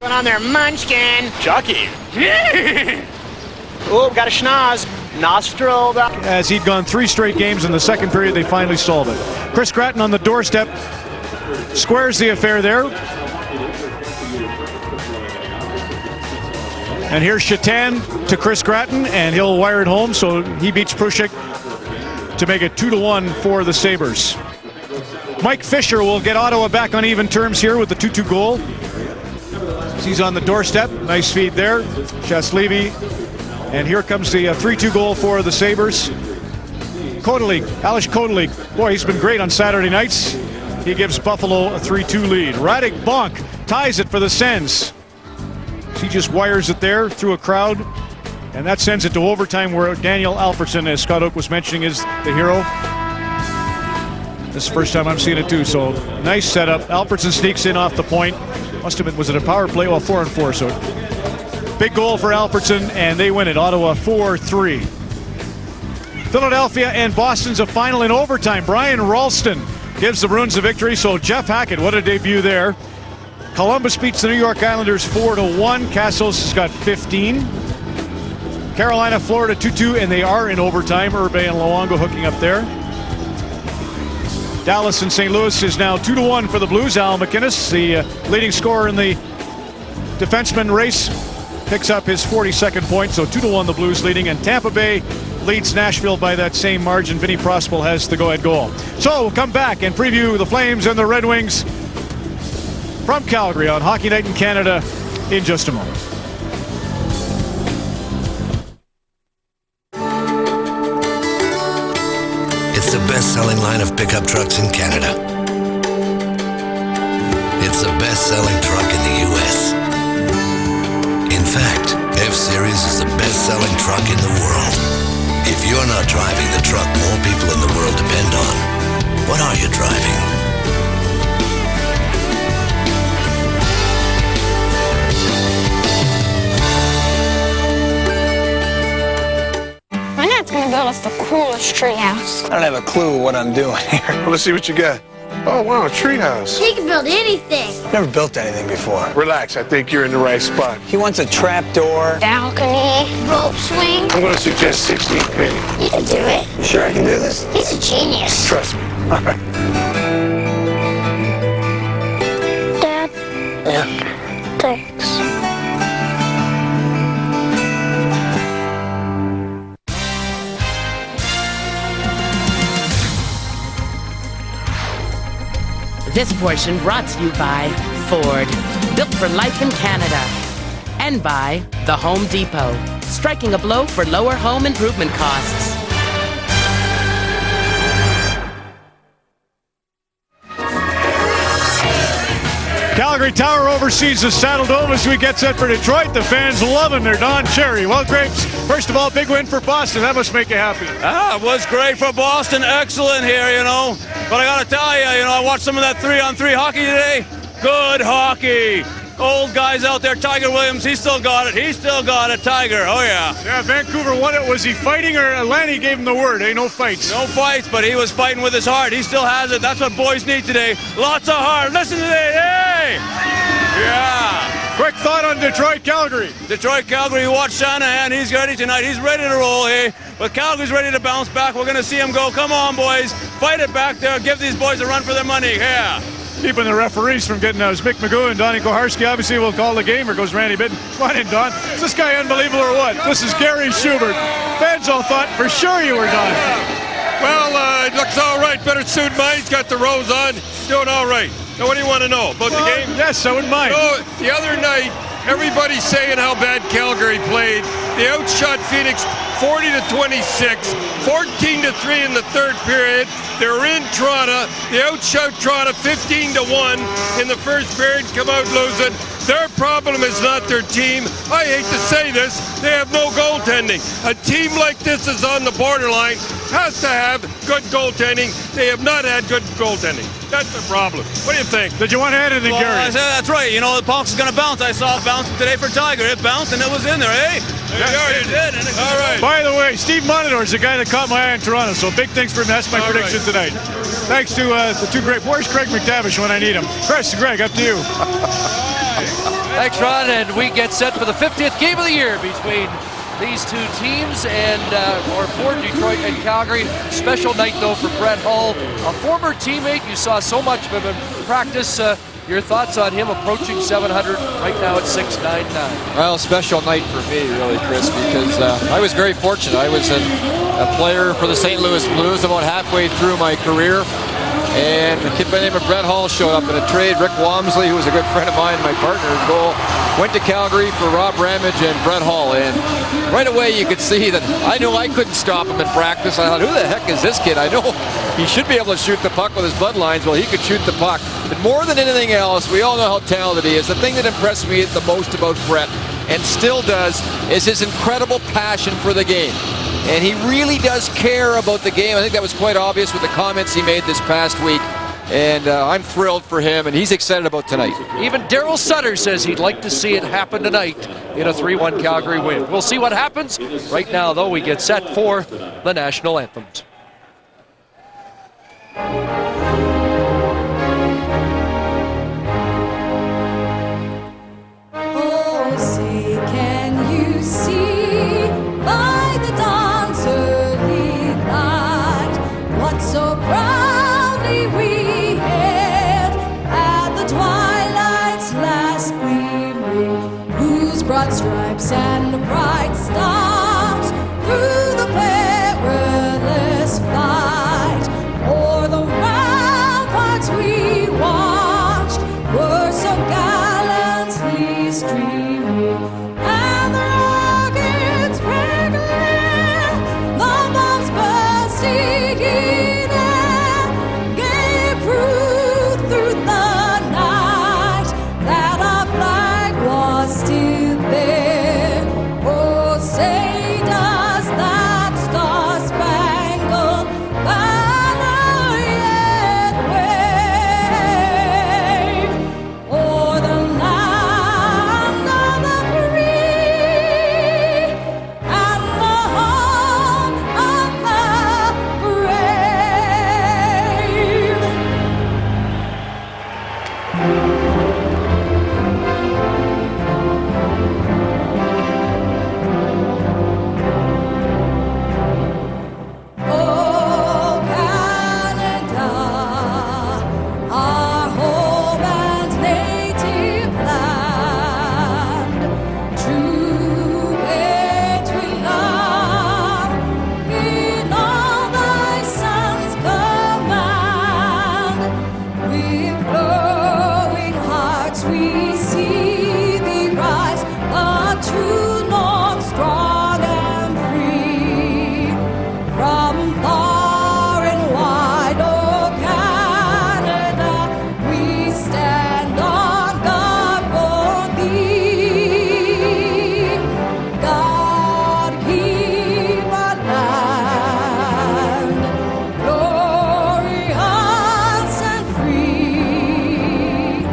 Going on there, Munchkin. Chucky. Oh, got a schnoz. Nostril. As he'd gone 3 straight games in the second period, they finally solved it. Chris Gratton on the doorstep squares the affair there. And here's Shatan to Chris Gratton, and he'll wire it home, so he beats Prushik to make it 2-1 for the Sabres. Mike Fisher will get Ottawa back on even terms here with the 2-2 goal. He's on the doorstep. Nice feed there. Shaslevy. And here comes the 3-2 goal for the Sabres. Kodalik, Alish Kodalik. Boy, he's been great on Saturday nights. He gives Buffalo a 3-2 lead. Radek Bonk ties it for the Sens. He just wires it there through a crowd. And that sends it to overtime, where Daniel Alfredsson, as Scott Oak was mentioning, is the hero. This is the first time I'm seeing it too, so nice setup. Alfredsson sneaks in off the point. Must have been, was it a power play? Well, 4-on-4, so big goal for Alfredsson, and they win it. Ottawa 4-3. Philadelphia and Boston's a final in overtime. Brian Ralston gives the Bruins a victory, so Jeff Hackett, what a debut there. Columbus beats the New York Islanders 4-1. Castles has got 15. Carolina, Florida 2-2, and they are in overtime. Urbe and Luongo hooking up there. Dallas and St. Louis is now 2-1 for the Blues. Al McInnes, the leading scorer in the defenseman race, picks up his 42nd point, so 2-1 the Blues leading, and Tampa Bay leads Nashville by that same margin. Vinny Prospel has the go-ahead goal. So we'll come back and preview the Flames and the Red Wings from Calgary on Hockey Night in Canada in just a moment. It's the best-selling line of pickup trucks in Canada. It's the best-selling truck in the U.S. In fact, F-Series is the best-selling truck in the world. If you're not driving the truck more people in the world depend on, what are you driving? My dad's gonna build us the coolest treehouse. I don't have a clue what I'm doing here. Well, let's see what you got. Oh, wow, a treehouse. He can build anything. Never built anything before. Relax, I think you're in the right spot. He wants a trap door. Balcony, rope swing. I'm going to suggest 16 penny. You can do it. You sure I can do this? He's a genius. Trust me. All right. Dad? Yeah. Thanks. This portion brought to you by Ford, built for life in Canada, and by the Home Depot, striking a blow for lower home improvement costs. Calgary Tower oversees the Saddle Dome as we get set for Detroit. The fans loving their Don Cherry. Well, Grapes, first of all, big win for Boston. That must make you happy. It was great for Boston. Excellent here, you know. But I got to tell you, I watched some of that 3-on-3 hockey today. Good hockey. Old guys out there. Tiger Williams, he still got it. He still got it. Tiger, oh yeah. Yeah, Vancouver won it. Was he fighting, or Lanny gave him the word? No fights. No fights, but he was fighting with his heart. He still has it. That's what boys need today. Lots of heart. Listen to that. Hey! Yeah. Quick thought on Detroit, Calgary. Detroit, Calgary. You watch Shanahan. He's ready tonight. He's ready to roll, hey? But Calgary's ready to bounce back. We're going to see him go. Come on, boys. Fight it back there. Give these boys a run for their money. Yeah. Keeping the referees from getting us. Mick Magoo and Donnie Koharski obviously will call the game, or goes Randy Bitten. Come on in, Don. Is this guy unbelievable or what? This is Gary Schubert. Fans all thought for sure you were done. Well, it looks all right. Better suit mine. He's got the rose on. Doing all right. Now, what do you want to know about the game? Yes, I wouldn't mind. So, the other night, everybody's saying how bad Calgary played. They outshot Phoenix 40-26, 14-3 in the third period. They're in Toronto. They outshot Toronto 15-1 in the first period. Come out losing. Their problem is not their team. I hate to say this, they have no goaltending. A team like this is on the borderline, has to have good goaltending. They have not had good goaltending. That's the problem. What do you think? Did you want to add anything, Gary? I said that's right. You know, the puck's going to bounce. I saw it bouncing today for Tiger. It bounced and it was in there, eh? It did. All right. By the way, Steve Monitor is the guy that caught my eye in Toronto, so big thanks for him. That's my prediction tonight. Thanks to the two great. Where's Craig McTavish when I need him? Chris, Greg, up to you. Thanks, Ron, and we get set for the 50th game of the year between these two teams, and or for Detroit and Calgary. Special night, though, for Brett Hull, a former teammate. You saw so much of him in practice. Your thoughts on him approaching 700 right now at 699? Well, special night for me, really, Chris, because I was very fortunate. I was a player for the St. Louis Blues about halfway through my career, and a kid by the name of Brett Hull showed up in a trade. Rick Walmsley, who was a good friend of mine, my partner in goal, went to Calgary for Rob Ramage and Brett Hull, and right away you could see that I knew I couldn't stop him in practice. I thought, who the heck is this kid? I know he should be able to shoot the puck with his bloodlines. Well, he could shoot the puck. But more than anything else, we all know how talented he is. The thing that impressed me the most about Brett, and still does, is his incredible passion for the game. And he really does care about the game. I think that was quite obvious with the comments he made this past week. And I'm thrilled for him, and he's excited about tonight. Even Daryl Sutter says he'd like to see it happen tonight in a 3-1 Calgary win. We'll see what happens. Right now, though, we get set for the national anthems. Oh, say, can you see by the dawn's early light what so proudly we hailed at the twilight's last gleaming, whose broad stripes and bright stars through the perilous fight o'er the ramparts we watched were so gallantly streaming, and the rockets crackling, the bombs bursting in air, gave proof through the night that our flag was still there. Oh, say does that star-spangled banner yet wave o'er the land of the free and the home of the brave? Oh, Canada, our home and native land, true patriot love, in all thy sons' command. With glowing hearts we see thee rise, the true north, strong and free. From far and wide, oh Canada, we stand on guard for thee. God keep our land glorious and free.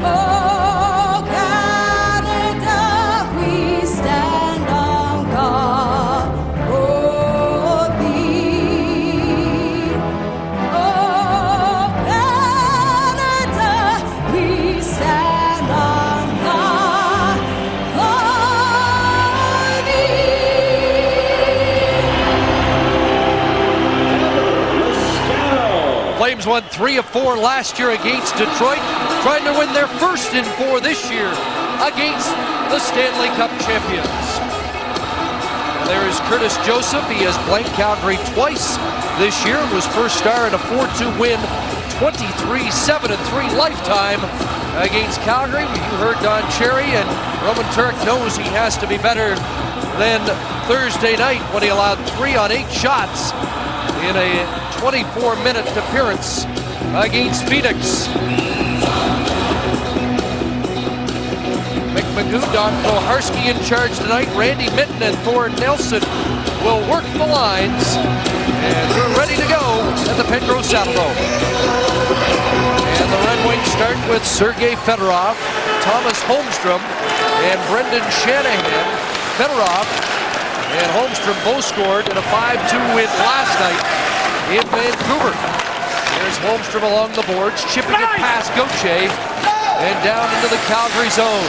Oh Canada, we stand on guard for thee. Oh Canada, we stand on guard for thee. Flames won 3 of 4 last year against Detroit, trying to win their first in 4 this year against the Stanley Cup champions. There is Curtis Joseph. He has blanked Calgary twice this year. Was first star in a 4-2 win, 23-7-3 lifetime against Calgary. You heard Don Cherry, and Roman Turek knows he has to be better than Thursday night when he allowed 3 on 8 shots in a 24-minute appearance against Phoenix. McMagoo, Don Koharski in charge tonight. Randy Mitten and Thor Nelson will work the lines, and we're ready to go at the Penrose Saddledome. And the Red Wings start with Sergei Fedorov, Thomas Holmstrom, and Brendan Shanahan. Fedorov and Holmstrom both scored in a 5-2 win last night in Vancouver. There's Holmstrom along the boards, chipping it past Gauthier and down into the Calgary zone.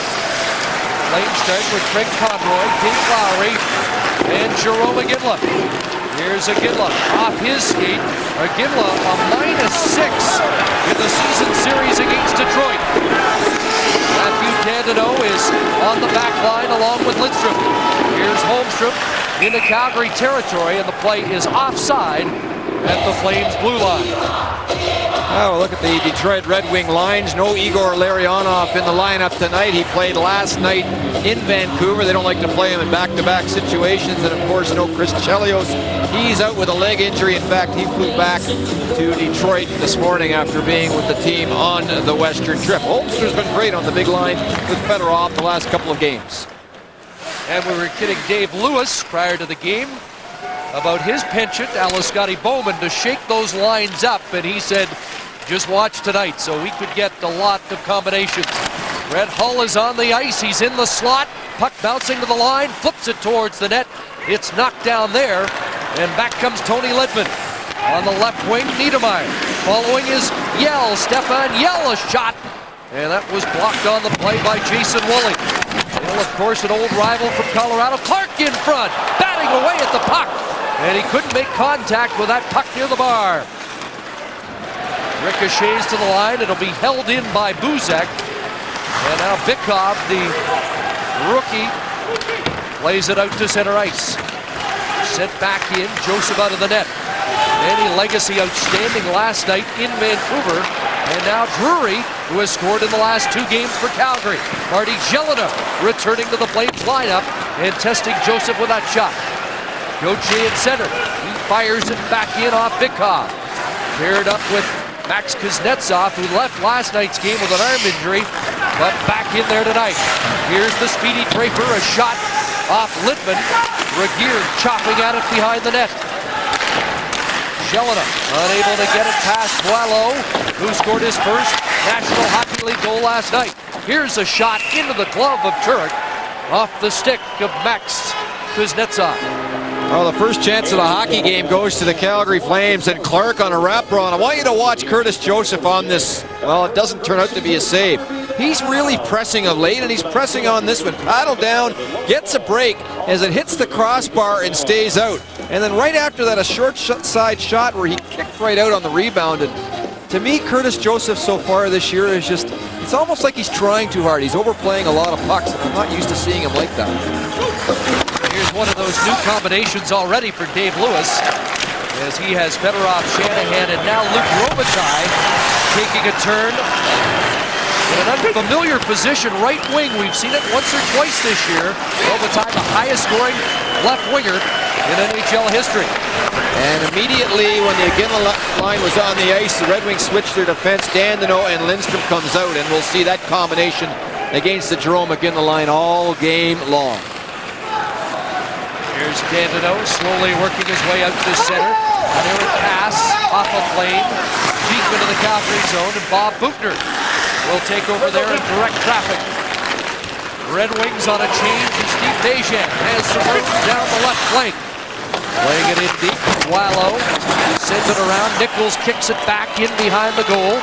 Flames start with Craig Conroy, Dave Lowry, and Jerome Iginla. Here's Iginla off his skate. Iginla a -6 in the season series against Detroit. Matthew Dandeneau is on the back line along with Lidstrom. Here's Holmstrom into Calgary territory, and the play is offside at the Flames blue line. Oh, look at the Detroit Red Wing lines. No Igor Larionov in the lineup tonight. He played last night in Vancouver. They don't like to play him in back-to-back situations. And, of course, no Chris Chelios. He's out with a leg injury. In fact, he flew back to Detroit this morning after being with the team on the Western trip. Holmster's been great on the big line with Fedorov the last couple of games. And we were kidding Dave Lewis prior to the game about his penchant, Scotty Bowman, to shake those lines up, and he said, just watch tonight, so we could get a lot of combinations. Red Hull is on the ice, he's in the slot, puck bouncing to the line, flips it towards the net, it's knocked down there, and back comes Tony Ledman. On the left wing, Niedermeyer, following is Yell, Stefan Yell, a shot, and that was blocked on the play by Jason Woolley. Yell, of course, an old rival from Colorado. Clark in front, batting away at the puck. And he couldn't make contact with that puck near the bar. Ricochets to the line. It'll be held in by Buzek. And now Bykov, the rookie, plays it out to center ice. Sent back in. Joseph out of the net. Danny Legacy outstanding last night in Vancouver. And now Drury, who has scored in the last 2 games for Calgary. Marty Jelena returning to the Flames lineup and testing Joseph with that shot. Gauthier at center. He fires it back in off Bykov. Paired up with Max Kuznetsov, who left last night's game with an arm injury, but back in there tonight. Here's the speedy Draper, a shot off Littman. Regeer chopping at it behind the net. Jelena unable to get it past Boileau, who scored his first National Hockey League goal last night. Here's a shot into the glove of Turek off the stick of Max Kuznetsov. Well, the first chance of the hockey game goes to the Calgary Flames, and Clark on a wraparound. I want you to watch Curtis Joseph on this. Well, it doesn't turn out to be a save. He's really pressing of late, and he's pressing on this one. Paddle down, gets a break as it hits the crossbar and stays out. And then right after that, a short side shot where he kicked right out on the rebound. And to me, Curtis Joseph so far this year is just, it's almost like he's trying too hard. He's overplaying a lot of pucks, and I'm not used to seeing him like that. Here's one of those new combinations already for Dave Lewis, as he has Fedorov, Shanahan, and now Luke Robitaille taking a turn in an unfamiliar position, right wing. We've seen it once or twice this year. Robitaille, the highest scoring left winger in NHL history. And immediately when the Iginla line was on the ice, the Red Wings switched their defense. Dandeneau and Lindstrom comes out, and we'll see that combination against the Jerome Iginla line all game long. Here's Dandeneau slowly working his way out to center. An errant pass off a Flame, deep into the Calgary zone, and Bob Buchner will take over there and direct traffic. Red Wings on a change, and Steve Dejean has some room down the left flank. Playing it in deep, Boileau sends it around. Nichols kicks it back in behind the goal.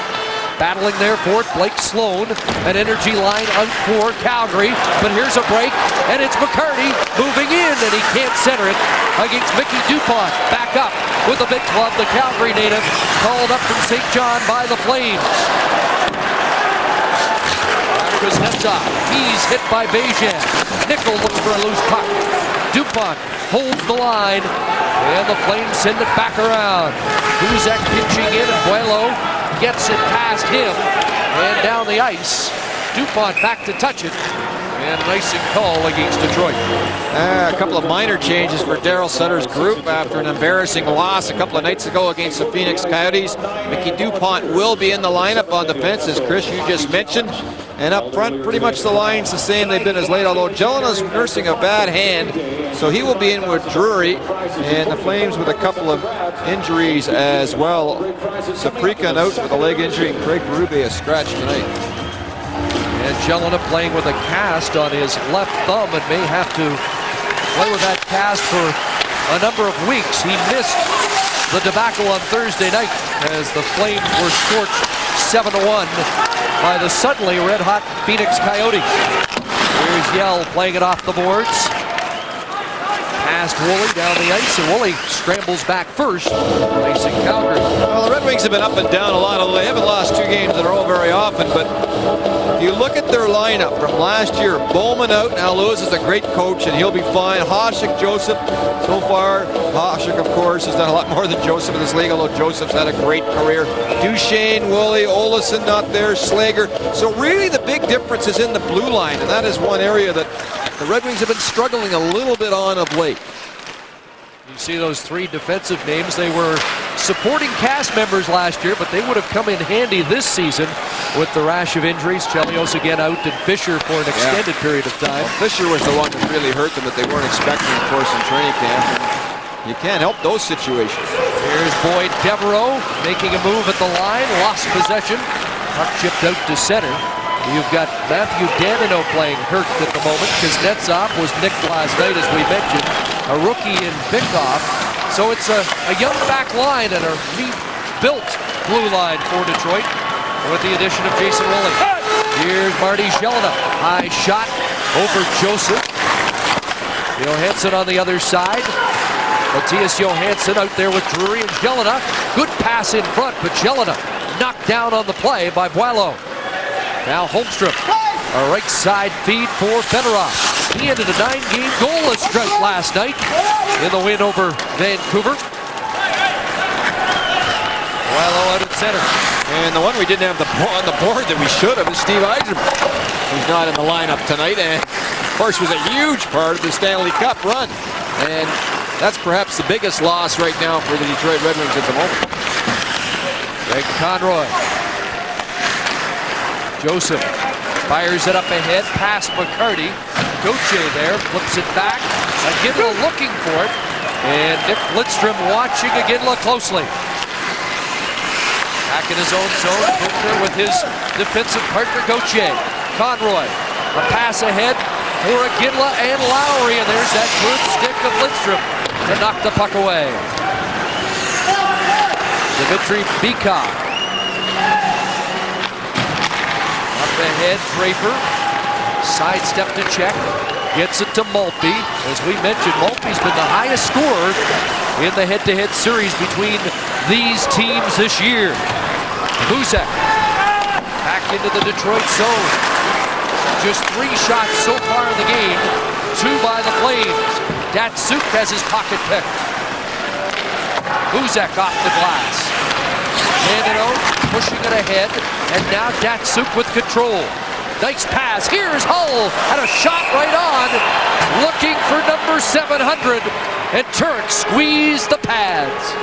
Battling there for it, Blake Sloan, an energy line for Calgary, but here's a break, and it's McCarty moving in, and he can't center it against Mickey Dupont. Back up with the big club, the Calgary native, called up from St. John by the Flames. Kuznetsov, he's hit by Bejan. Nickel looks for a loose puck. Dupont holds the line, and the Flames send it back around. Buzek pinching in, and Boileau gets it past him and down the ice. Dupont back to touch it, and an icing call against Detroit. A couple of minor changes for Daryl Sutter's group after an embarrassing loss a couple of nights ago against the Phoenix Coyotes. Mickey Dupont will be in the lineup on defense, as Chris, you just mentioned. And up front, pretty much the line's the same they've been as late, although Jelena's nursing a bad hand, so he will be in with Drury, and the Flames with a couple of injuries as well. Saprika out with a leg injury, and Craig Berube a scratch tonight. And Jelena playing with a cast on his left thumb and may have to play with that cast for a number of weeks. He missed the debacle on Thursday night as the Flames were scorched 7-1 by the suddenly red-hot Phoenix Coyotes. Here's Yell playing it off the boards. Past Woolley down the ice, and Woolley scrambles back first, facing Calgary. Well, the Red Wings have been up and down a lot, although they haven't lost 2 games in a row very often. But if you look at their lineup from last year, Bowman out. Now Lewis is a great coach, and he'll be fine. Hasek, Joseph, so far, Hasek, of course, has done a lot more than Joseph in this league, although Joseph's had a great career. Duchesne, Woolley, Olesen not there, Slager. So really the big difference is in the blue line, and that is one area that the Red Wings have been struggling a little bit on of late. You see those 3 defensive names. They were supporting cast members last year, but they would have come in handy this season with the rash of injuries. Chelios again out, and Fisher for an extended period of time. Well, Fisher was the one that really hurt them that they weren't expecting, of course, in training camp. And you can't help those situations. Here's Boyd Devereaux making a move at the line, lost possession. Puck chipped out to center. You've got Matthew Danino playing hurt at the moment. Kuznetsov was nicked last night, as we mentioned. A rookie in Bikoff. So it's a young back line and a rebuilt blue line for Detroit with the addition of Jason Woolley. Here's Marty Shelna. High shot over Joseph. Johansson on the other side. Matthias Johansson out there with Drury and Jelena. Good pass in front, but Jelena knocked down on the play by Boileau. Now Holmstrom, a right side feed for Fedorov. He ended a 9-game goalless drought last night in the win over Vancouver. Boileau out at center. And the one we didn't have on the board that we should have is Steve Eisenman. He's not in the lineup tonight, and of course was a huge part of the Stanley Cup run. And that's perhaps the biggest loss right now for the Detroit Red Wings at the moment. Greg Conroy. Joseph fires it up ahead past McCarty. Gauthier there, flips it back. Iginla looking for it. And Nick Lidstrom watching Iginla closely. Back in his own zone, Butcher with his defensive partner Gauthier. Conroy, a pass ahead for Iginla and Lowry. And there's that good stick of Lidstrom to knock the puck away. Dmitry Bikov. Ahead, Draper, sidestep to check, gets it to Maltby. As we mentioned, Maltby's been the highest scorer in the head-to-head series between these teams this year. Buzek back into the Detroit zone. Just 3 shots so far in the game, 2 by the Flames. Datsuk has his pocket pick. Buzek off the glass. Danino pushing it ahead, and now Datsuk with control. Nice pass. Here's Hull, and a shot right on. Looking for number 700, and Turek squeezed the pads.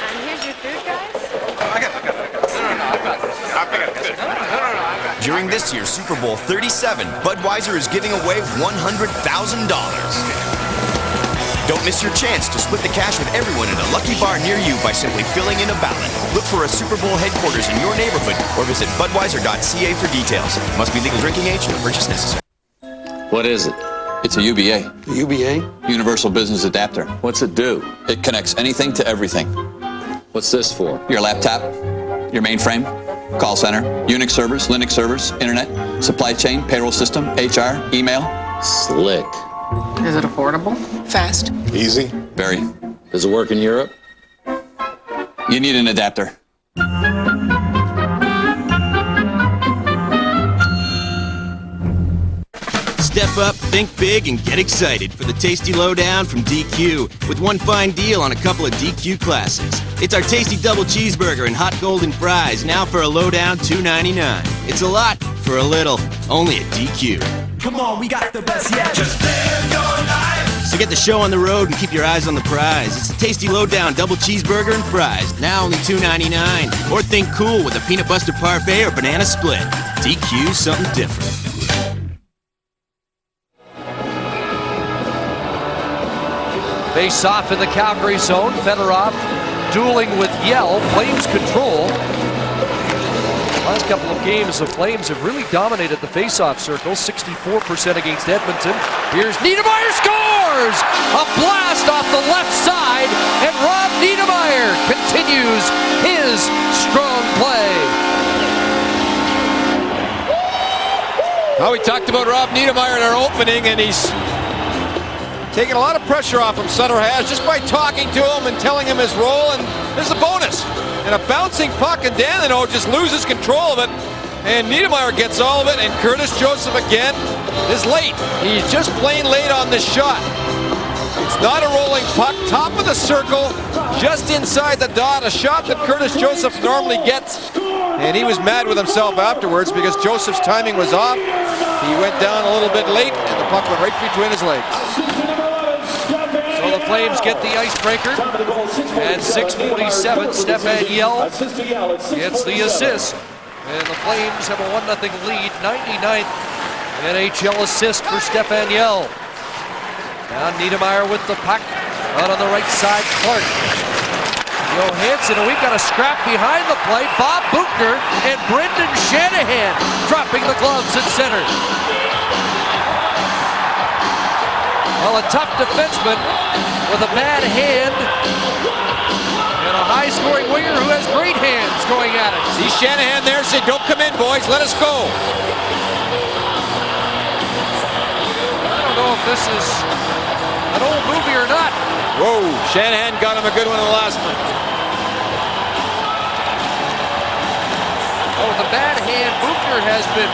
And here's your food, guys. During this year's Super Bowl 37, Budweiser is giving away $100,000. Don't miss your chance to split the cash with everyone in a lucky bar near you by simply filling in a ballot. Look for a Super Bowl headquarters in your neighborhood or visit budweiser.ca for details. Must be legal drinking age, no purchase necessary. What is it? It's a UBA. UBA? Universal Business Adapter. What's it do? It connects anything to everything. What's this for? Your laptop, your mainframe, call center, Unix servers, Linux servers, internet, supply chain, payroll system, HR, email. Slick. Is it affordable? Fast? Easy. Very. Does it work in Europe? You need an adapter. Step up, think big, and get excited for the Tasty Lowdown from DQ with one fine deal on a couple of DQ classics. It's our Tasty Double Cheeseburger and Hot Golden Fries, now for a lowdown $2.99. It's a lot for a little, only at DQ. Come on, we got the best yet. Just live your life. So get the show on the road and keep your eyes on the prize. It's the Tasty Lowdown Double Cheeseburger and Fries, now only $2.99. Or think cool with a peanut butter parfait or banana split. DQ, something different. Face off in the Calgary zone. Fedorov dueling with Yell. Flames control. Last couple of games, the Flames have really dominated the face-off circle. 64% against Edmonton. Here's Niedermayer scores! A blast off the left side, and Rob Niedermayer continues his strong play. Now we talked about Rob Niedermeyer in our opening, and he's taking a lot of pressure off him, Sutter has, just by talking to him and telling him his role, and there's a bonus. And a bouncing puck, and Danilo just loses control of it, and Niedermeyer gets all of it, and Curtis Joseph again is late. He's just plain late on this shot. It's not a rolling puck, top of the circle, just inside the dot, a shot that Curtis Joseph normally gets. And he was mad with himself afterwards because Joseph's timing was off. He went down a little bit late, and the puck went right between his legs. So the Flames get the icebreaker. At 6:47, Stefan Yell gets the assist. And the Flames have a 1-0 lead. 99th NHL assist for Stefan Yell. Now Niedermeyer with the puck. Out on the right side, Clark. Johansson, and we've got a scrap behind the plate. Bob Buchner and Brendan Shanahan dropping the gloves at center. Well, a tough defenseman with a bad hand and a high-scoring winger who has great hands going at it. See Shanahan there say, don't come in, boys, let us go. I don't know if this is an old movie or not. Whoa, Shanahan got him a good one in the last one. Oh, with a bad hand, Buchner has been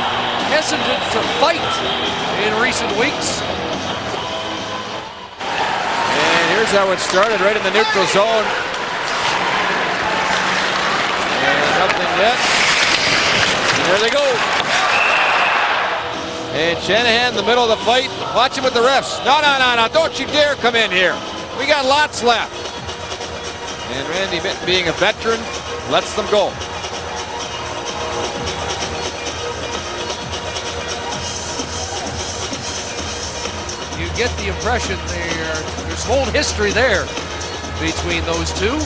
hesitant to fight in recent weeks. And here's how it started, right in the neutral zone. And nothing yet. And there they go. And Shanahan in the middle of the fight. Watch him with the refs. No, don't you dare come in here. We got lots left. And Randy Mitten, being a veteran, lets them go. You get the impression there's old history there between those two.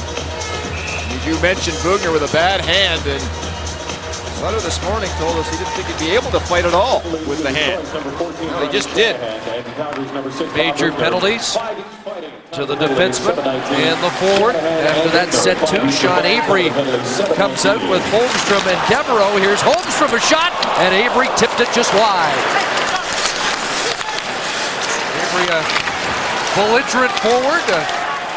You mentioned Buchner with a bad hand, and Sutter this morning told us he didn't think he'd be able to fight at all with the hand. Well, he just did. Major penalties to the defenseman and the forward. After that set two, Sean Avery comes out with Holmstrom and Devereaux. Here's Holmstrom, a shot, and Avery tipped it just wide. Avery, a belligerent forward. A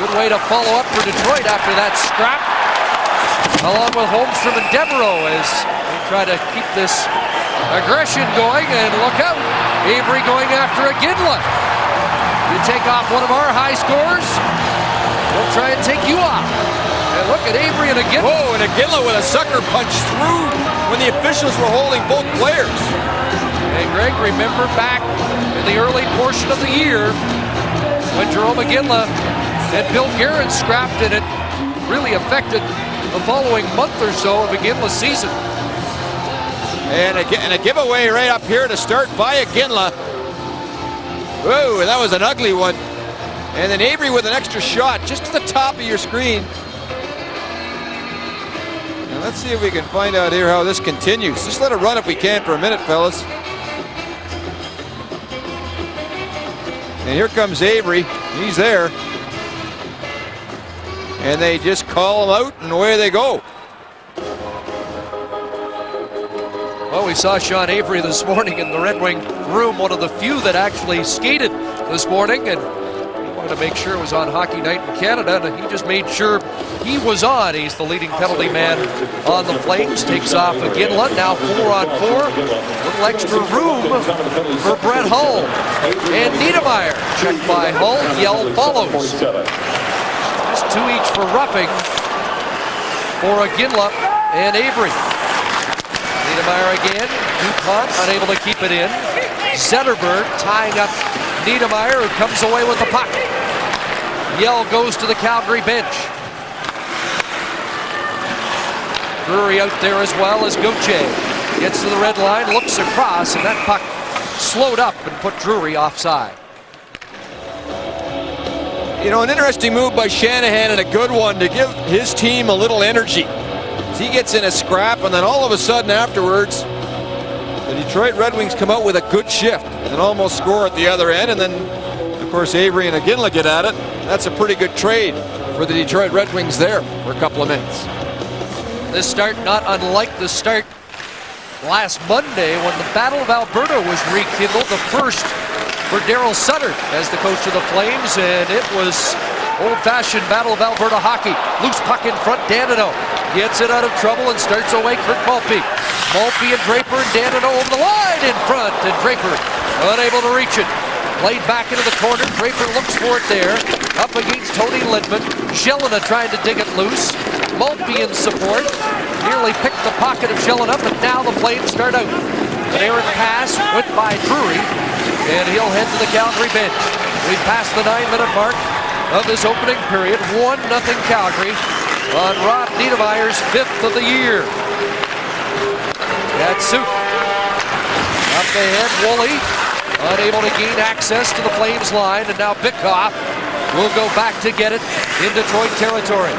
good way to follow up for Detroit after that scrap. Along with Holmstrom and Devereaux as they try to keep this aggression going, and look out, Avery going after Iginla. You take off one of our high scorers, we'll try and take you off. And look at Avery and Iginla. Whoa, and Iginla with a sucker punch through when the officials were holding both players. And Greg, remember back in the early portion of the year when Jerome Iginla and Bill Guerin scrapped, and it really affected the following month or so of Iginla's season. And a giveaway right up here to start by Iginla. Whoa, that was an ugly one. And then Avery with an extra shot just to the top of your screen. And let's see if we can find out here how this continues. Just let it run if we can for a minute, fellas. And here comes Avery. He's there. And they just call him out, and away they go. Well, we saw Sean Avery this morning in the Red Wing room, one of the few that actually skated this morning, and he wanted to make sure it was on Hockey Night in Canada, and he just made sure he was on. He's the leading penalty man on the Flames. Takes off Iginla, now 4-on-4. Little extra room for Brett Hull. And Niedermeyer, checked by Hull. Yell follows. Just two each for roughing for Iginla and Avery. Niedermeyer again. Dupont unable to keep it in. Zetterberg tying up Niedermeyer, who comes away with the puck. Yell goes to the Calgary bench. Drury out there as well as Gauthier. Gets to the red line, looks across, and that puck slowed up and put Drury offside. You know, an interesting move by Shanahan, and a good one to give his team a little energy. He gets in a scrap, and then all of a sudden afterwards, the Detroit Red Wings come out with a good shift and almost score at the other end. And then, of course, Avery and Iginla get at it. That's a pretty good trade. for the Detroit Red Wings there for a couple of minutes. This start not unlike the start last Monday when the Battle of Alberta was rekindled, the first for Daryl Sutter as the coach of the Flames, and it was old-fashioned Battle of Alberta hockey. Loose puck in front, Danino gets it out of trouble and starts away Kirk Maltby. Maltby and Draper and Danino over the line in front, and Draper unable to reach it. Played back into the corner, Draper looks for it there, up against Tony Lindman. Shelina trying to dig it loose. Maltby in support, nearly picked the pocket of Shelina, but now the Flames start out. An errant pass went by Drury, and he'll head to the Calgary bench. We passed the 9-minute mark of this opening period. 1-0 Calgary on Rod Niedermayer's 5th of the year. That's Suk. Up ahead, Woolley unable to gain access to the Flames line, and now Bickoff will go back to get it in Detroit territory.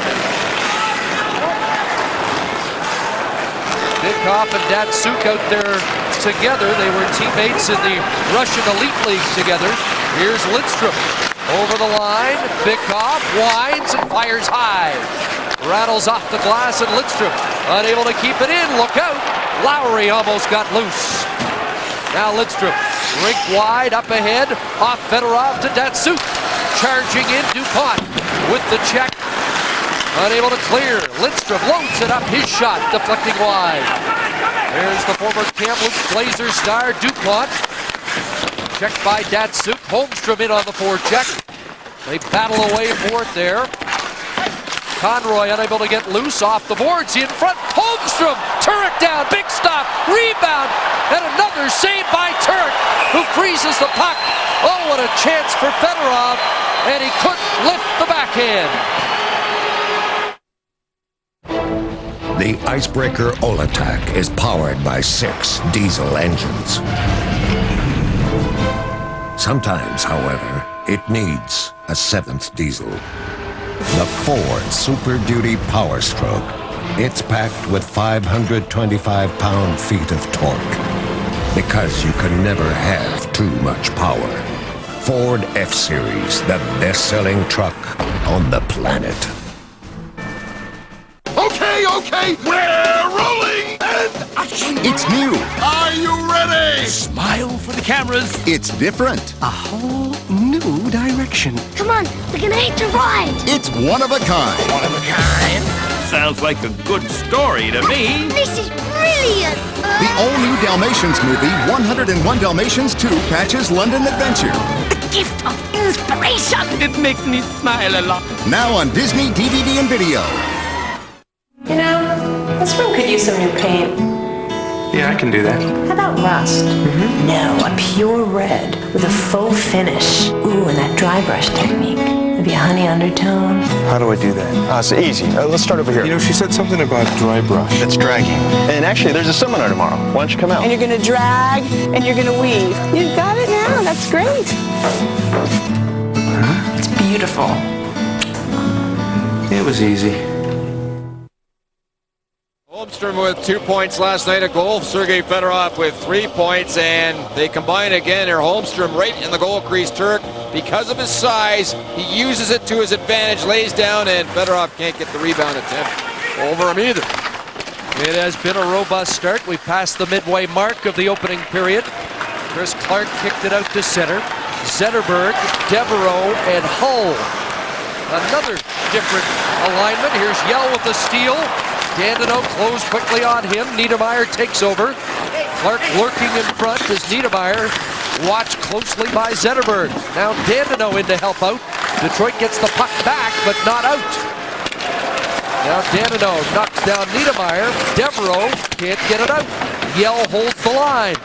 Bickoff and Datsuk out there together. They were teammates in the Russian Elite League together. Here's Lidstrom over the line. Bickoff winds and fires high. Rattles off the glass, and Lidstrom unable to keep it in. Look out! Lowry almost got loose. Now Lidstrom, rink wide, up ahead, off Fedorov to Datsuk. Charging in, DuPont with the check. Unable to clear. Lidstrom loads it up, his shot deflecting wide. There's the former Kamloops Blazers star, DuPont. Checked by Datsuk. Holmstrom in on the forecheck. They battle away for it there. Conroy unable to get loose off the boards in front. Holmstrom, Turek down, big stop, rebound, and another save by Turek, who freezes the puck. Oh, what a chance for Fedorov, and he couldn't lift the backhand. The Icebreaker Olatak is powered by 6 diesel engines. Sometimes, however, it needs a 7th diesel. The Ford Super Duty Power Stroke. It's packed with 525 pound-feet of torque. Because you can never have too much power. Ford F-Series, the best-selling truck on the planet. Okay, we're rolling and action! It's new. Are you ready? Smile for the cameras. It's different. A whole new direction. Come on, we're gonna hit the ride. It's one of a kind. One of a kind? Sounds like a good story to me. This is brilliant. The all-new Dalmatians movie, 101 Dalmatians 2, Patch's London Adventure. The gift of inspiration. It makes me smile a lot. Now on Disney DVD and video. You know, this room could use some new paint. Yeah, I can do that. How about rust? No, a pure red with a faux finish. Ooh, and that dry brush technique. Maybe a honey undertone. How do I do that? It's easy. Let's start over here. You know, she said something about dry brush. That's dragging. And actually, there's a seminar tomorrow. Why don't you come out? And you're gonna drag, and you're gonna weave. You got it now. That's great. It's beautiful. It was easy. Holmstrom with 2 points last night, a goal. Sergei Fedorov with 3 points, and they combine again here. Holmstrom right in the goal crease. Turk, because of his size, he uses it to his advantage, lays down, and Fedorov can't get the rebound attempt over him either. It has been a robust start. We passed the midway mark of the opening period. Chris Clark kicked it out to center. Zetterberg, Devereaux, and Hull. Another different alignment. Here's Yell with the steal. Danino closed quickly on him. Niedermayer takes over. Clark lurking in front as Niedermayer watched closely by Zetterberg. Now Danino in to help out. Detroit gets the puck back, but not out. Now Danino knocks down Niedermayer. Devereaux can't get it out. Yell holds the line.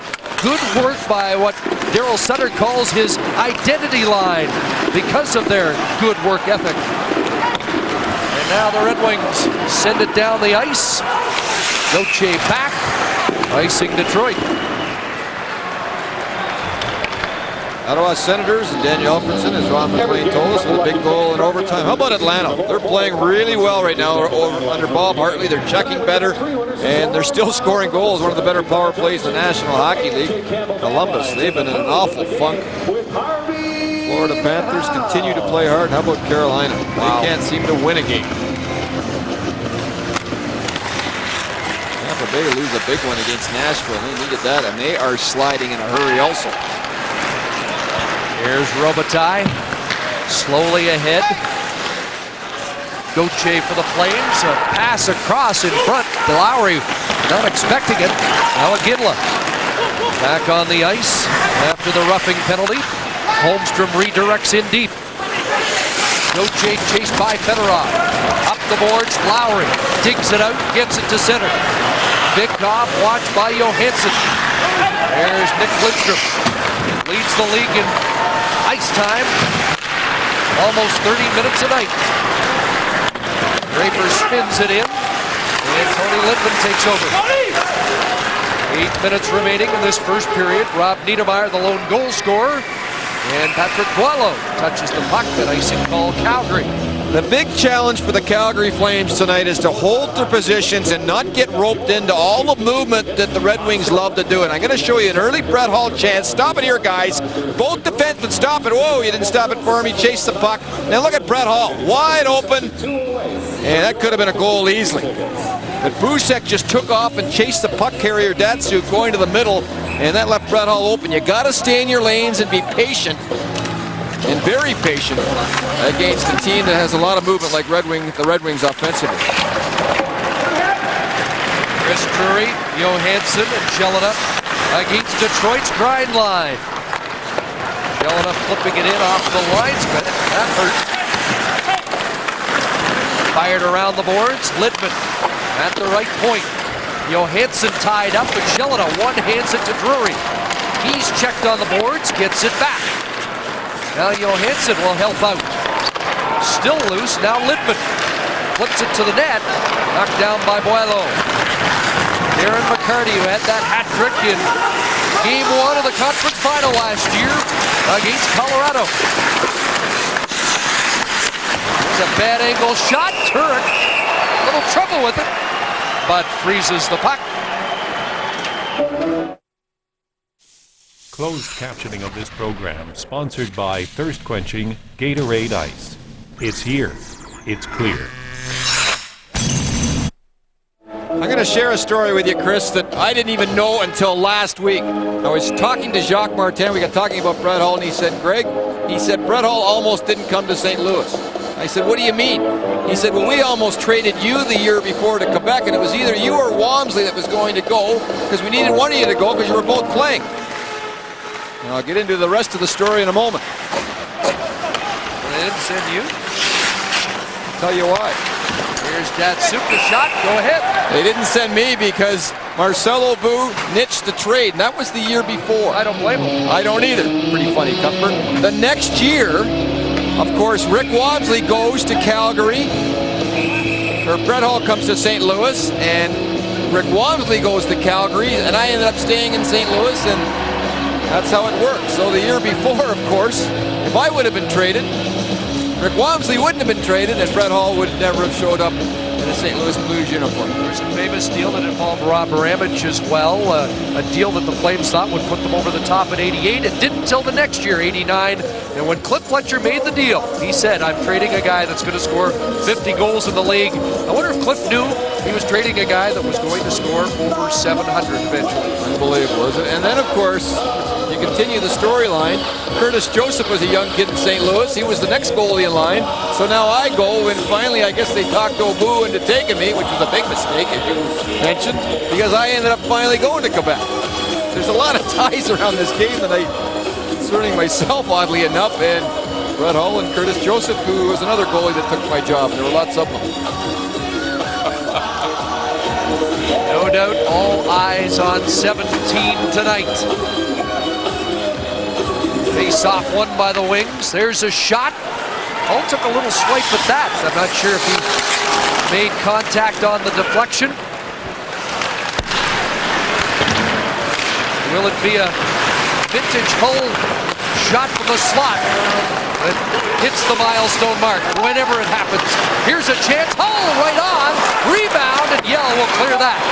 Good work by what Daryl Sutter calls his identity line because of their good work ethic. And now the Red Wings send it down the ice. Gauthier back, icing Detroit. Ottawa Senators and Daniel Alfredson, as Ron McLean told us, with a big goal in overtime. How about Atlanta? They're playing really well right now under Bob Hartley. They're checking better, and they're still scoring goals. One of the better power plays in the National Hockey League. Columbus, they've been in an awful funk. Florida Panthers continue to play hard. How about Carolina? Wow. They can't seem to win a game. Tampa Bay lose a big one against Nashville. They needed that, and they are sliding in a hurry also. Here's Robitaille, slowly ahead. Gauthier for the Flames, a pass across in front. Lowry not expecting it. Now Iginla back on the ice after the roughing penalty. Holmstrom redirects in deep. Gauthier chased by Fedorov. Up the boards, Lowry digs it out, gets it to center. Vikov watched by Johansson. There's Nick Lidstrom. Leads the league in ice time. Almost 30 minutes a night. Draper spins it in, and Tony Littman takes over. 8 minutes remaining in this first period. Rob Niedermayer, the lone goal scorer, and Patrick Boileau touches the puck. An icing call, Calgary. The big challenge for the Calgary Flames tonight is to hold their positions and not get roped into all the movement that the Red Wings love to do. And I'm going to show you an early Brett Hall chance. Stop it here, guys. Both defensemen stop it. Whoa, you didn't stop it for him. He chased the puck. Now look at Brett Hall. Wide open. And that could have been a goal easily. But Brusek just took off and chased the puck carrier Datsyuk going to the middle. And that left Brett Hall open. You got to stay in your lanes and be patient. And very patient against a team that has a lot of movement like the Red Wings offensively. Chris Drury, Johansson, and Jelena against Detroit's grind line. Jelena flipping it in off the linesman. That hurt. Fired around the boards. Littman at the right point. Johansson tied up, but Jelena one-hands it to Drury. He's checked on the boards, gets it back. Now Johansson will help out. Still loose, now Littman flips it to the net. Knocked down by Boileau. Darren McCarty, who had that hat trick in Game 1 of the conference final last year against Colorado. It's a bad angle shot. Turek, a little trouble with it, but freezes the puck. Closed captioning of this program sponsored by thirst-quenching Gatorade Ice. It's here. It's clear. I'm going to share a story with you, Chris, that I didn't even know until last week. I was talking to Jacques Martin. We got talking about Brett Hall, and he said, Greg, Brett Hall almost didn't come to St. Louis. I said, what do you mean? He said, well, we almost traded you the year before to Quebec, and it was either you or Walmsley that was going to go because we needed one of you to go because you were both playing. And I'll get into the rest of the story in a moment. They didn't send you? I'll tell you why. Here's Datsyuk, the shot. Go ahead. They didn't send me because Marcel Aubut niched the trade, and that was the year before. I don't blame him. I don't either. Pretty funny, Cuthbert. The next year, of course, Rick Walmsley goes to Calgary. Or Brett Hall comes to St. Louis, and Rick Walmsley goes to Calgary, and I ended up staying in St. Louis, and that's how it worked. So the year before, of course, if I would have been traded, Rick Walmsley wouldn't have been traded, and Brett Hall would never have showed up in a St. Louis Blues uniform. There's a famous deal that involved Rob Ramage as well, a deal that the Flames thought would put them over the top in '88. It didn't until the next year, '89. And when Cliff Fletcher made the deal, he said, I'm trading a guy that's going to score 50 goals in the league. I wonder if Cliff knew he was trading a guy that was going to score over 700 eventually. Unbelievable, isn't it? And then, of course, you continue the storyline. Curtis Joseph was a young kid in St. Louis. He was the next goalie in line. So now I go, and finally I guess they talked Aubut into taking me, which was a big mistake, as you mentioned, because I ended up finally going to Quebec. There's a lot of ties around this game tonight, concerning myself, oddly enough, and Brett Hall and Curtis Joseph, who was another goalie that took my job. There were lots of them. No doubt all eyes on 17 tonight. Face-off won by the Wings. There's a shot. Hall took a little swipe at that. I'm not sure if he made contact on the deflection. Will it be a vintage Hull shot from the slot? It hits the milestone mark whenever it happens. Here's a chance. Hull right on. Rebound, and Yell will clear that.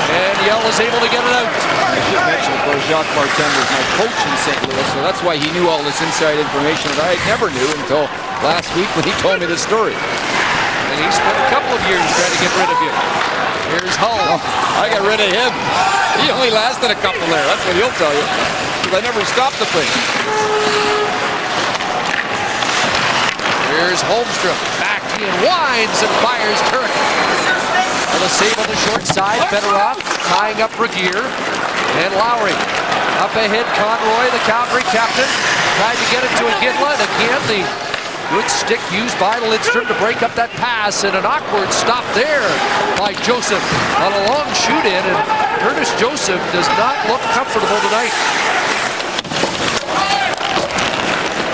And Yell is able to get it out. I should mention, of course, Jacques Martin was my coach in St. Louis, so that's why he knew all this inside information that I never knew until last week when he told me the story. And he spent a couple of years trying to get rid of you. Here's Hull. Oh, I got rid of him. He only lasted a couple there. That's what he'll tell you. Because I never stopped the thing. Here's Holmstrom. Back in, winds and fires Turek. On the save on the short side. Better off tying up Regier and Lowry. Up ahead, Conroy, the Calgary captain, tried to get it to Iginla. And again, the good stick used by Lidstrom to break up that pass, and an awkward stop there by Joseph on a long shoot-in, and Curtis Joseph does not look comfortable tonight.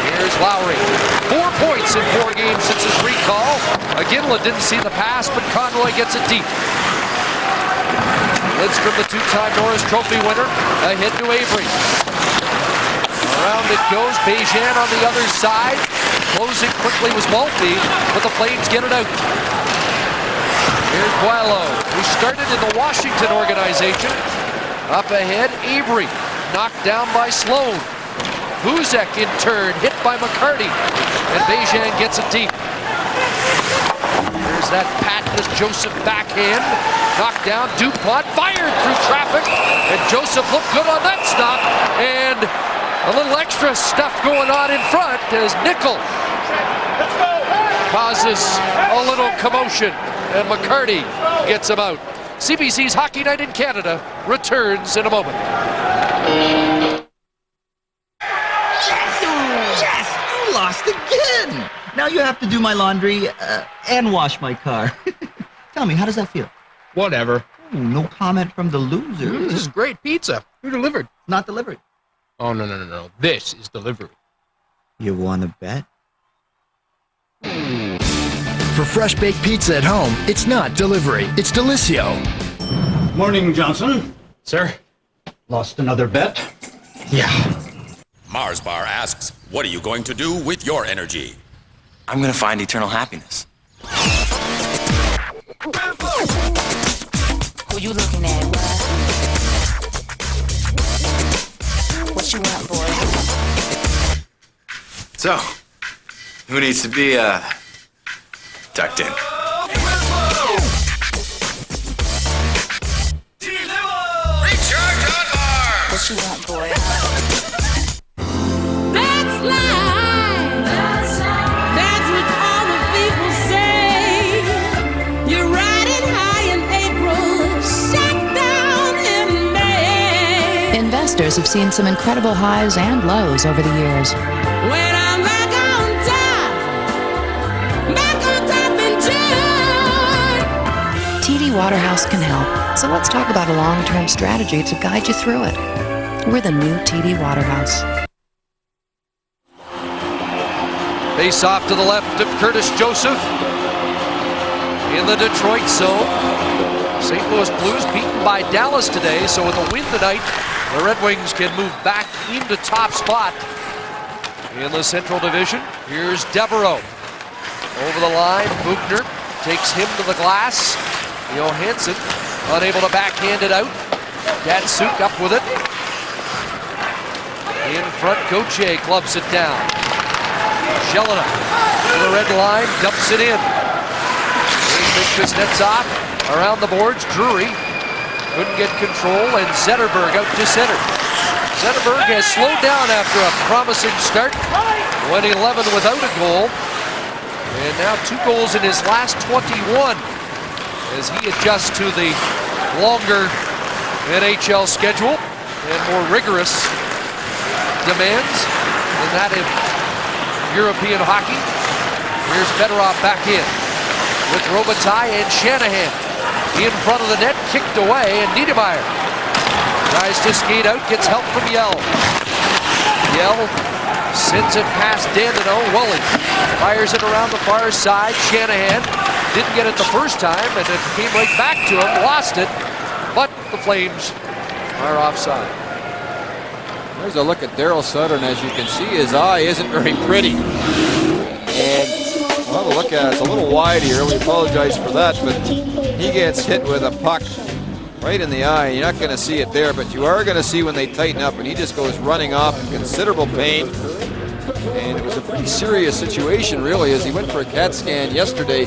Here's Lowry. 4 points in 4 games since his recall. Iginla didn't see the pass, but Conroy gets it deep. Lidstrom, the two-time Norris Trophy winner, ahead to Avery. Around it goes, Bejan on the other side. Closing quickly was Maltby, but the Flames get it out. Here's Boileau, who started in the Washington organization. Up ahead, Avery, knocked down by Sloan. Buzek in turn, hit by McCarty, and Bejan gets it deep. Here's that Patness Joseph backhand, knocked down, DuPont fired through traffic, and Joseph looked good on that stop, and a little extra stuff going on in front as Nickel causes a little commotion, and McCarty gets him out. CBC's Hockey Night in Canada returns in a moment. Yes! You lost again! Now you have to do my laundry and wash my car. Tell me, how does that feel? Whatever. Ooh, no comment from the losers. This is great pizza. Who delivered? Not delivered. Oh, no. This is delivery. You want to bet? For fresh baked pizza at home, it's not delivery, it's Delissio. Morning, Johnson. Sir? Lost another bet? Yeah. Mars Bar asks, what are you going to do with your energy? I'm going to find eternal happiness. Who you looking at, what you want, boy? So, who needs to be, tucked in? Recharge on Mars! What you want, boy? That's life. That's what all the people say. You're riding high in April, shut down in May. Investors have seen some incredible highs and lows over the years. When I'm back on top in June. TD Waterhouse can help, so let's talk about a long-term strategy to guide you through it. We're the new TD Waterhouse. Face off to the left of Curtis Joseph in the Detroit zone. St. Louis Blues beaten by Dallas today, so with a win tonight, the Red Wings can move back into top spot in the Central Division. Here's Devereaux. Over the line, Buchner takes him to the glass. Johansson unable to backhand it out. Datsuk up with it. In front, Gauthier clubs it down. Jelena to the red line, dumps it in. Kuznetsov around the boards. Drury couldn't get control, and Zetterberg out to center. Zetterberg has slowed down after a promising start. Went 11 without a goal. And now 2 goals in his last 21 as he adjusts to the longer NHL schedule and more rigorous demands than that of European hockey. Here's Fedorov back in with Robitaille and Shanahan in front of the net, kicked away, and Niedermeyer tries to skate out, gets help from Yell. Yell sends it past Dandino. Woolley fires it around the far side. Shanahan didn't get it the first time, and it came right back to him, lost it, but the Flames are offside. There's a look at Daryl Sutter, and as you can see, his eye isn't very pretty. And we'll have a look at it. It's a little wide here. We apologize for that, but he gets hit with a puck right in the eye. You're not going to see it there, but you are going to see when they tighten up, and he just goes running off in considerable pain. And it was a pretty serious situation, really, as he went for a CAT scan yesterday.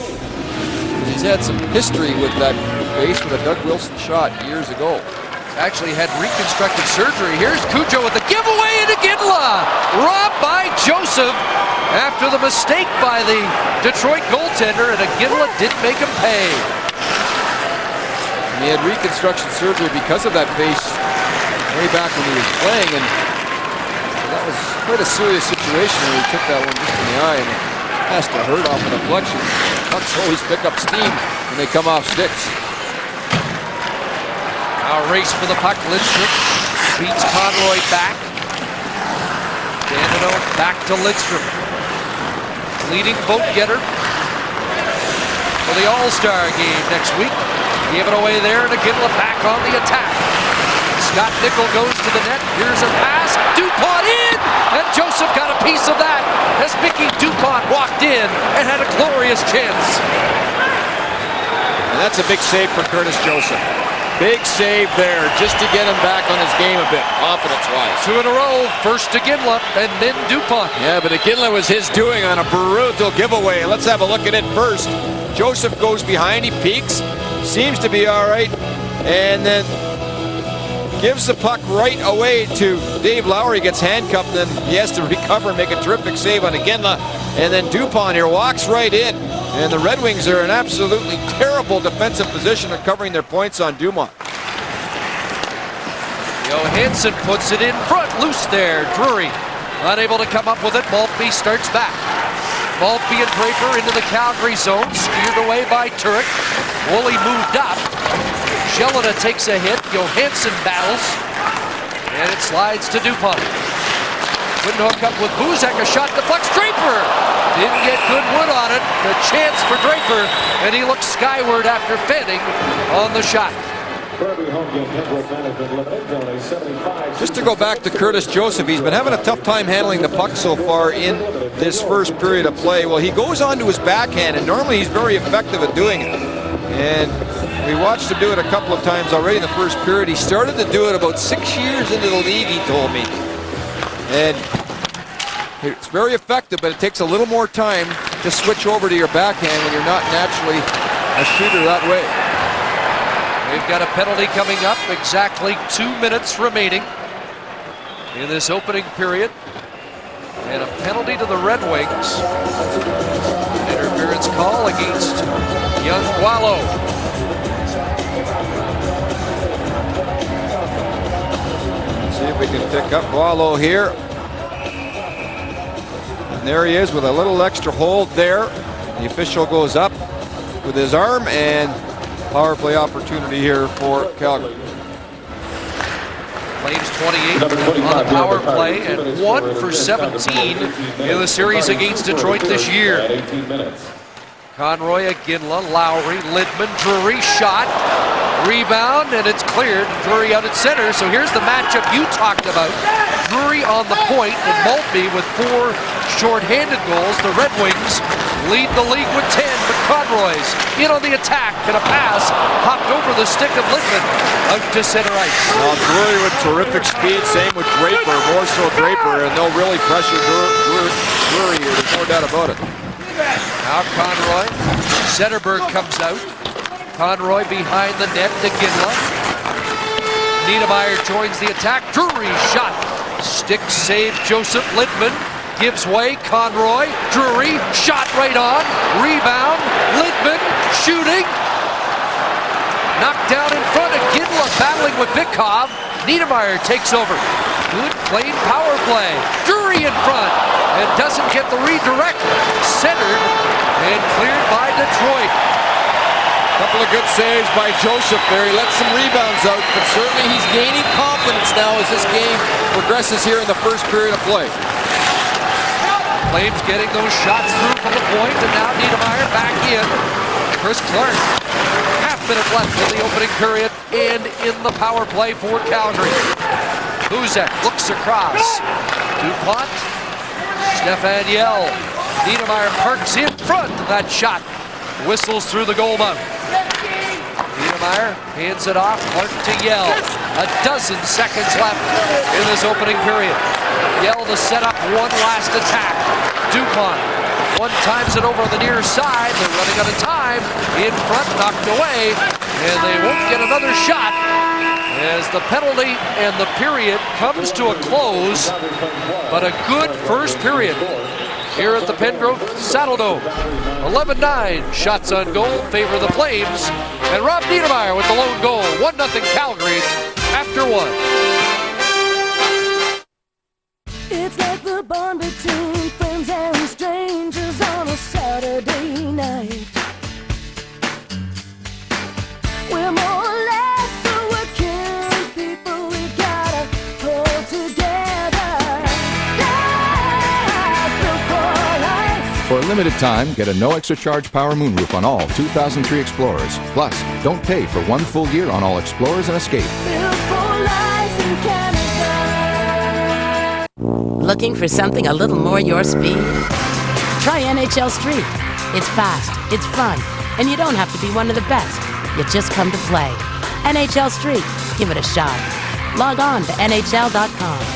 He's had some history with that face with a Doug Wilson shot years ago. Actually had reconstructive surgery. Here's Cujo with the giveaway into Ginla. Robbed by Joseph after the mistake by the Detroit goaltender, and Ginla didn't make him pay. And he had reconstruction surgery because of that face way back when he was playing, and that was quite a serious situation when he took that one just in the eye, and it has to hurt off a deflection. Pucks always pick up steam when they come off sticks. Now race for the puck. Lidstrom beats Conroy back. Danilo back to Lidstrom. Leading vote getter for the All-Star game next week. Gave it away there, and Ginla back on the attack. Scott Nickel goes to the net. Here's a pass. DuPont in! And Joseph got a piece of that as Mickey DuPont walked in and had a glorious chance. And that's a big save for Curtis Joseph. Big save there just to get him back on his game a bit, confidence-wise. 2 in a row. First to Ginla and then DuPont. Yeah, but Ginla was his doing on a brutal giveaway. Let's have a look at it first. Joseph goes behind, he peeks, seems to be all right, and then gives the puck right away to Dave Lowry, gets handcuffed, and he has to recover and make a terrific save on Ginla. And then DuPont here walks right in. And the Red Wings are in absolutely terrible defensive position of covering their points on Dumont. Johansson puts it in front, loose there. Drury unable to come up with it. Maltby starts back. Maltby and Draper into the Calgary zone, steered away by Turek. Woolley moved up. Shelina takes a hit. Johansson battles, and it slides to DuPont. Couldn't hook up with Buzek. A shot deflects. Draper didn't get good wood on it. The chance for Draper, and he looks skyward after fending on the shot. Just to go back to Curtis Joseph, he's been having a tough time handling the puck so far in this first period of play. Well, he goes on to his backhand, and normally he's very effective at doing it. And we watched him do it a couple of times already in the first period. He started to do it about 6 years into the league, he told me. And it's very effective, but it takes a little more time to switch over to your backhand when you're not naturally a shooter that way. We've got a penalty coming up. Exactly 2 minutes remaining in this opening period. And a penalty to the Red Wings. Interference call against young Boileau. See if we can pick up Boileau here. And there he is with a little extra hold there. The official goes up with his arm, and power play opportunity here for Calgary. Flames 28 on the power play and 1 for 17 in the series against Detroit this year. Conroy, Ginla, Lowry, Lidman, Drury, shot, rebound, and it's cleared. Drury out at center, so here's the matchup you talked about. Drury on the point, and Maltby with 4 shorthanded goals. The Red Wings lead the league with 10, but Conroy's in on the attack, and a pass hopped over the stick of Lidman out to center ice. Now Drury with terrific speed, same with Draper, more so Draper, and they'll really pressure Drury here, there's no doubt about it. Now Conroy, Zetterberg comes out. Conroy behind the net to Ginla. Niedermeyer joins the attack. Drury shot. Stick save Joseph. Lidman gives way. Conroy. Drury shot right on. Rebound. Lidman shooting. Knocked down in front of Ginla battling with Vikov. Niedermeyer takes over. Good played power play. Drury in front and doesn't get the redirect. Centered and cleared by Detroit. Couple of good saves by Joseph there. He lets some rebounds out, but certainly he's gaining confidence now as this game progresses here in the first period of play. Flames getting those shots through from the point, and now Niedermeyer back in. Chris Clark. Half-minute left in the opening period and in the power play for Calgary. Buzek looks across. DuPont. Stefan Yell. Niedermeyer parks in front of that shot. Whistles through the goal mouth. Niedermeyer hands it off. Clark to Yell. A dozen seconds left in this opening period. Yell to set up one last attack. DuPont. One times it over the near side. They're running out of time. In front, knocked away. And they won't get another shot as the penalty and the period comes to a close. But a good first period here at the Pengrove Saddledome. 11-9 shots on goal favor the Flames. And Rob Niedermeyer with the lone goal. 1-0 Calgary after one. It's like the bond between friends and strangers on a Saturday night. We're more or less a working people. We gotta hold together. Life before life. For a limited time, get a no extra charge power moonroof on all 2003 Explorers. Plus, don't pay for 1 full year on all Explorers and Escape. Built for life in Canada. Looking for something a little more your speed? Try NHL Street. It's fast, it's fun, and you don't have to be one of the best. You just come to play. NHL Street. Give it a shot. Log on to NHL.com.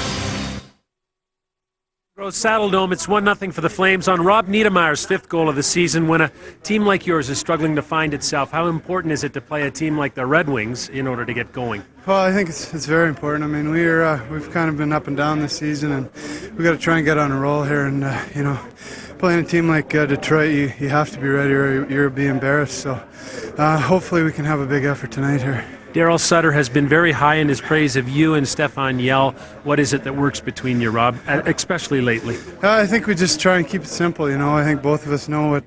Saddledome, it's 1-0 for the Flames on Rob Niedermeyer's 5th goal of the season. When a team like yours is struggling to find itself, how important is it to play a team like the Red Wings in order to get going? Well, I think it's very important. I mean, we've kind of been up and down this season, and we've got to try and get on a roll here. And, playing a team like Detroit, you have to be ready or you'll be embarrassed. So hopefully we can have a big effort tonight here. Daryl Sutter has been very high in his praise of you and Stefan Yell. What is it that works between you, Rob, especially lately? I think we just try and keep it simple. I think both of us know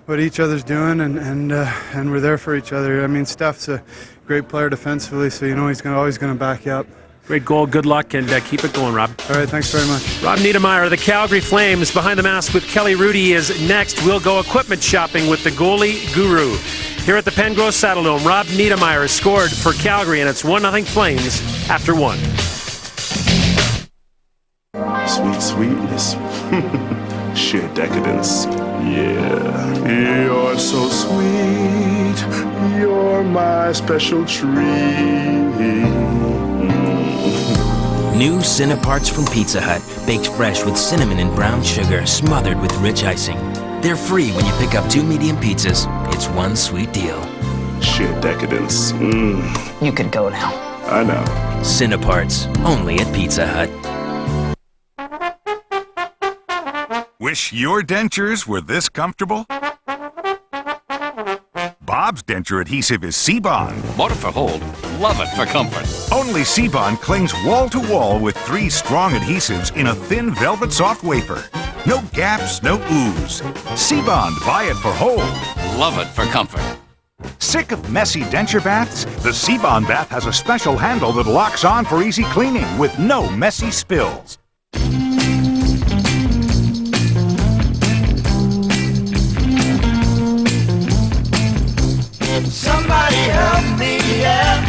what each other's doing, and we're there for each other. I mean, Steph's a great player defensively, so he's always going to back you up. Great goal, good luck, and keep it going, Rob. All right, thanks very much. Rob Niedermeyer, the Calgary Flames, behind the mask with Kelly Rudy is next. We'll go equipment shopping with the goalie guru. Here at the Pengrove Saddledome, Rob Niedermeyer has scored for Calgary, and it's 1-0 Flames after one. Sweet sweetness. Sheer decadence. Yeah. You're so sweet. You're my special treat. New Cineparts from Pizza Hut, baked fresh with cinnamon and brown sugar, smothered with rich icing. They're free when you pick up 2 medium pizzas. It's one sweet deal. Sheer decadence. You could go now. I know. Cineparts, only at Pizza Hut. Wish your dentures were this comfortable? Bob's denture adhesive is C-Bond. Bought it for hold, love it for comfort. Only C-Bond clings wall-to-wall with 3 strong adhesives in a thin velvet soft wafer. No gaps, no ooze. C-Bond, buy it for hold. Love it for comfort. Sick of messy denture baths? The C-Bond bath has a special handle that locks on for easy cleaning with no messy spills. Somebody help me, yeah.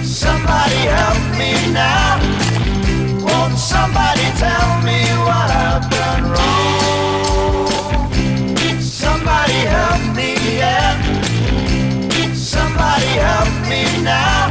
Somebody help me now. Won't somebody tell me what I've done wrong? Somebody help me, yeah. Somebody help me now.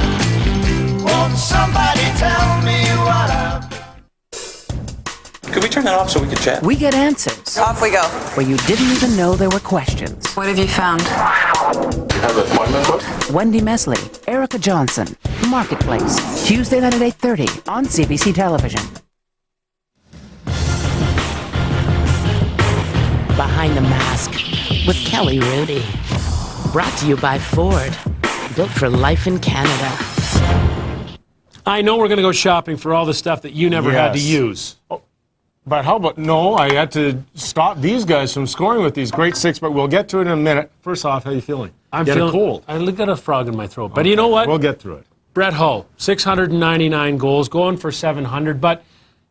Won't somebody tell me what I've done? Could we turn that off so we could chat? We get answers. Off we go. Where you didn't even know there were questions. What have you found? You have an appointment booked? Wendy Mesley, Erica Johnson, Marketplace, Tuesday night at 8:30 on CBC Television. Behind the Mask with Kelly Rudy. Brought to you by Ford. Built for life in Canada. I know we're going to go shopping for all the stuff that you never had to use. Oh, but how about, no, I had to stop these guys from scoring with these great 6, but we'll get to it in a minute. First off, how are you feeling? I'm feeling cold. I got a frog in my throat. But you know what? We'll get through it. Brett Hull, 699 goals, going for 700, but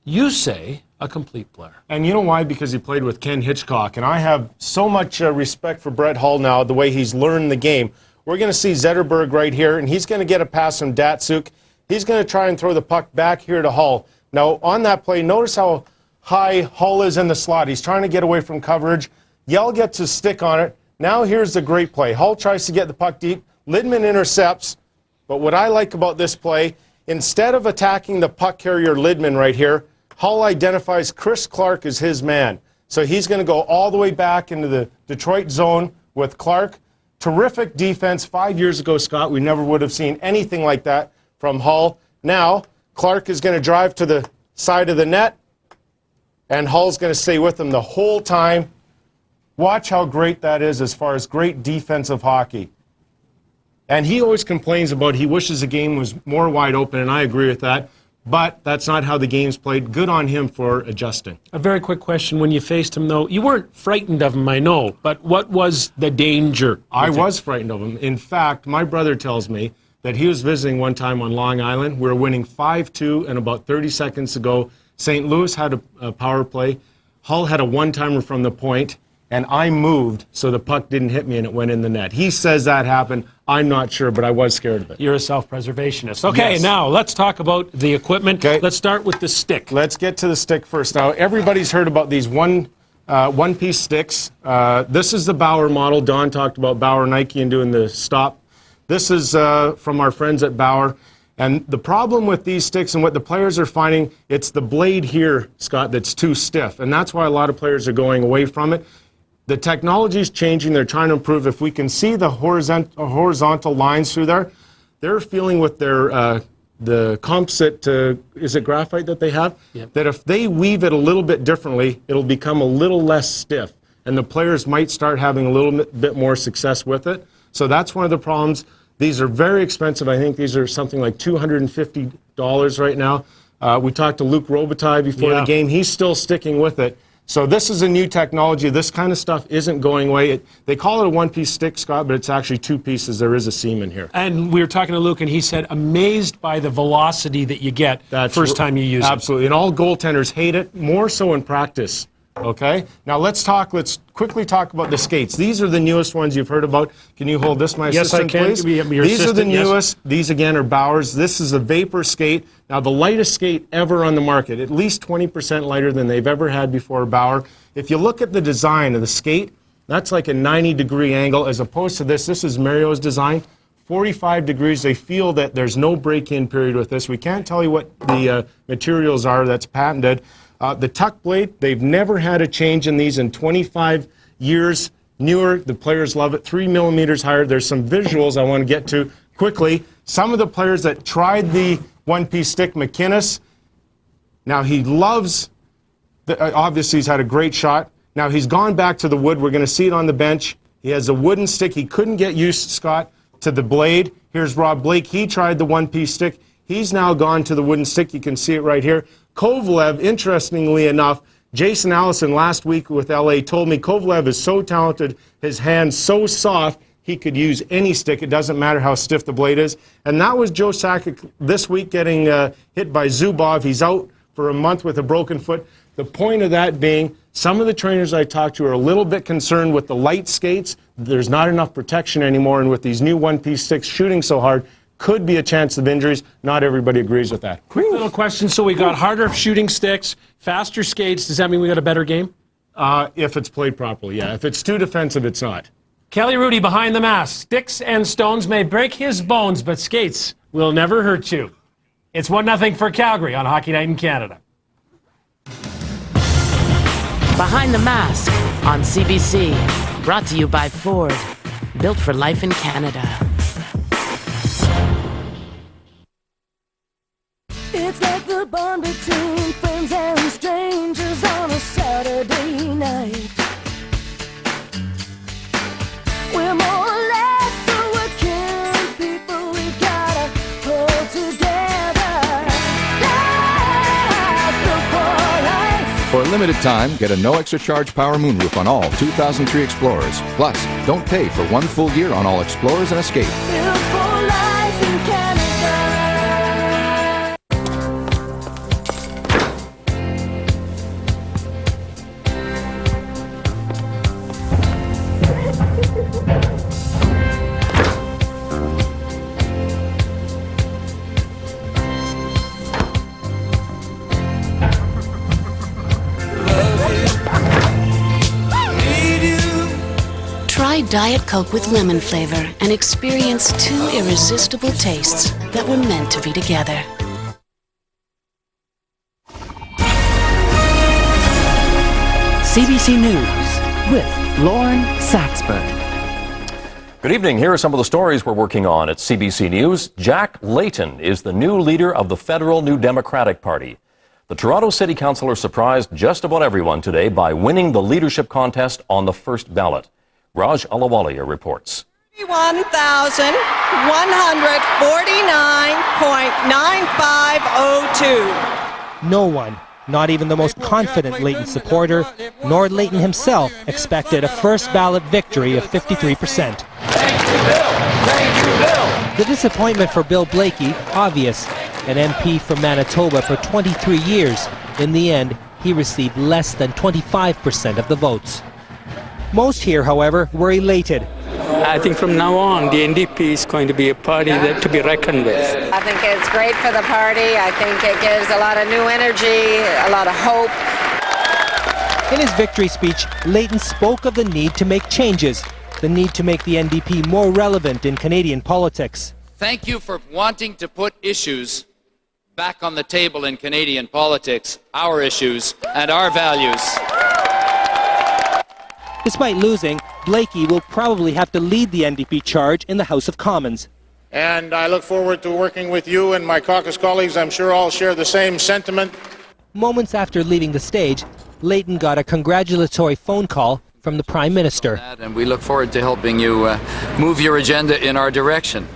you say a complete player. And you know why? Because he played with Ken Hitchcock, and I have so much respect for Brett Hull now, the way he's learned the game. We're going to see Zetterberg right here, and he's going to get a pass from Datsuk. He's going to try and throw the puck back here to Hull. Now, on that play, notice how high Hull is in the slot. He's trying to get away from coverage. Yell gets his stick on it. Now here's the great play. Hull tries to get the puck deep. Lidman intercepts, but what I like about this play, instead of attacking the puck carrier Lidman right here, Hull identifies Chris Clark as his man. So he's going to go all the way back into the Detroit zone with Clark. Terrific defense. 5 years ago, Scott, we never would have seen anything like that from Hull. Now, Clark is going to drive to the side of the net, and Hull's going to stay with him the whole time. Watch how great that is as far as great defensive hockey. And he always complains about he wishes the game was more wide open, and I agree with that. But that's not how the game's played. Good on him for adjusting. A very quick question. When you faced him, though, you weren't frightened of him, I know, but what was the danger? I was frightened of him. In fact, my brother tells me that he was visiting one time on Long Island. We were winning 5-2, and about 30 seconds to go, St. Louis had a power play. Hull had a one-timer from the point, and I moved so the puck didn't hit me and it went in the net. He says that happened. I'm not sure, but I was scared of it. You're a self-preservationist. Okay, Yes. Now let's talk about the equipment. Okay. Let's start with the stick. Let's get to the stick first. Now, everybody's heard about these one-piece sticks. This is the Bauer model. Don talked about Bauer Nike and doing the stop. This is from our friends at Bauer. And the problem with these sticks and what the players are finding, it's the blade here, Scott, that's too stiff. And that's why a lot of players are going away from it. The technology is changing. They're trying to improve. If we can see the horizontal lines through there, they're feeling with their the composite, is it graphite that they have? Yep. That if they weave it a little bit differently, it'll become a little less stiff. And the players might start having a little bit more success with it. So that's one of the problems. These are very expensive. I think these are something like $250 right now. We talked to Luc Robitaille before the game. He's still sticking with it. So this is a new technology. This kind of stuff isn't going away. They call it a one-piece stick, Scott, but it's actually two pieces. There is a seam in here. And we were talking to Luke, and he said, amazed by the velocity that you get first time you use it. Absolutely. And all goaltenders hate it, more so in practice. Okay? Now let's quickly talk about the skates. These are the newest ones you've heard about. Can you hold this, my assistant, please? Yes, I can. Your These are the assistant, yes. newest. These, again, are Bauer's. This is a vapor skate. Now, the lightest skate ever on the market, at least 20% lighter than they've ever had before, Bauer. If you look at the design of the skate, that's like a 90-degree angle, as opposed to this. This is Mario's design. 45 degrees. They feel that there's no break-in period with this. We can't tell you what the materials are. That's patented. The tuck blade, they've never had a change in these in 25 years. Newer, the players love it. 3 millimeters higher. There's some visuals I want to get to quickly. Some of the players that tried the one-piece stick, McInnes, now he loves, obviously he's had a great shot. Now he's gone back to the wood. We're going to see it on the bench. He has a wooden stick. He couldn't get used, Scott, to the blade. Here's Rob Blake. He tried the one-piece stick. He's now gone to the wooden stick. You can see it right here. Kovalev, interestingly enough, Jason Allison last week with LA told me Kovalev is so talented, his hand's so soft, he could use any stick. It doesn't matter how stiff the blade is. And that was Joe Sakic this week getting hit by Zubov. He's out for a month with a broken foot. The point of that being, some of the trainers I talked to are a little bit concerned with the light skates. There's not enough protection anymore, and with these new one-piece sticks shooting so hard, could be a chance of injuries. Not everybody agrees with that. Quick little question. So we got harder shooting sticks, faster skates. Does that mean we got a better game? If it's played properly, yeah. If it's too defensive, it's not. Kelly Rudy behind the mask. Sticks and stones may break his bones, but skates will never hurt you. It's 1-0 for Calgary on Hockey Night in Canada. Behind the Mask on CBC. Brought to you by Ford. Built for life in Canada. It's like the bond between friends and strangers on a Saturday night. We're more or less a working people. We gotta hold together. Life before life. For a limited time, get a no extra charge power moonroof on all 2003 Explorers. Plus, don't pay for 1 full year on all Explorers and Escape. Built for life in Canada. Try Diet Coke with lemon flavor and experience two irresistible tastes that were meant to be together. CBC News with Lauren Saxberg. Good evening. Here are some of the stories we're working on at CBC News. Jack Layton is the new leader of the federal New Democratic Party. The Toronto City Councillor surprised just about everyone today by winning the leadership contest on the first ballot. Raj Alawalia reports. 31,149.9502. No one, not even the most confident Layton supporter, nor Layton himself, expected a first ballot victory of 53%. The disappointment for Bill Blakey, obvious. An MP from Manitoba for 23 years. In the end, he received less than 25% of the votes. Most here, however, were elated. I think from now on, the NDP is going to be a party that to be reckoned with. I think it's great for the party. I think it gives a lot of new energy, a lot of hope. In his victory speech, Layton spoke of the need to make changes, the need to make the NDP more relevant in Canadian politics. Thank you for wanting to put issues back on the table in Canadian politics, our issues and our values. Despite losing, Blakey will probably have to lead the NDP charge in the House of Commons. And I look forward to working with you and my caucus colleagues. I'm sure all share the same sentiment. Moments after leaving the stage, Layton got a congratulatory phone call from the Prime Minister. And we look forward to helping you move your agenda in our direction.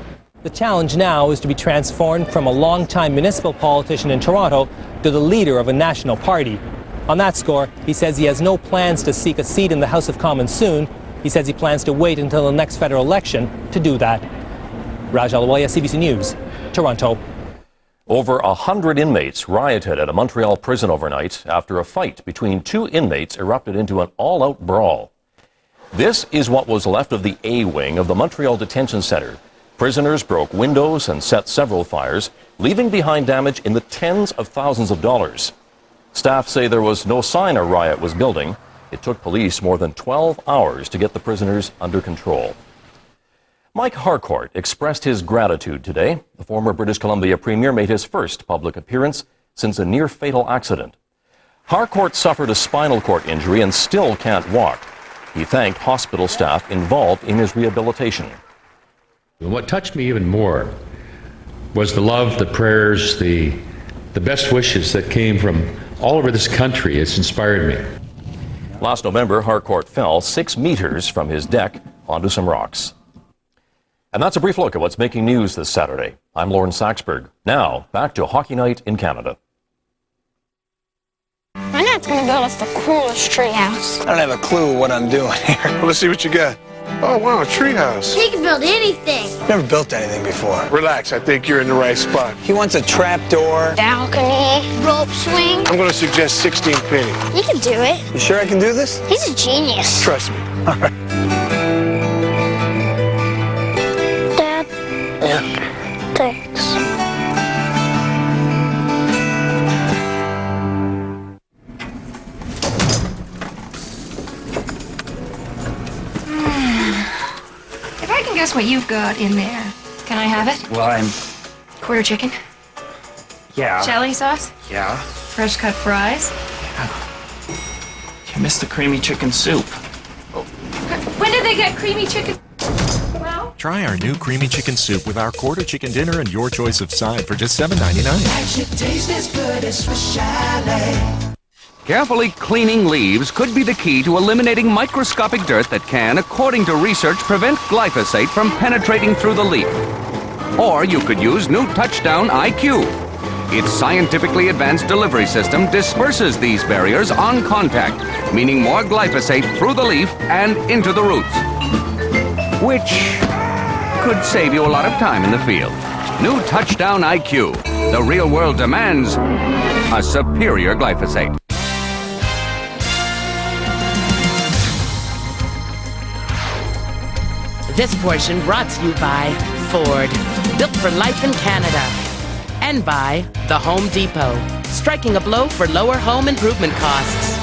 The challenge now is to be transformed from a long-time municipal politician in Toronto to the leader of a national party. On that score, he says he has no plans to seek a seat in the House of Commons soon. He says he plans to wait until the next federal election to do that. Raj Alawalia, CBC News, Toronto. Over 100 inmates rioted at a Montreal prison overnight after a fight between two inmates erupted into an all-out brawl. This is what was left of the A wing of the Montreal Detention Centre. Prisoners broke windows and set several fires, leaving behind damage in the tens of thousands of dollars. Staff say there was no sign a riot was building. It took police more than 12 hours to get the prisoners under control. Mike Harcourt expressed his gratitude today. The former British Columbia Premier made his first public appearance since a near-fatal accident. Harcourt suffered a spinal cord injury and still can't walk. He thanked hospital staff involved in his rehabilitation. And what touched me even more was the love, the prayers, the best wishes that came from all over this country. It's inspired me. Last November, Harcourt fell 6 meters from his deck onto some rocks. And that's a brief look at what's making news this Saturday. I'm Lauren Saxberg. Now, back to Hockey Night in Canada. My dad's gonna build us the coolest treehouse. I don't have a clue what I'm doing here. Well, let's see what you got. Oh, wow, a treehouse. He can build anything. Never built anything before. Relax, I think you're in the right spot. He wants a trap door. Balcony, rope swing. I'm going to suggest 16 penny. You can do it. You sure I can do this? He's a genius. Trust me. All right. Dad? Yeah? Thanks. If I can guess what you've got in there, can I have it? Well, I'm... Quarter chicken? Yeah. Chili sauce? Yeah. Fresh cut fries? You missed the creamy chicken soup. When did they get creamy chicken? Well, Try our new creamy chicken soup with our quarter chicken dinner and your choice of side for just $7.99. That should taste as good as Swiss chalet. Carefully cleaning leaves could be the key to eliminating microscopic dirt that can, according to research, prevent glyphosate from penetrating through the leaf. Or you could use new Touchdown IQ. Its scientifically advanced delivery system disperses these barriers on contact, meaning more glyphosate through the leaf and into the roots. Which could save you a lot of time in the field. New Touchdown IQ. The real world demands a superior glyphosate. This portion brought to you by Ford, built for life in Canada. And by The Home Depot, striking a blow for lower home improvement costs.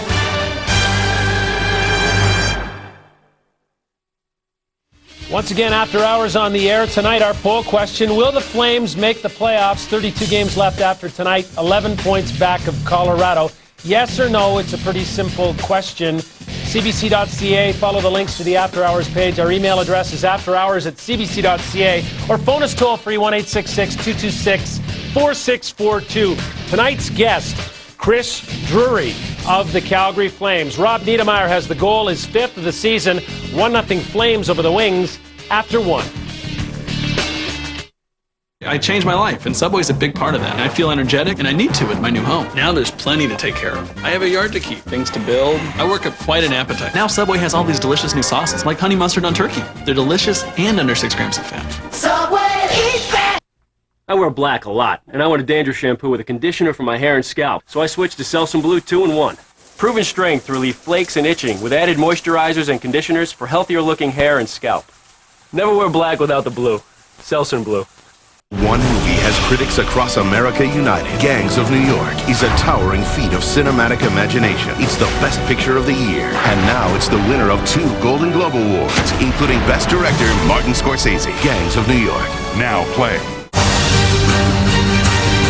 Once again, After Hours on the air. Tonight, our poll question, will the Flames make the playoffs? 32 games left after tonight, 11 points back of Colorado. Yes or no? It's a pretty simple question. CBC.ca. Follow the links to the After Hours page. Our email address is afterhours@cbc.ca. Or phone us toll-free, 1-866-226-4642. Tonight's guest, Chris Drury of the Calgary Flames. Rob Niedermayer has the goal, his 5th of the season. 1-0 Flames over the Wings after 1. I changed my life, and Subway's a big part of that. I feel energetic, and I need to with my new home. Now there's plenty to take care of. I have a yard to keep, things to build. I work up quite an appetite. Now Subway has all these delicious new sauces, like honey mustard on turkey. They're delicious and under 6 grams of fat. Subway, eat fat! I wear black a lot, and I want a dandruff shampoo with a conditioner for my hair and scalp, so I switched to Selsun Blue 2-in-1. Proven strength to relieve flakes and itching, with added moisturizers and conditioners for healthier-looking hair and scalp. Never wear black without the blue. Selsun Blue. One movie has critics across America united. Gangs of New York is a towering feat of cinematic imagination. It's the best picture of the year. And now it's the winner of 2 Golden Globe Awards, including Best Director Martin Scorsese. Gangs of New York. Now playing.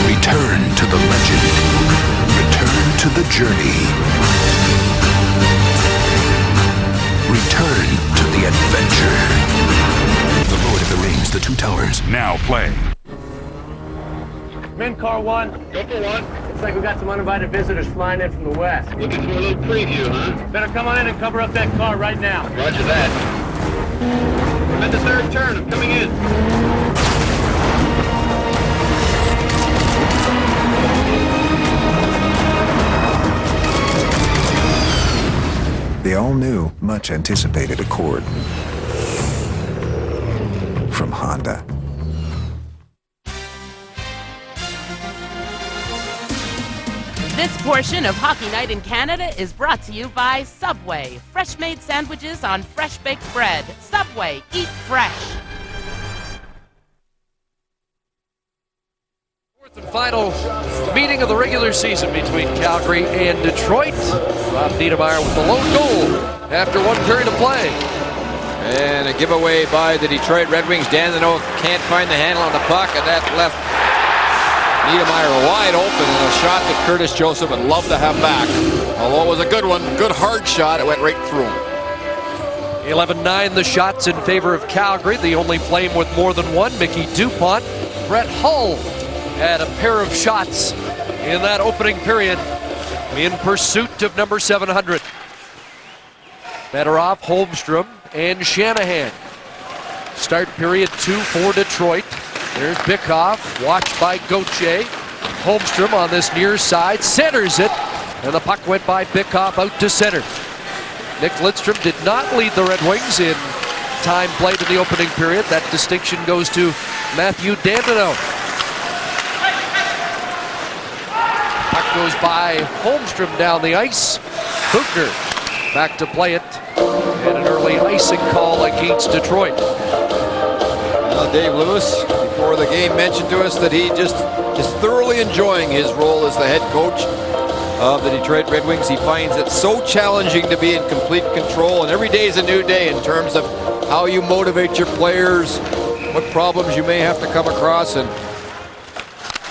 Return to the legend. Return to the journey. Return to the adventure. The Lord of the Rings, The Two Towers. Now playing. Men car 1. Go for 1. Looks like we got some uninvited visitors flying in from the west. Looking for a little preview, huh? Better come on in and cover up that car right now. Roger that. I'm at the 3rd turn. I'm coming in. The all-new, much-anticipated Accord from Honda. This portion of Hockey Night in Canada is brought to you by Subway. Fresh-made sandwiches on fresh-baked bread. Subway, eat fresh. Fourth and final meeting of the regular season between Calgary and Detroit. Rob Niedermayer with the lone goal after 1 period of play. And a giveaway by the Detroit Red Wings. Danilo can't find the handle on the puck, and that left Niedermayer wide open, and a shot that Curtis Joseph would love to have back. Although it was a good one, good hard shot, it went right through him. 11-9 the shots in favor of Calgary. The only Flame with more than one, Mickey Dupont. Brett Hull had a pair of shots in that opening period in pursuit of number 700. Better off Holmstrom and Shanahan. Start period 2 for Detroit. There's Bikoff, watched by Gauthier. Holmstrom on this near side, centers it, and the puck went by Bikoff out to center. Nick Lidstrom did not lead the Red Wings in time played in the opening period. That distinction goes to Matthew Dandino. Puck goes by Holmstrom down the ice. Hooker back to play it, and an early icing call against Detroit. Dave Lewis, before the game, mentioned to us that he just is thoroughly enjoying his role as the head coach of the Detroit Red Wings. He finds it so challenging to be in complete control, and every day is a new day in terms of how you motivate your players, what problems you may have to come across, and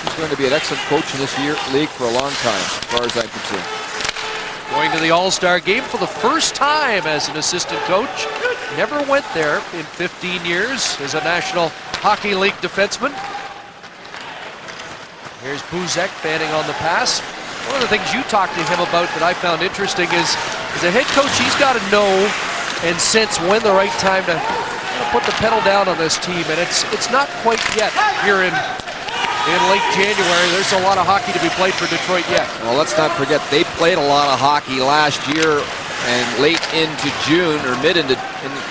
he's going to be an excellent coach in this league for a long time, as far as I can see. Going to the All-Star game for the first time as an assistant coach. Never went there in 15 years as a National Hockey League defenseman. Here's Buzek fanning on the pass. One of the things you talked to him about that I found interesting is, as a head coach, he's got to know and sense when the right time to put the pedal down on this team, and it's not quite yet here in late January. There's a lot of hockey to be played for Detroit yet. Well, let's not forget, they played a lot of hockey last year and late into June, or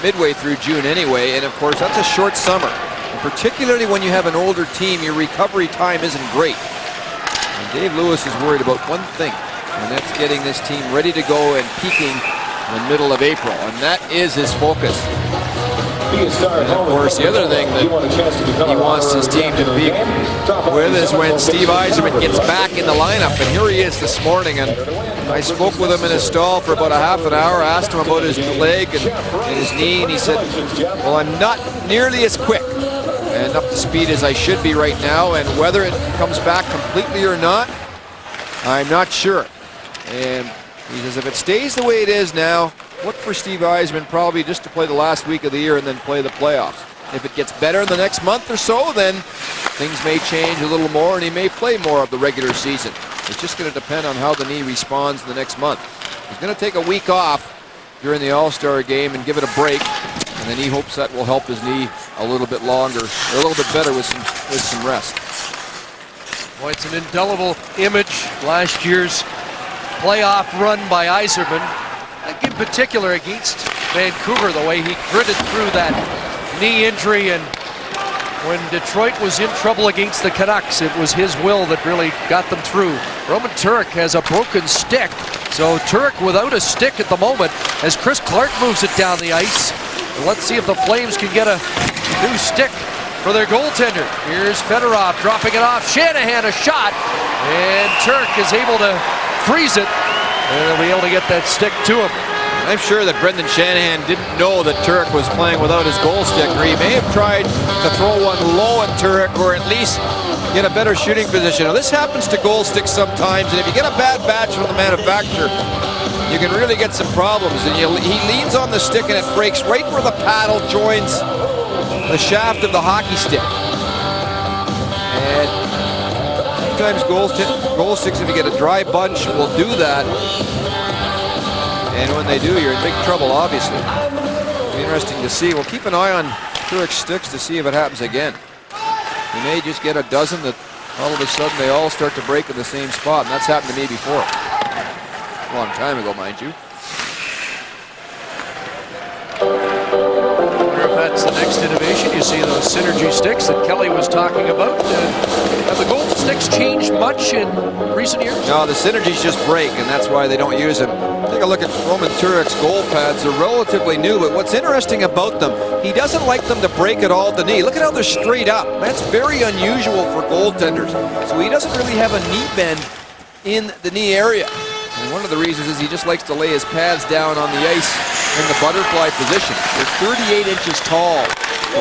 midway through June anyway, and of course that's a short summer. And particularly when you have an older team, your recovery time isn't great. And Dave Lewis is worried about one thing, and that's getting this team ready to go and peaking in the middle of April, and that is his focus. And of course, the other thing that he wants his team to be with is when Steve Yzerman gets back in the lineup. And here he is this morning, and I spoke with him in his stall for about a half an hour, asked him about his leg and his knee, and he said, well, I'm not nearly as quick and up to speed as I should be right now, and whether it comes back completely or not, I'm not sure. And he says if it stays the way it is now, look for Steve Yzerman probably just to play the last week of the year and then play the playoffs. If it gets better in the next month or so, then things may change a little more and he may play more of the regular season. It's just going to depend on how the knee responds in the next month. He's going to take a week off during the All-Star game and give it a break, and then he hopes that will help his knee a little bit longer, or a little bit better with some rest. Boy, it's an indelible image, last year's playoff run by Yzerman, in particular against Vancouver, the way he gritted through that knee injury, and when Detroit was in trouble against the Canucks, it was his will that really got them through. Roman Turek has a broken stick, so Turek without a stick at the moment as Chris Clark moves it down the ice. And let's see if the Flames can get a new stick for their goaltender. Here's Fedorov dropping it off. Shanahan a shot, and Turek is able to freeze it, and they'll be able to get that stick to him. I'm sure that Brendan Shanahan didn't know that Turek was playing without his goal stick, or he may have tried to throw one low at Turek, or at least get a better shooting position. Now, this happens to goal sticks sometimes, and if you get a bad batch from the manufacturer, you can really get some problems. And he leans on the stick, and it breaks right where the paddle joins the shaft of the hockey stick. And sometimes goal sticks, if you get a dry bunch, will do that. And when they do, you're in big trouble, obviously. It'll be interesting to see. We'll keep an eye on Turek's sticks to see if it happens again. You may just get a dozen that all of a sudden they all start to break in the same spot, and that's happened to me before. A long time ago, mind you. I wonder if that's the next innovation. You see those synergy sticks that Kelly was talking about. Have the gold sticks changed much in recent years? No, the synergies just break, and that's why they don't use them. Take a look at Roman Turek's goal pads. They're relatively new, but what's interesting about them, he doesn't like them to break at all at the knee. Look at how they're straight up. That's very unusual for goaltenders. So he doesn't really have a knee bend in the knee area. And one of the reasons is he just likes to lay his pads down on the ice in the butterfly position. They're 38 inches tall,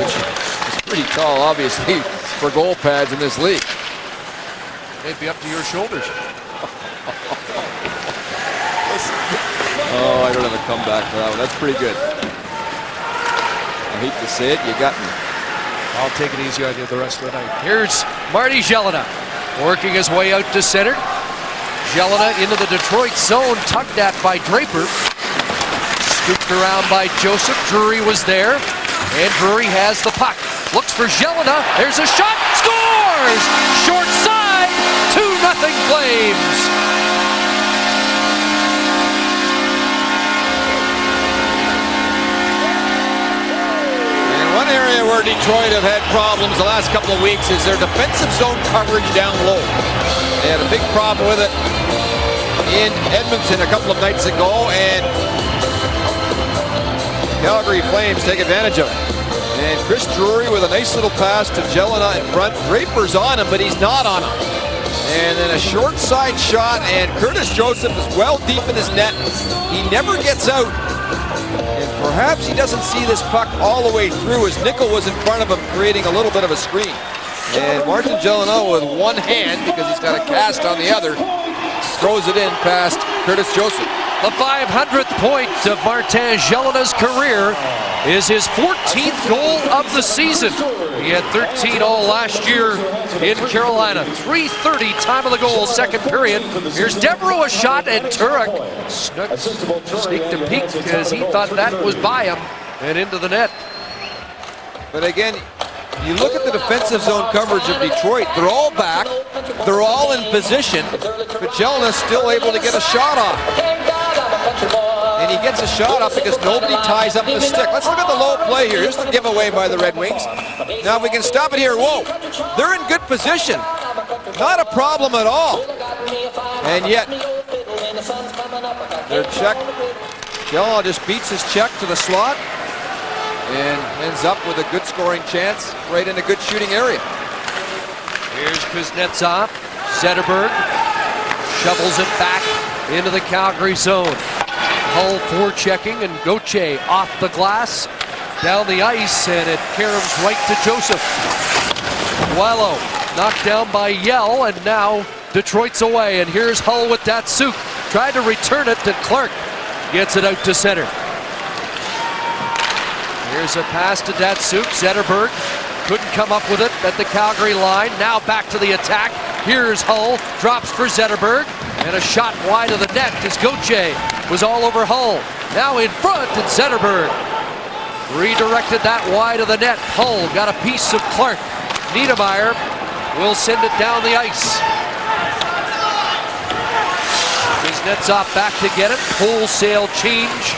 which is pretty tall, obviously, for goal pads in this league. They'd be up to your shoulders. Oh, I don't have a comeback for that one. That's pretty good. I hate to say it, you got me. I'll take it easy on you the rest of the night. Here's Marty Jelena working his way out to center. Jelena into the Detroit zone, tugged at by Draper. Scooped around by Joseph. Drury was there, and Drury has the puck. Looks for Jelena. There's a shot. Scores! Short side. 2-0 Flames. One area where Detroit have had problems the last couple of weeks is their defensive zone coverage down low. They had a big problem with it in Edmonton a couple of nights ago, and Calgary Flames take advantage of it. And Chris Drury with a nice little pass to Jelena in front. Draper's on him, but he's not on him. And then a short side shot, and Curtis Joseph is well deep in his net. He never gets out. And perhaps he doesn't see this puck all the way through as Nickel was in front of him, creating a little bit of a screen. And Martin Jelena with one hand, because he's got a cast on the other, throws it in past Curtis Joseph. The 500th point of Martin Jelena's career is his 14th goal of the season. He had 13 all last year in Carolina. 3:30 time of the goal, second period. Here's Devereaux a shot, and Turek sneaked a peek because he thought that was by him and into the net. But again, you look at the defensive zone coverage of Detroit. They're all back. They're all in position. But Jelena's still able to get a shot off. And he gets a shot off because nobody ties up the stick. Let's look at the low play here. Here's the giveaway by the Red Wings. Now we can stop it here. Whoa, they're in good position. Not a problem at all. And yet, their check, Jelena just beats his check to the slot. and ends up with a good scoring chance right in a good shooting area. Here's Kuznetsov. Zetterberg shovels it back into the Calgary zone. Hull forechecking, and Gauthier off the glass, down the ice, and it caroms right to Joseph. Boileau knocked down by Yell, and now Detroit's away, and here's Hull with Datsuk. Tried to return it to Clark. Gets it out to center. Here's a pass to Datsuk. Zetterberg couldn't come up with it at the Calgary line. Now back to the attack. Here's Hull. Drops for Zetterberg. And a shot wide of the net as Gauthier was all over Hull. Now in front, and Zetterberg redirected that wide of the net. Hull got a piece of Clark. Niedermeyer will send it down the ice. Kuznetsov back to get it. Wholesale change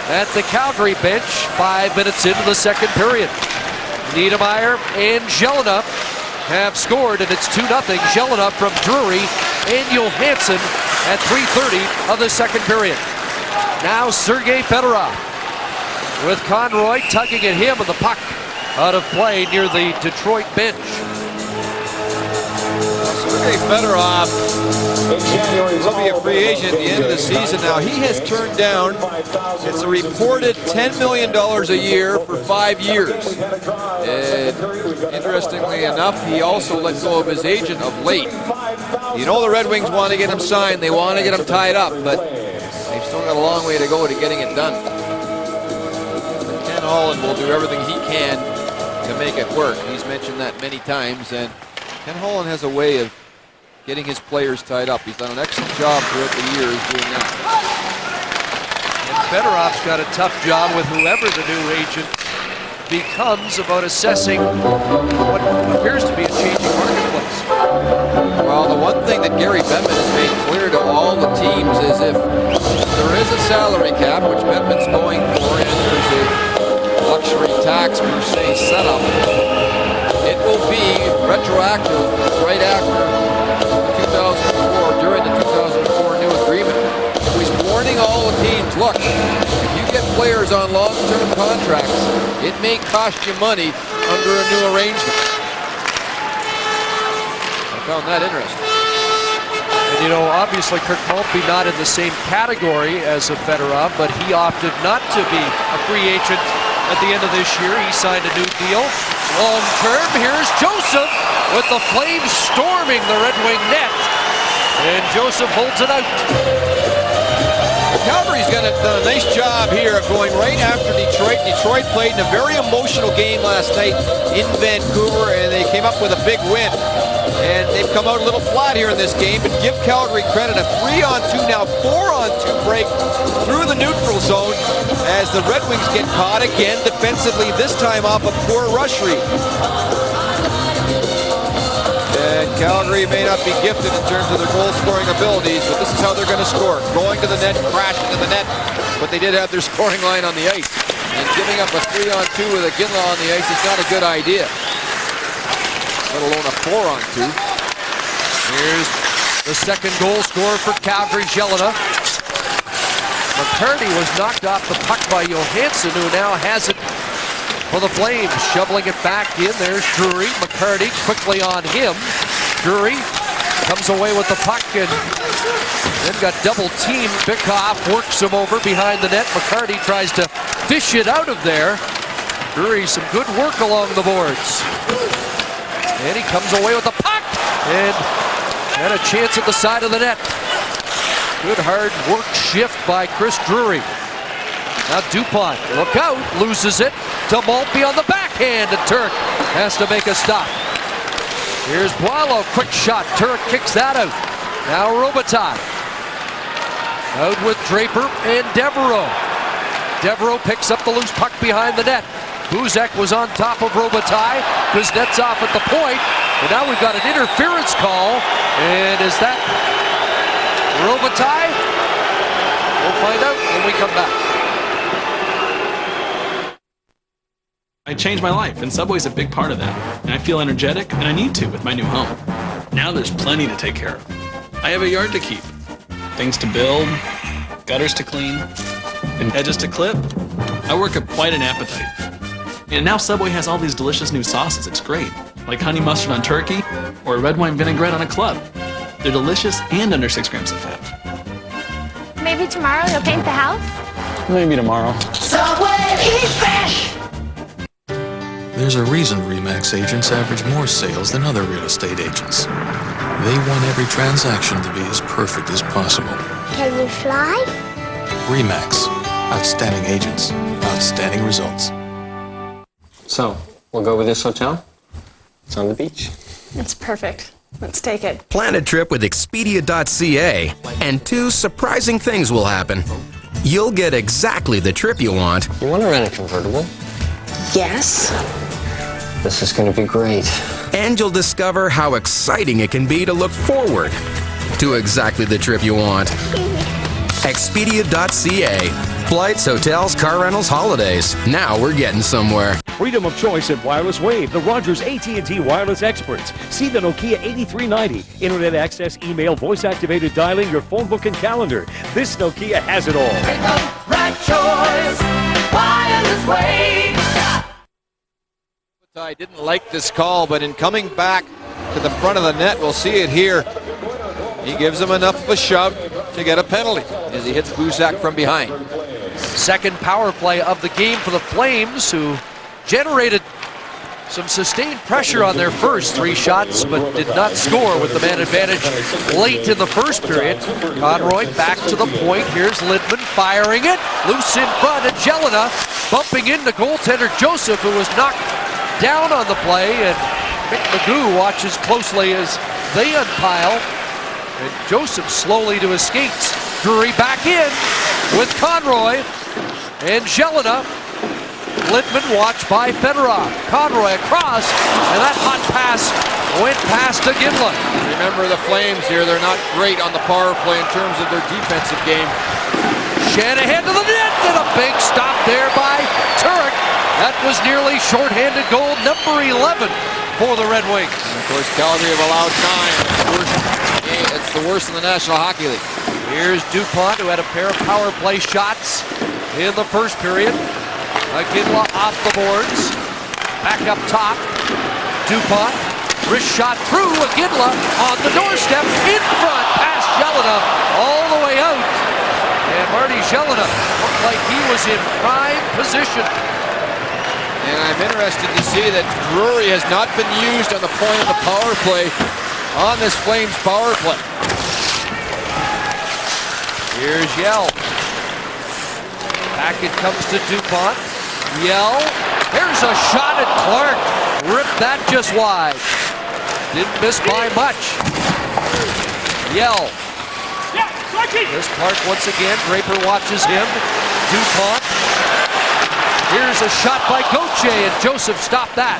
at the Calgary bench. 5 minutes into the second period. Niedermeyer and Jelena have scored, and it's 2-0. Jelena from Drury and Johansson at 3:30 of the second period. Now Sergei Fedorov with Conroy tugging at him, and the puck out of play near the Detroit bench. Sergei Fedorov will be a free agent at the end of the season. Now he has turned down, it's a reported $10 million a year for 5 years. And interestingly enough, he also let go of his agent of late. You know the Red Wings want to get him signed, they want to get him tied up, but they've still got a long way to go to getting it done. Ken Holland will do everything he can to make it work. He's mentioned that many times, and Ken Holland has a way of getting his players tied up. He's done an excellent job throughout the years doing that. And Fedorov's got a tough job with whoever the new agent becomes about assessing what appears to be a changing marketplace. Well, the one thing that Gary Bettman has made clear to all the teams is if there is a salary cap, which Bettman's going for, and there's a luxury tax per se setup, it will be retroactive right after 2004, during the 2004 new agreement. So he's warning all the teams, look, if you get players on long-term contracts, it may cost you money under a new arrangement. I found that interesting. And you know, obviously Kirk Maltby not in the same category as a Fedorov, but he opted not to be a free agent at the end of this year. He signed a new deal. Long term, here's Joseph with the Flames storming the Red Wing net. And Joseph holds it out. Calgary's done a nice job here of going right after Detroit. Detroit played in a very emotional game last night in Vancouver, and they came up with a big win. And they've come out a little flat here in this game, but give Calgary credit. A 3-on-2, now 4-on-2 break through the neutral zone as the Red Wings get caught again defensively, this time off a poor rush read. And Calgary may not be gifted in terms of their goal-scoring abilities, but this is how they're going to score. Going to the net, crashing to the net, but they did have their scoring line on the ice. And giving up a 3-on-2 with a Ginla on the ice is not a good idea, let alone a 4-on-2. Here's the second goal scorer for Calgary, Jelena. McCarty was knocked off the puck by Johansson, who now has it for the Flames. Shoveling it back in. There's Drury. McCarty quickly on him. Drury comes away with the puck and then got double teamed. Bikoff works him over behind the net. McCarty tries to fish it out of there. Drury, some good work along the boards. And he comes away with the puck and had a chance at the side of the net. Good hard work shift by Chris Drury. Now Dupont, look out, loses it to Maltby on the backhand, and Turk has to make a stop. Here's Boileau, quick shot. Turk kicks that out. Now Robitaille. Out with Draper and Devereaux. Devereaux picks up the loose puck behind the net. Buzek was on top of Robitaille. Kuznetsov at the point. And now we've got an interference call. And is that Robitaille? We'll find out when we come back. I changed my life, and Subway's a big part of that. And I feel energetic, and I need to with my new home. Now there's plenty to take care of. I have a yard to keep, things to build, gutters to clean, and edges to clip. I work up quite an appetite. And now Subway has all these delicious new sauces. It's great. Like honey mustard on turkey or red wine vinaigrette on a club. They're delicious and under 6 grams of fat. Maybe tomorrow you'll paint the house? Maybe tomorrow. Subway, eat fresh! There's a reason RE/MAX agents average more sales than other real estate agents. They want every transaction to be as perfect as possible. Can you fly? RE/MAX. Outstanding agents. Outstanding results. So, we'll go with this hotel? It's on the beach. It's perfect. Let's take it. Plan a trip with Expedia.ca, and 2 surprising things will happen. You'll get exactly the trip you want. You want to rent a convertible? Yes. This is going to be great. And you'll discover how exciting it can be to look forward to exactly the trip you want. Expedia.ca. Flights, hotels, car rentals, holidays. Now we're getting somewhere. Freedom of choice at Wireless Wave, the Rogers AT&T wireless experts. See the Nokia 8390. Internet access, email, voice-activated dialing, your phone book and calendar. This Nokia has it all. Right choice, Wireless Wave. I didn't like this call, but in coming back to the front of the net, we'll see it here. He gives him enough of a shove to get a penalty as he hits Buzak from behind. Second power play of the game for the Flames, who generated some sustained pressure on their first 3 shots, but did not score with the man advantage late in the first period. Conroy back to the point. Here's Lindman firing it. Loose in front, and Jelena bumping into goaltender Joseph, who was knocked down on the play, and Mick Magoo watches closely as they unpile, and Joseph slowly to his skates. Drury back in with Conroy and Jelena. Lindman watched by Fedorov. Conroy across, and that hot pass went past Iginla. Remember the Flames here, they're not great on the power play in terms of their defensive game. Shanahan to the net, and a big stop there by Turek. That was nearly shorthanded goal number 11 for the Red Wings. And of course, Calgary have allowed 9. It's the worst in the National Hockey League. Here's DuPont, who had a pair of power play shots in the first period. Iginla off the boards. Back up top. DuPont. Wrist shot through. Iginla on the doorstep. In front. Past Jelena. All the way out. And Marty Jelena looked like he was in prime position. And I'm interested to see that Drury has not been used on the point of the power play on this Flames power play. Here's Yell. Back it comes to DuPont. Yell. There's a shot at Clark. Ripped that just wide. Didn't miss by much. Yell. There's Clark once again. Draper watches him. DuPont. Here's a shot by Gauthier, and Joseph stopped that.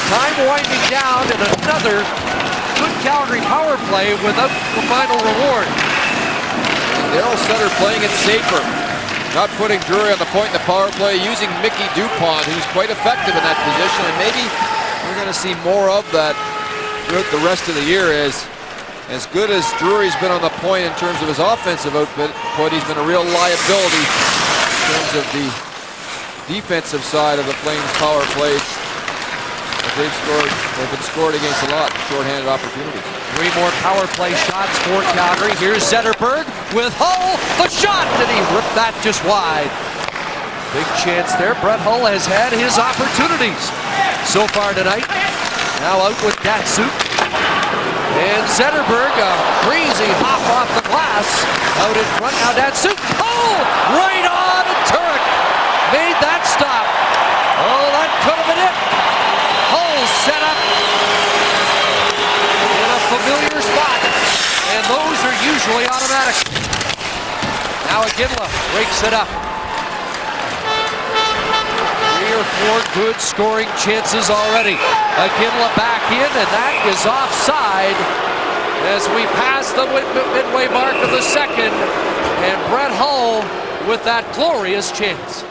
Time winding down, and another good Calgary power play without the final reward. Daryl Sutter playing it safer. Not putting Drury on the point in the power play, using Mickey DuPont, who's quite effective in that position, and maybe we're going to see more of that throughout the rest of the year. As good as Drury's been on the point in terms of his offensive output, he's been a real liability in terms of the defensive side of the Flames power plays. They've been scored against a lot, shorthanded opportunities. 3 more power play shots for Calgary. Here's Zetterberg with Hull, the shot, and he ripped that just wide. Big chance there. Brett Hull has had his opportunities so far tonight. Now out with Datsuk. And Zetterberg, a crazy hop off the glass. Out in front now, Datsuk. Oh, right on, and Turek made that stop. Oh, that could have been it. Hull set up in a familiar spot, and those are usually automatic. Now Iginla breaks it up. 3 or 4 good scoring chances already. Iginla back in, and that is offside as we pass the midway mark of the second, and Brett Hull with that glorious chance.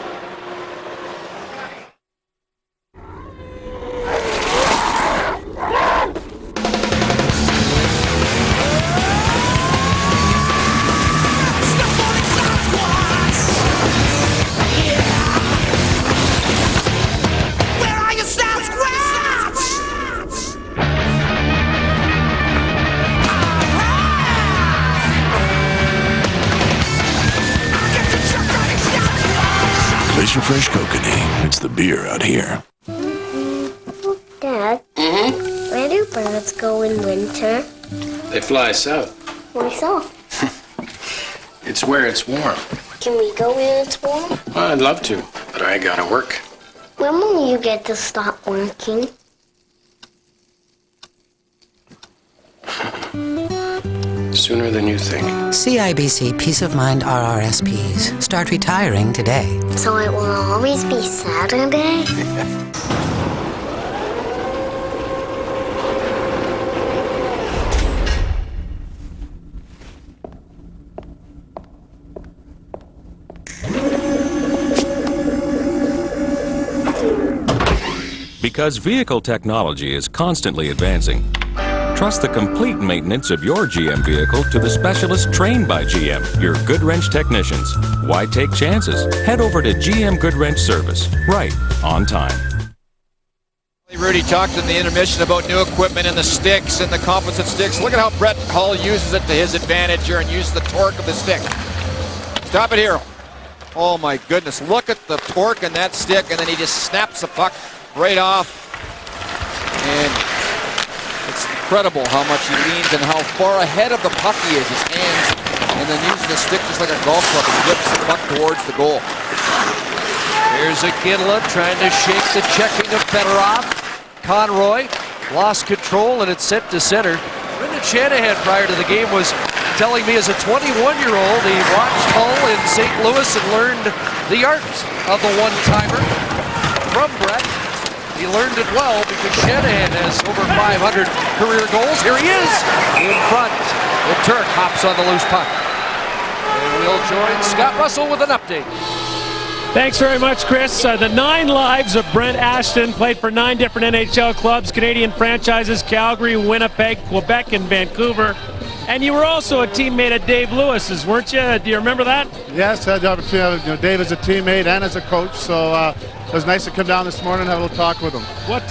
extra fresh kokanee. It's the beer out here. Dad, where do birds go in winter? They fly south. Why so? It's where it's warm. Can we go when it's warm? Well, I'd love to, but I gotta work. When will you get to stop working? Sooner than you think. CIBC Peace of Mind RRSPs. Start retiring today. So it will always be Saturday? Because vehicle technology is constantly advancing, trust the complete maintenance of your GM vehicle to the specialists trained by GM, your Goodwrench technicians. Why take chances? Head over to GM Goodwrench Service, right on time. Rudy talked in the intermission about new equipment and the sticks and the composite sticks. Look at how Brett Hull uses it to his advantage here and uses the torque of the stick. Stop it here. Oh my goodness, look at the torque in that stick, and then he just snaps the puck right off. And it's incredible how much he leans and how far ahead of the puck he is, his hands, and then using the stick just like a golf club and whips the puck towards the goal. Here's Iginla trying to shake the checking of Fedorov. Conroy lost control and it's sent to center. Brendan Shanahan prior to the game was telling me as a 21-year-old he watched Hull in St. Louis and learned the art of the one-timer from Brett. He learned it well because Shanahan has over 500 career goals. Here he is in front. The Turk hops on the loose puck. And we'll join Scott Russell with an update. Thanks very much, Chris. The 9 lives of Brent Ashton, played for 9 different NHL clubs, Canadian franchises, Calgary, Winnipeg, Quebec, and Vancouver. And you were also a teammate of Dave Lewis's, weren't you? Do you remember that? Yes, I had the opportunity. Dave as a teammate and as a coach, so it was nice to come down this morning and have a little talk with him. What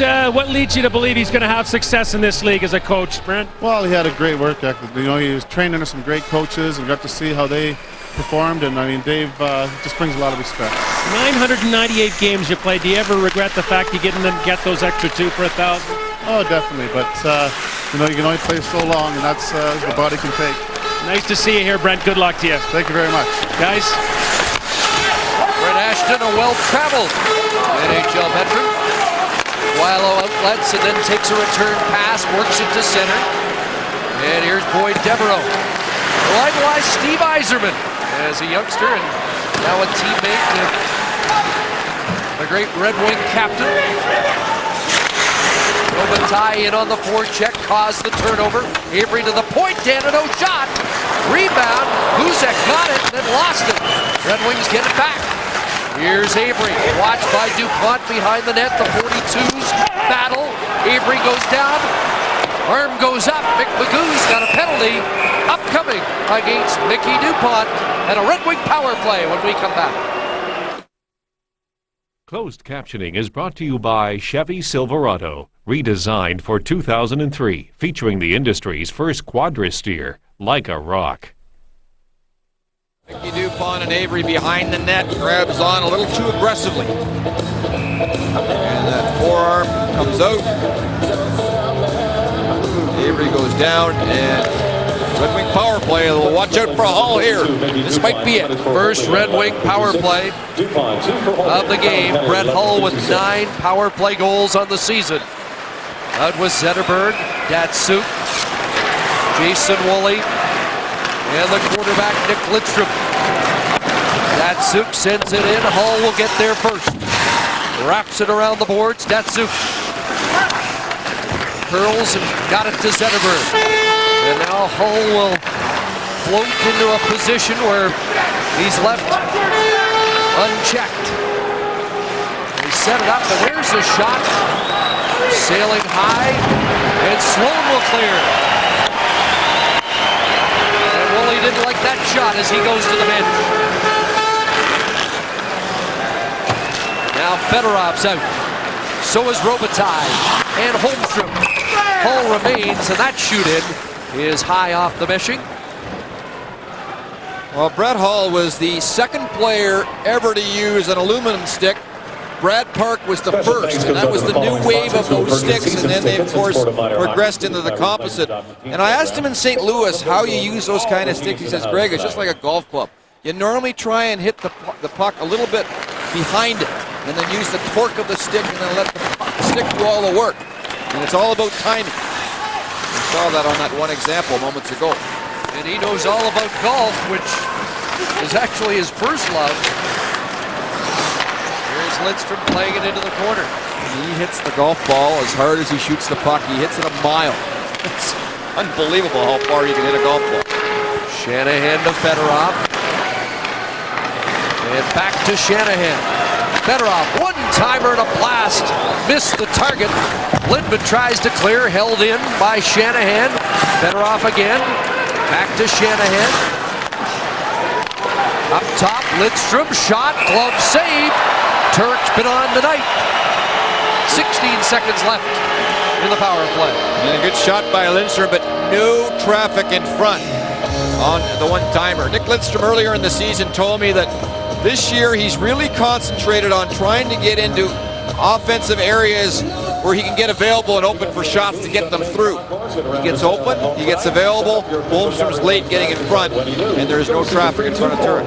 leads you to believe he's going to have success in this league as a coach, Brent? Well, he had a great work ethic. He was trained under some great coaches and got to see how they performed, and I mean, Dave just brings a lot of respect. 998 games you played. Do you ever regret the fact you didn't get those extra 2 for 1,000? Oh, definitely, but you can only play so long, and that's the body can take. Nice to see you here, Brent. Good luck to you. Thank you very much. Guys. Brent Ashton, a well-traveled NHL veteran. Weilo outlets and then takes a return pass, works it to center. And here's Boyd Devereaux. Likewise, Steve Yzerman as a youngster and now a teammate of the great Red Wing captain. Robitaille in on the forecheck, caused the turnover. Avery to the point, Danilo shot. Rebound, Huzek got it and then lost it. Red Wings get it back. Here's Avery, watched by DuPont behind the net. The 42s battle. Avery goes down. Arm goes up. Mick Magoo's got a penalty upcoming against Mickey DuPont and a Red Wing power play when we come back. Closed captioning is brought to you by Chevy Silverado, redesigned for 2003, featuring the industry's first quadri-steer, like a rock. Mickey DuPont and Avery behind the net, grabs on a little too aggressively. And that forearm comes out. Avery goes down, and Red Wing power play. Watch out for Hull here. This might be it. First Red Wing power play of the game. Brett Hull with 9 power play goals on the season. Out was Zetterberg, Datsuk, Jason Woolley, and the quarterback Nick Lidstrom. Datsuk sends it in. Hull will get there first. Wraps it around the boards. Datsuk curls and got it to Zetterberg. And now Hull will float into a position where he's left unchecked. They set it up, and there's a shot. Sailing high, and Sloan will clear. And Woolley didn't like that shot as he goes to the bench. Now Fedorov's out. So is Robitaille and Holmstrom. Hull remains, and that shoot-in is high off the meshing. Well, Brett Hull was the second player ever to use an aluminum stick. Brad Park was the first, and that was the new wave of those sticks, and then they, of course, progressed into the composite. And I asked him in St. Louis how you use those kind of sticks. He says, Greg, it's just like a golf club. You normally try and hit the puck a little bit behind it, and then use the torque of the stick, and then let the stick do all the work. And it's all about timing. We saw that on that one example moments ago. And he knows all about golf, which is actually his first love. Here's Lidstrom playing it into the corner. He hits the golf ball as hard as he shoots the puck. He hits it a mile. It's unbelievable how far you can hit a golf ball. Shanahan to Fedorov. And back to Shanahan. Fedorov, one-timer and a blast. Missed the target. Lindman tries to clear, held in by Shanahan. Fedorov again. Back to Shanahan. Up top, Lidstrom, shot, glove save. Turk's been on tonight. 16 seconds left in the power play. And a good shot by Lidstrom, but no traffic in front on the one-timer. Nick Lidstrom earlier in the season told me that this year he's really concentrated on trying to get into offensive areas where he can get available and open for shots to get them through. He gets open, he gets available, Holmstrom's late getting in front, and there's no traffic in front of Turk.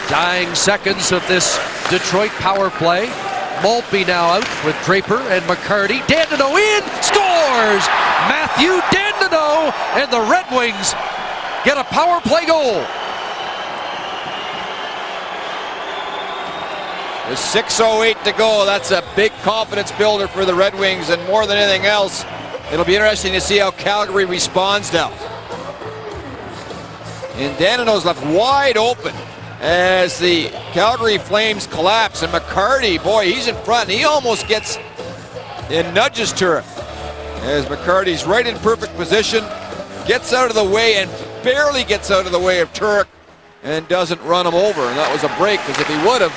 Dying seconds of this Detroit power play. Maltby now out with Draper and McCarty. Dandino in, scores! Matthew Dandino, and the Red Wings get a power play goal. With 6:08 to go, that's a big confidence builder for the Red Wings, and more than anything else, it'll be interesting to see how Calgary responds now. And Dandino's left wide open as the Calgary Flames collapse, and McCarty, boy, he's in front. He almost gets and nudges Turk as McCarty's right in perfect position, gets out of the way and barely gets out of the way of Turk and doesn't run him over. And that was a break, because if he would have,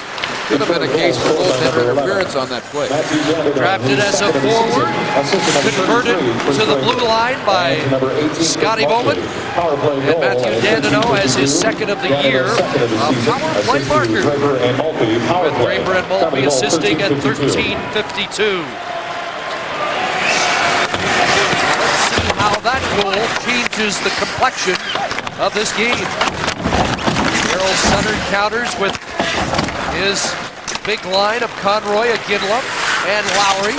could have been a case for goaltender interference on that play. Drafted as a forward, converted to the blue line by Scotty Bowman, and Matthew Dandino as his second of the year, a power play marker, with Draper and Maltby assisting at 13:52. Let's see how that goal changes the complexion of this game. Carroll centered counters with his big line of Conroy, Aginla, and Lowry.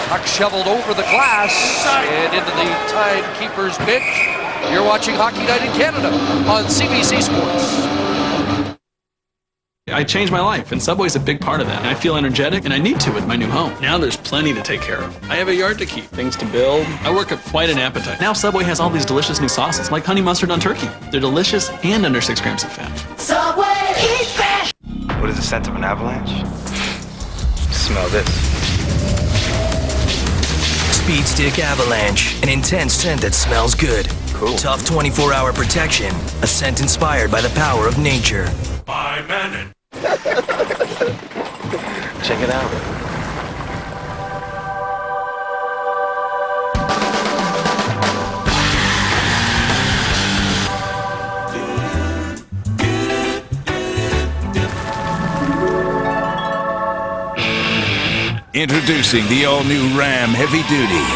Puck shoveled over the glass and into the timekeeper's bench. You're watching Hockey Night in Canada on CBC Sports. I changed my life, and Subway's a big part of that. And I feel energetic, and I need to at my new home. Now there's plenty to take care of. I have a yard to keep, things to build. I work up quite an appetite. Now Subway has all these delicious new sauces, like honey mustard on turkey. They're delicious and under 6 grams of fat. Subway, eat fresh! What is the scent of an avalanche? Smell this. Speed Stick Avalanche, an intense scent that smells good. Cool. Tough 24-hour protection, a scent inspired by the power of nature. By man. Check it out. Introducing the all-new Ram Heavy Duty.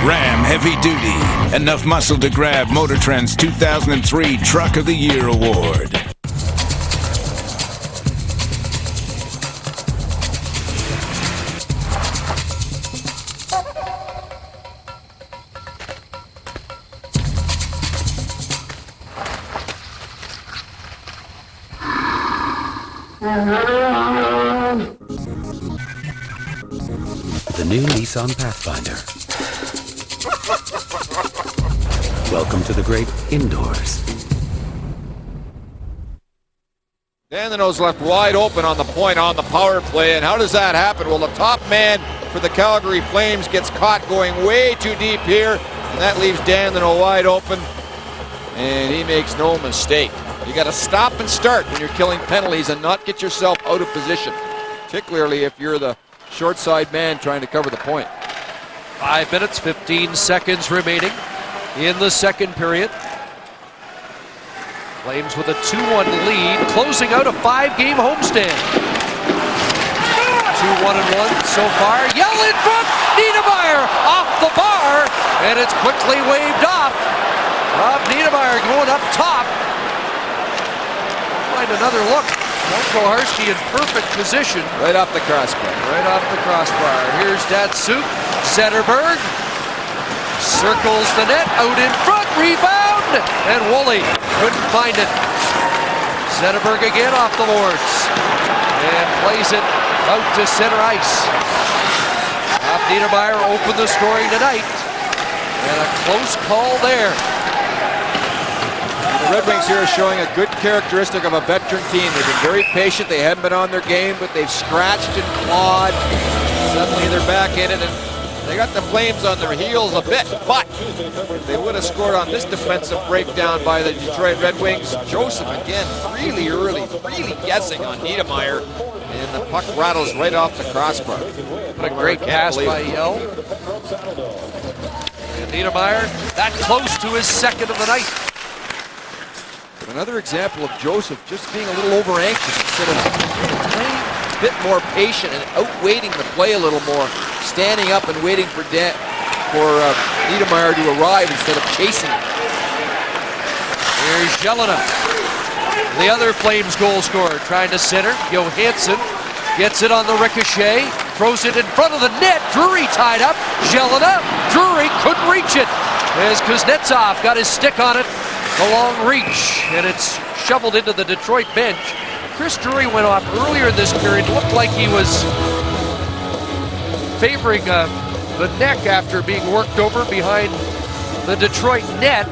Ram Heavy Duty. Enough muscle to grab Motor Trend's 2003 Truck of the Year award. The new Nissan Pathfinder. Welcome to the great indoors. Dandino's left wide open on the point on the power play, and how does that happen? Well, the top man for the Calgary Flames gets caught going way too deep here, and that leaves Dandino wide open, and he makes no mistake. You got to stop and start when you're killing penalties and not get yourself out of position, particularly if you're the short side man trying to cover the point. 5 minutes, 15 seconds remaining. in the second period. Flames with a 2-1 lead, closing out a 5-game homestand. 2-1-1 so far. Yell in front, Niedermeyer off the bar, and it's quickly waved off. Rob Niedermeyer going up top. Find another look. Koharski in perfect position. Right off the crossbar. Right off the crossbar. Here's Datsuk. Zetterberg circles the net, out in front, rebound, and Woolley couldn't find it. Zetterberg again off the boards, and plays it out to center ice. Rob Niedermeyer opened the scoring tonight, and a close call there. The Red Wings here are showing a good characteristic of a veteran team. They've been very patient. They haven't been on their game, but they've scratched and clawed. Suddenly they're back in it, and they got the Flames on their heels a bit, but they would have scored on this defensive breakdown by the Detroit Red Wings. Joseph again, really early, really guessing on Niedermeyer, and the puck rattles right off the crossbar. What a great pass by Yell. And Niedermeyer, that close to his second of the night. Another example of Joseph just being a little over anxious instead of playing a bit more patient and outwaiting the play a little more, standing up and waiting for Niedermeyer to arrive instead of chasing him. Here's Jelena, the other Flames goal scorer, trying to center. Johansson gets it on the ricochet, throws it in front of the net. Drury tied up. Jelena, Drury couldn't reach it as Kuznetsov got his stick on it. The long reach, and it's shoveled into the Detroit bench. Chris Drury went off earlier in this period. Looked like he was favoring the neck after being worked over behind the Detroit net,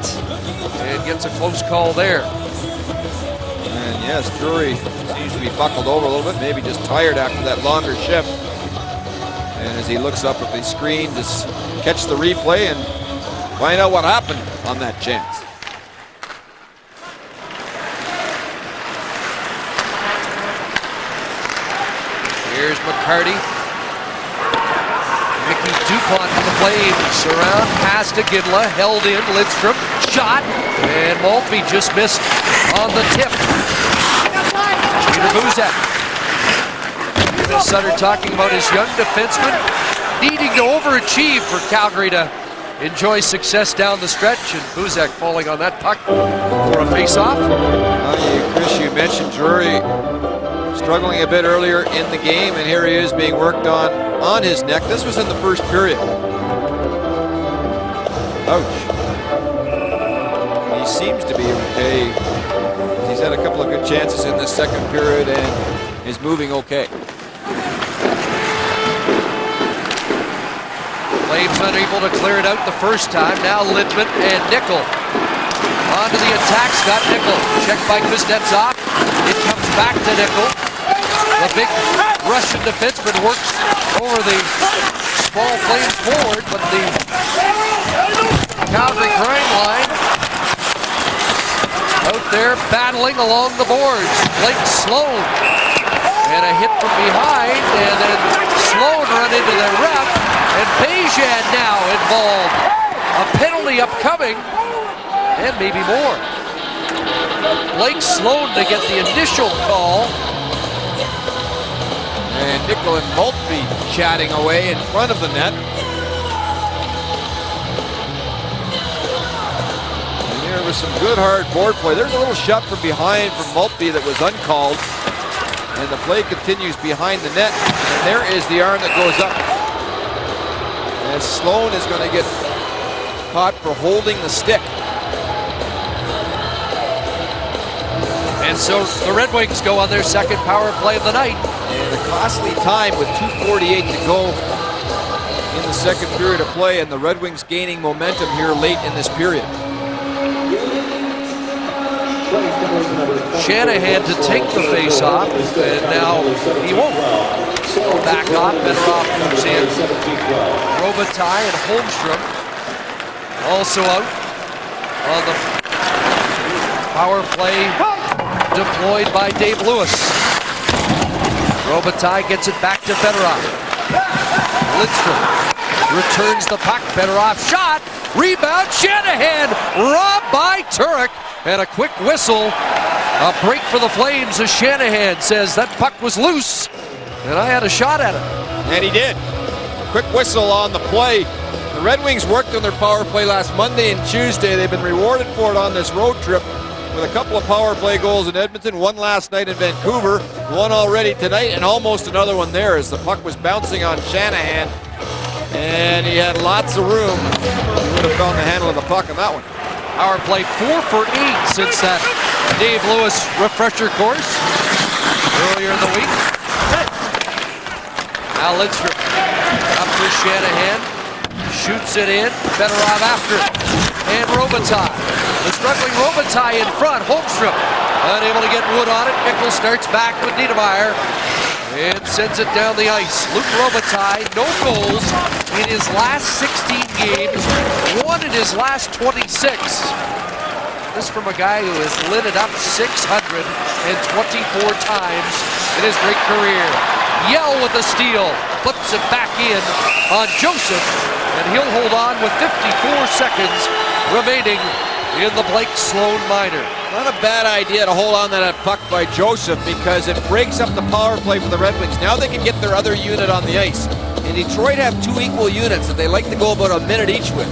and gets a close call there. And yes, Drury seems to be buckled over a little bit, maybe just tired after that longer shift. And as he looks up at the screen to catch the replay and find out what happened on that chance. Here's McCarty. Mickey DuPont for the Flames. Around, pass to Gidla, held in, Lidstrom, shot, and Maltby just missed on the tip. Peter Buzek. Peter Sutter talking about his young defenseman needing to overachieve for Calgary to enjoy success down the stretch, and Buzek falling on that puck for a face-off. Chris, you mentioned Drury struggling a bit earlier in the game, and here he is being worked on his neck. This was in the first period. Ouch. He seems to be okay. He's had a couple of good chances in the second period and is moving okay. Flames unable to clear it out the first time. Now Lindman and Nickel. On to the attack, Scott Nickel. Checked by Kuznetsov. It comes back to Nickel. The big Russian defenseman works over the small Flames forward, but the Calgary grind line out there battling along the boards. Blake Sloan. And a hit from behind, and then Sloan run into the ref, and Bejan now involved. A penalty upcoming, and maybe more. Blake Sloan to get the initial call. And Nickel and Maltby chatting away in front of the net. And there was some good hard board play. There's a little shot from behind from Maltby that was uncalled. And the play continues behind the net. And there is the arm that goes up. And Sloan is going to get caught for holding the stick. And so the Red Wings go on their second power play of the night. And a costly time with 2:48 to go in the second period of play, and the Red Wings gaining momentum here late in this period. Shanahan to take the face-off, and now he won't. Back off, Fedorov comes in. Robitaille and Holmstrom also out on the power play deployed by Dave Lewis. Robitaille gets it back to Fedorov. Lidstrom returns the puck. Fedorov shot, Rebound, Shanahan, robbed by Turek. And a quick whistle. A break for the Flames as Shanahan says that puck was loose. And I had a shot at it. And he did. Quick whistle on the play. The Red Wings worked on their power play last Monday and Tuesday. They've been rewarded for it on this road trip with a couple of power play goals in Edmonton, one last night in Vancouver, one already tonight, and almost another one there as the puck was bouncing on Shanahan. And he had lots of room. He would have found the handle of the puck on that one. Power play 4 for 8 since that Dave Lewis refresher course earlier in the week. Now Lidstrom up to Shanahan, shoots it in, Fedorov after it, and Robitaille. The struggling Robitaille in front, Holmstrom unable to get Wood on it. Mickle starts back with Niedermeyer and sends it down the ice. Luc Robitaille, no goals in his last 16 games, one in his last 26. This from a guy who has lit it up 624 times in his great career. Yell with a steal, flips it back in on Joseph, and he'll hold on with 54 seconds remaining in the Blake Sloan minor. Not a bad idea to hold on to that puck by Joseph because it breaks up the power play for the Red Wings. Now they can get their other unit on the ice. And Detroit have 2 equal units that they like to go about a minute each with.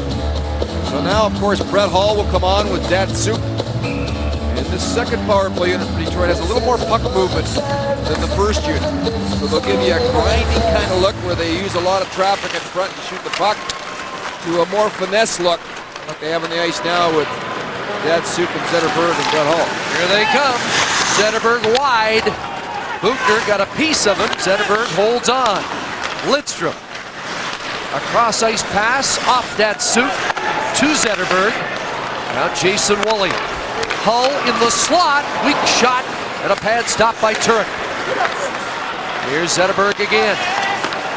So now, of course, Brett Hull will come on with Datsuk. And this second power play unit for Detroit has a little more puck movement than the first unit. So they'll give you a grinding kind of look where they use a lot of traffic in front to shoot the puck to a more finesse look like they have on the ice now with Datsuk and Zetterberg and Brett Hull. Here they come. Zetterberg wide. Buchner got a piece of him. Zetterberg holds on. Lidstrom. A cross ice pass off Datsuk to Zetterberg. Now Jason Woolley. Hull in the slot. Weak shot and a pad stop by Turek. Here's Zetterberg again.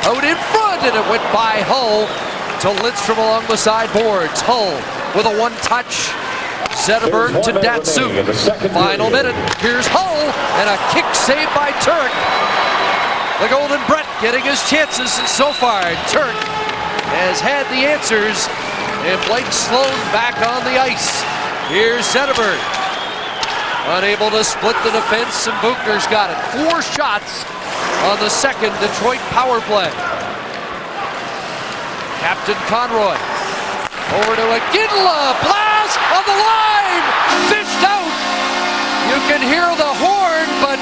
Out in front and it went by Hull to Lidstrom along the side boards. Hull with a one-touch. Zetterberg to Datsuk. Final minute. Here's Hull and a kick saved by Turek. The Golden Brett getting his chances so far. Turek has had the answers. And Blake Sloan back on the ice. Here's Zetterberg. Unable to split the defense, and Buchner's got it. 4 shots on the second Detroit power play. Captain Conroy. Over to Iginla. Blast on the line. Fished out. You can hear the horn, but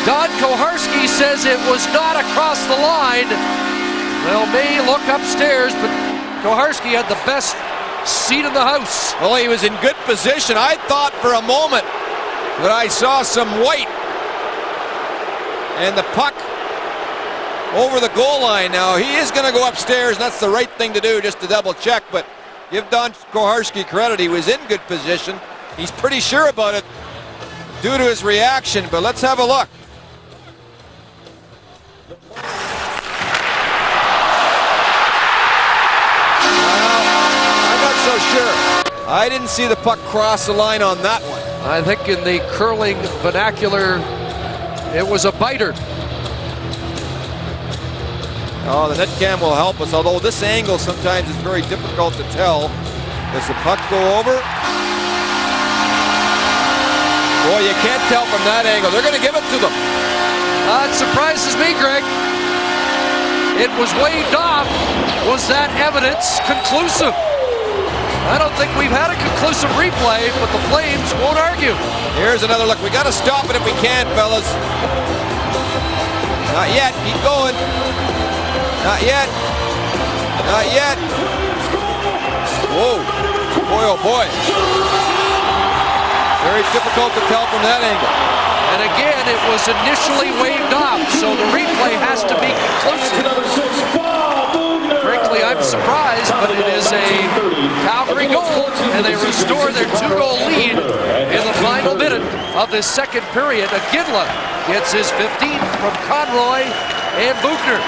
Don Koharski says it was not across the line. They may look upstairs, but Koharski had the best seat in the house. Well, he was in good position. I thought for a moment that I saw some white. And the puck over the goal line. Now, he is going to go upstairs, and that's the right thing to do, just to double check. But give Don Koharski credit. He was in good position. He's pretty sure about it due to his reaction, but let's have a look. So sure. I didn't see the puck cross the line on that one. I think in the curling vernacular, it was a biter. Oh, the net cam will help us, although this angle sometimes is very difficult to tell. Does the puck go over? Boy, you can't tell from that angle. They're going to give it to them. It surprises me, Greg. It was waved off. Was that evidence conclusive? I don't think we've had a conclusive replay, but the Flames won't argue. Here's another look. We got to stop it if we can, fellas. Not yet. Keep going. Not yet. Not yet. Whoa. Boy, oh boy. Very difficult to tell from that angle. And again, it was initially waved off, so the replay has to be conclusive. Frankly, I'm surprised, but it is a Calgary goal, and they restore their 2-goal lead in the final minute of this second period. Iginla gets his 15th from Conroy and Buchner.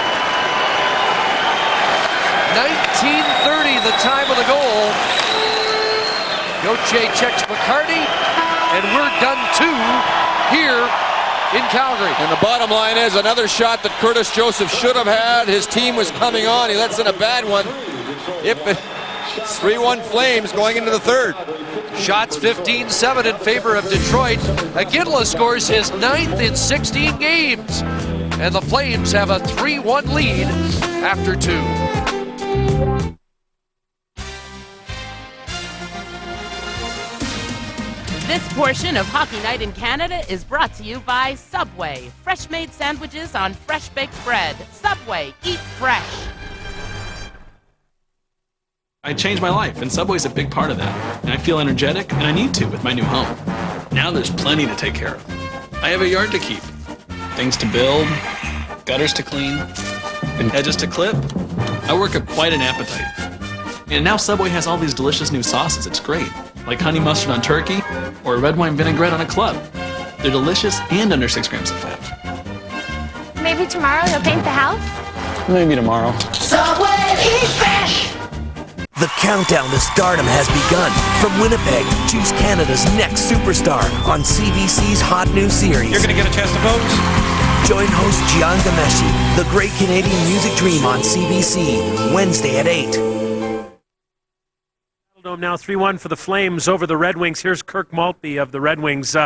19:30, the time of the goal. Gauthier checks McCarty, and we're done 2 here in Calgary. And the bottom line is another shot that Curtis Joseph should have had. His team was coming on. He lets in a bad one. It's 3-1 Flames going into the third. Shots 15-7 in favor of Detroit. Iginla scores his 9th in 16 games. And the Flames have a 3-1 lead after 2. This portion of Hockey Night in Canada is brought to you by Subway. Fresh-made sandwiches on fresh-baked bread. Subway, eat fresh. I changed my life, and Subway's a big part of that. And I feel energetic, and I need to with my new home. Now there's plenty to take care of. I have a yard to keep, things to build, gutters to clean, and edges to clip. I work up quite an appetite. And now Subway has all these delicious new sauces. It's great. Like honey mustard on turkey or red wine vinaigrette on a club. They're delicious and under 6 grams of fat. Maybe tomorrow you'll paint the house? Maybe tomorrow. Subway, eat fresh! The countdown to stardom has begun. From Winnipeg, choose Canada's next superstar on CBC's hot new series. You're going to get a chance to vote? Join host Gian Gameshi, The Great Canadian Music Dream on CBC, Wednesday at 8. Now 3-1 for the Flames over the Red Wings. Here's Kirk Maltby of the Red Wings.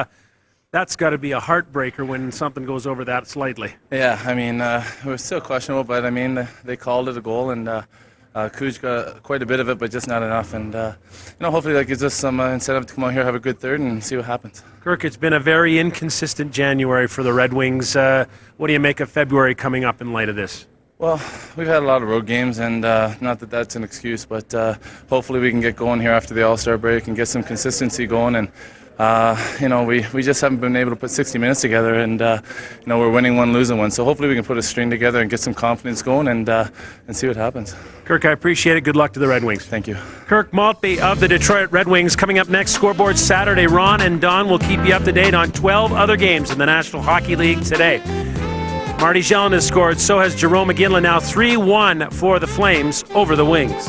That's got to be a heartbreaker when something goes over that slightly. Yeah, I mean, it was still questionable, but I mean, they called it a goal, and Kuj got quite a bit of it, but just not enough. And hopefully that gives us some incentive to come out here, have a good third, and see what happens. Kirk, it's been a very inconsistent January for the Red Wings. What do you make of February coming up in light of this? Well, we've had a lot of road games, and not that that's an excuse, but hopefully we can get going here after the All-Star break and get some consistency going. And we just haven't been able to put 60 minutes together, and we're winning one, losing one. So hopefully we can put a string together and get some confidence going, and see what happens. Kirk, I appreciate it. Good luck to the Red Wings. Thank you. Kirk Maltby of the Detroit Red Wings. Coming up next, Scoreboard Saturday. Ron and Don will keep you up to date on 12 other games in the National Hockey League today. Marty Jellin has scored, so has Jerome Iginla. Now 3-1 for the Flames over the Wings.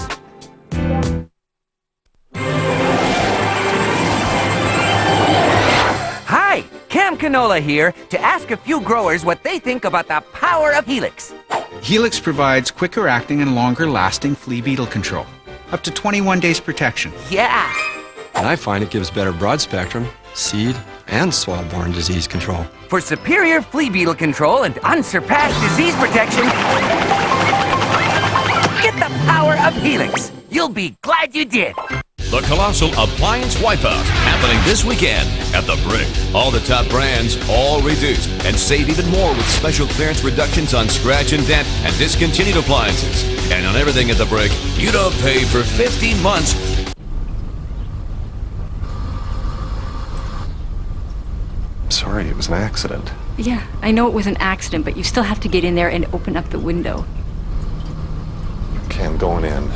Hi, Cam Canola here to ask a few growers what they think about the power of Helix. Helix provides quicker acting and longer lasting flea beetle control. Up to 21 days protection. Yeah. And I find it gives better broad spectrum, seed, and swab-borne disease control. For superior flea beetle control and unsurpassed disease protection, get the power of Helix. You'll be glad you did. The Colossal Appliance Wipeout, happening this weekend at The Brick. All the top brands, all reduced, and save even more with special clearance reductions on scratch and dent and discontinued appliances. And on everything at The Brick, you don't pay for 15 months. Sorry, it was an accident. Yeah, I know it was an accident, but you still have to get in there and open up the window. Okay, I'm going in.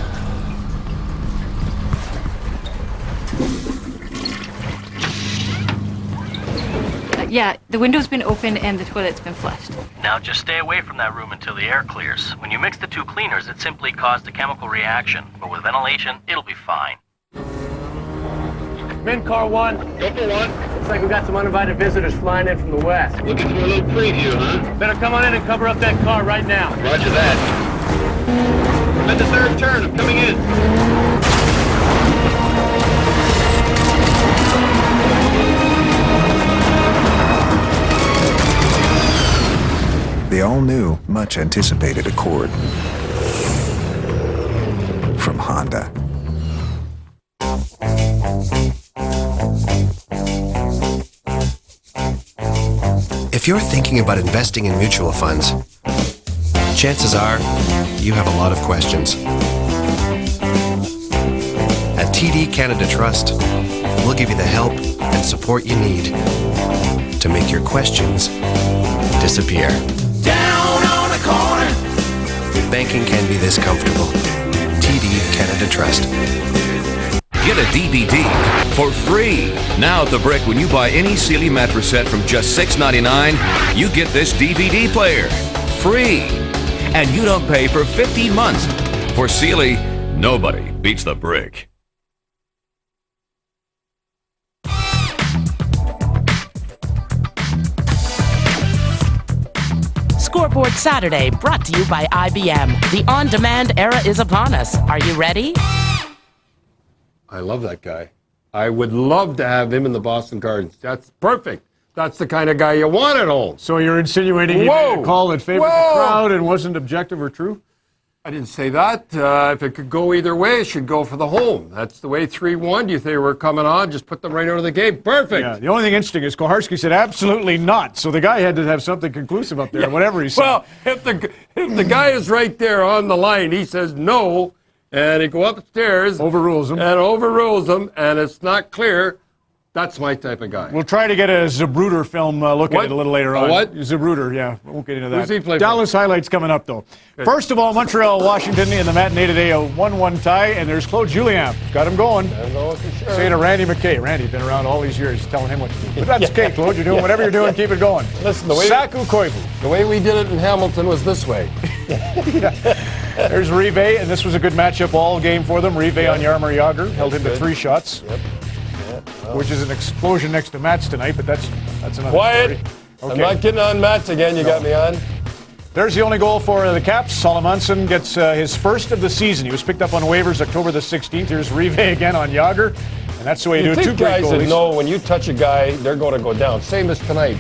Yeah, the window's been opened and the toilet's been flushed. Now just stay away from that room until the air clears. When you mix the two cleaners, it simply caused a chemical reaction. But with ventilation, it'll be fine. Men car 1. Local 1. Looks like we got some uninvited visitors flying in from the west. Looking for a little preview, huh? Better come on in and cover up that car right now. Roger that. I'm at the third turn. I'm coming in. The all-new, much-anticipated Accord from Honda. If you're thinking about investing in mutual funds, chances are you have a lot of questions. At TD Canada Trust, we'll give you the help and support you need to make your questions disappear. Down on a corner. Banking can be this comfortable. TD Canada Trust. Get a DVD for free. Now at The Brick, when you buy any Sealy mattress set from just $6.99, you get this DVD player. Free. And you don't pay for 15 months. For Sealy, nobody beats The Brick. Scoreboard Saturday, brought to you by IBM. The on-demand era is upon us. Are you ready? I love that guy. I would love to have him in the Boston Gardens. That's perfect. That's the kind of guy you want at home. So you're insinuating he made a call that favored the crowd and wasn't objective or true? I didn't say that. If it could go either way, it should go for the home. That's the way 3-1. Do you think we're coming on? Just put them right out of the game. Perfect. Yeah, the only thing interesting is Koharski said absolutely not. So the guy had to have something conclusive up there, whatever he said. Well, if the guy is right there on the line, he says no, and he go upstairs. Overrules him. And it's not clear. That's my type of guy. We'll try to get a Zabruder film look at it a little later on. What? Zabruder, yeah. We won't get into that. Who's he play Dallas highlights coming up, though. Good. First of all, Montreal, Washington in the matinee today, a 1-1 tie, and there's Claude Julien. Got him going. For sure. Say to Randy McKay. Randy's been around all these years telling him what to do. But that's okay, Claude. You're doing whatever you're doing, keep it going. Listen, Saku Koivu. The way we did it in Hamilton was this way. There's Rive, and this was a good matchup all game for them. Rive on Jaromir Jagr, held him to 3 shots. Yep. Which is an explosion next to Mats tonight, but that's another Quiet. story. Okay. I'm not getting on Mats again. You got me on. There's the only goal for the Caps. Solomonson gets his first of the season. He was picked up on waivers October the 16th. Here's Rive again on Jagr, and that's the way you do it. 2 great guys goalies. that know when you touch a guy, they're going to go down. Same as tonight.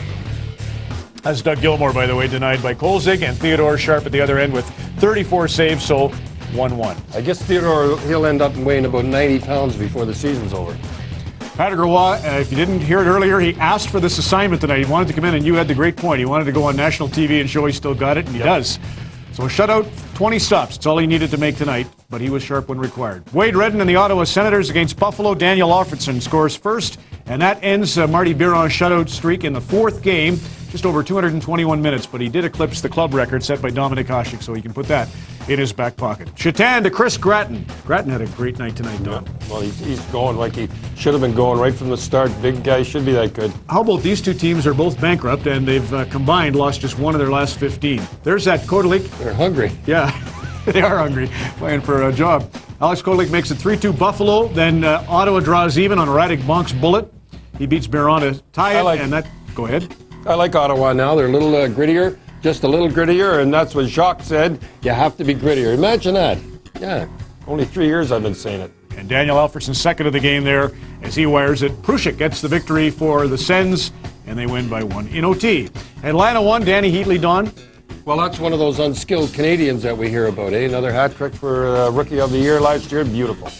As Doug Gilmour, by the way, denied by Kolzig, and Theodore Sharp at the other end with 34 saves, so 1-1. I guess Theodore, he'll end up weighing about 90 pounds before the season's over. Patrick Roy, if you didn't hear it earlier, he asked for this assignment tonight. He wanted to come in, and you had the great point. He wanted to go on national TV and show he still got it, and he does. So a shutout, 20 stops. It's all he needed to make tonight, but he was sharp when required. Wade Redden and the Ottawa Senators against Buffalo. Daniel Alfredson scores first, and that ends Marty Biron's shutout streak in the 4th game. Just over 221 minutes, but he did eclipse the club record set by Dominik Hasek, so he can put that in his back pocket. Shatan to Chris Gratton. Gratton had a great night tonight, Don. Well, he's going like he should have been going right from the start. Big guy should be that good. How about these 2 teams are both bankrupt, and they've combined lost just 1 of their last 15. There's that Kodelik. They're hungry. Yeah, they are hungry, playing for a job. Alex Kodelik makes it 3-2 Buffalo. Then Ottawa draws even on Radek Bonk's bullet. He beats Biron to tie it, and that... Go ahead. I like Ottawa now. They're a little grittier, just a little grittier, and that's what Jacques said. You have to be grittier. Imagine that. Yeah, only 3 years I've been saying it. And Daniel Alfredson second of the game there as he wires it. Prushik gets the victory for the Sens, and they win by 1 in OT. Atlanta won. Danny Heatley, Don. Well, that's one of those unskilled Canadians that we hear about, eh? Another hat trick for Rookie of the Year last year. Beautiful.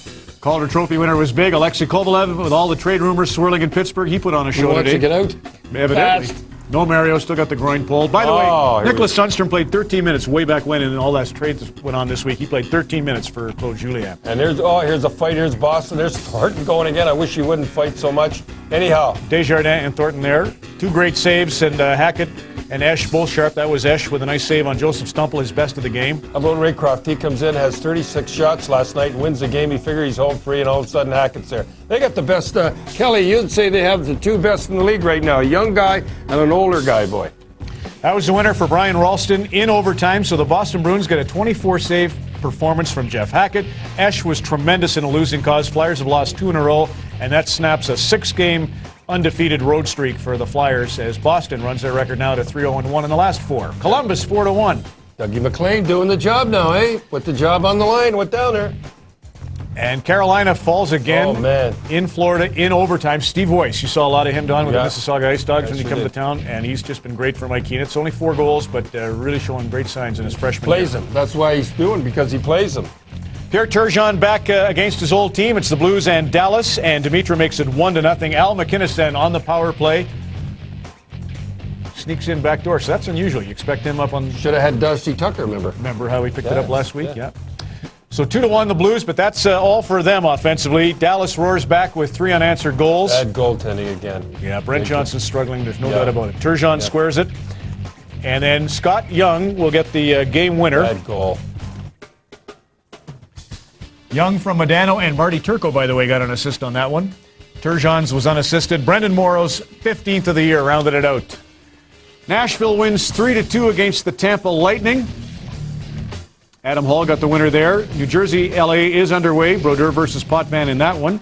Calder Trophy winner was big. Alexei Kovalev, with all the trade rumors swirling in Pittsburgh, he put on a show wants today. to get out? Evidently. Fast. No Mario, still got the groin pulled. By the way, Nicholas Sundstrom played 13 minutes way back when, and all that trade that went on this week. He played 13 minutes for Claude Julien. And here's a fight. Here's Boston. There's Thornton going again. I wish he wouldn't fight so much. Anyhow. Desjardins and Thornton there. 2 great saves, and Hackett and Esch both sharp. That was Esch with a nice save on Joseph Stumple, his best of the game. How about Raycroft? He comes in, has 36 shots last night, wins the game. He figures he's home free, and all of a sudden Hackett's there. They got the best. Kelly, you'd say they have the 2 best in the league right now, a young guy and an older guy, boy. That was the winner for Brian Ralston in overtime, so the Boston Bruins get a 24-save performance from Jeff Hackett. Esch was tremendous in a losing cause. Flyers have lost 2 in a row, and that snaps a 6-game undefeated road streak for the Flyers as Boston runs their record now to 3-0-1 in the last 4. Columbus 4-1. Dougie McLean doing the job now, eh? Put the job on the line. What down there? And Carolina falls again in Florida in overtime. Steve Weiss, you saw a lot of him, Don, with the Mississauga Ice Dogs when he come to town, and he's just been great for Mike Keenan. It's only 4 goals, but really showing great signs in his freshman year. Plays them. That's why he's doing, because he plays them. Pierre Turgeon back against his old team. It's the Blues and Dallas, and Dimitra makes it 1-0. Al McInnes then on the power play. Sneaks in back door, so that's unusual. You expect him up on... Should have had Dusty Tucker, remember? Remember how he picked it up last week? Yeah. So 2-1 the Blues, but that's all for them offensively. Dallas roars back with 3 unanswered goals. Bad goaltending again. Yeah, Brent Johnson's struggling. There's no doubt about it. Turgeon squares it. And then Scott Young will get the game winner. Bad goal. Young from Modano and Marty Turco, by the way, got an assist on that one. Turgeon's was unassisted. Brendan Morrow's 15th of the year rounded it out. Nashville wins 3-2 against the Tampa Lightning. Adam Hall got the winner there. New Jersey, LA is underway. Brodeur versus Potvin in that one.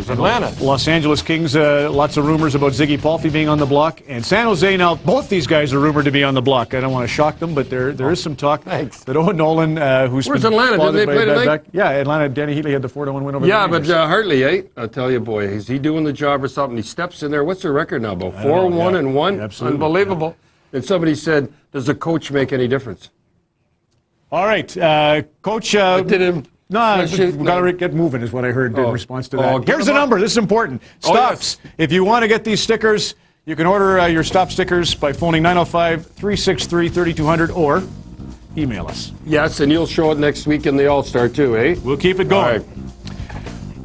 was Atlanta. Los Angeles Kings, lots of rumors about Ziggy Palffy being on the block. And San Jose now, both these guys are rumored to be on the block. I don't want to shock them, but there is some talk that Owen Nolan, who's Where's been Atlanta? Did they play tonight? Yeah, Atlanta. Danny Heatley had the 4-1 win over Yeah, the but Rangers. Hartley, I'll tell you, boy, is he doing the job or something? He steps in there. What's their record now, about 4-1-1? Yeah, absolutely. Unbelievable. Yeah. And somebody said, does the coach make any difference? All right, Coach. We've got to get moving, is what I heard in response to that. Here's the number. This is important. Stops. Yes. If you want to get these stickers, you can order your Stop stickers by phoning 905-363-3200 or email us. Yes, and you'll show it next week in the All-Star, too, eh? We'll keep it going.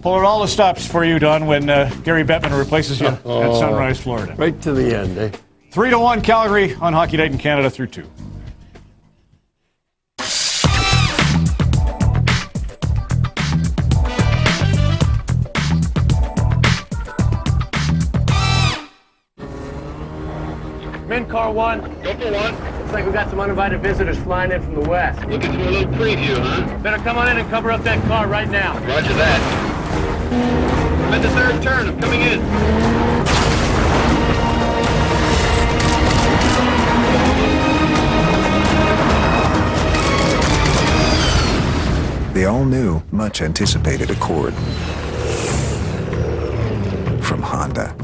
Pull out all the stops for you, Don, when Gary Bettman replaces you at Sunrise, Florida. Right to the end, eh? 3-1 Calgary on Hockey Night in Canada through 2. In car 1. Go for 1. Looks like we got some uninvited visitors flying in from the west. Looking for a little preview, huh? Better come on in and cover up that car right now. Roger that. I'm at the third turn. I'm coming in. The all-new, much-anticipated Accord from Honda.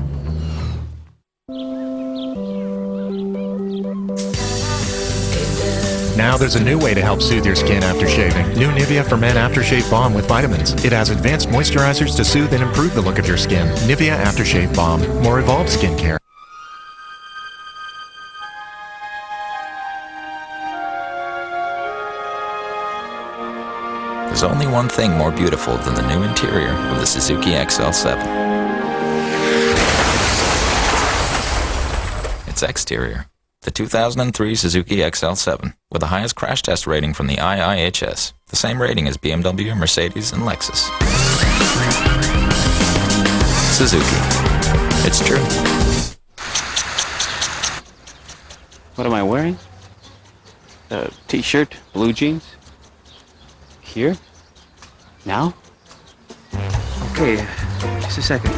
Now there's a new way to help soothe your skin after shaving. New Nivea for Men Aftershave Balm with vitamins. It has advanced moisturizers to soothe and improve the look of your skin. Nivea Aftershave Balm. More evolved skincare. There's only one thing more beautiful than the new interior of the Suzuki XL7. Its exterior. The 2003 Suzuki XL7, with the highest crash test rating from the IIHS, the same rating as BMW, Mercedes, and Lexus. Suzuki. It's true. What am I wearing? A t-shirt, blue jeans. Here? Now? Okay, just a second.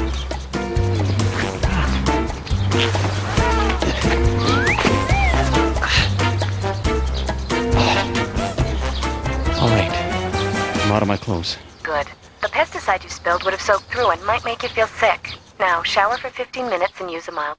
All right, I'm out of my clothes. Good. The pesticide you spilled would have soaked through and might make you feel sick. Now, shower for 15 minutes and use a mild.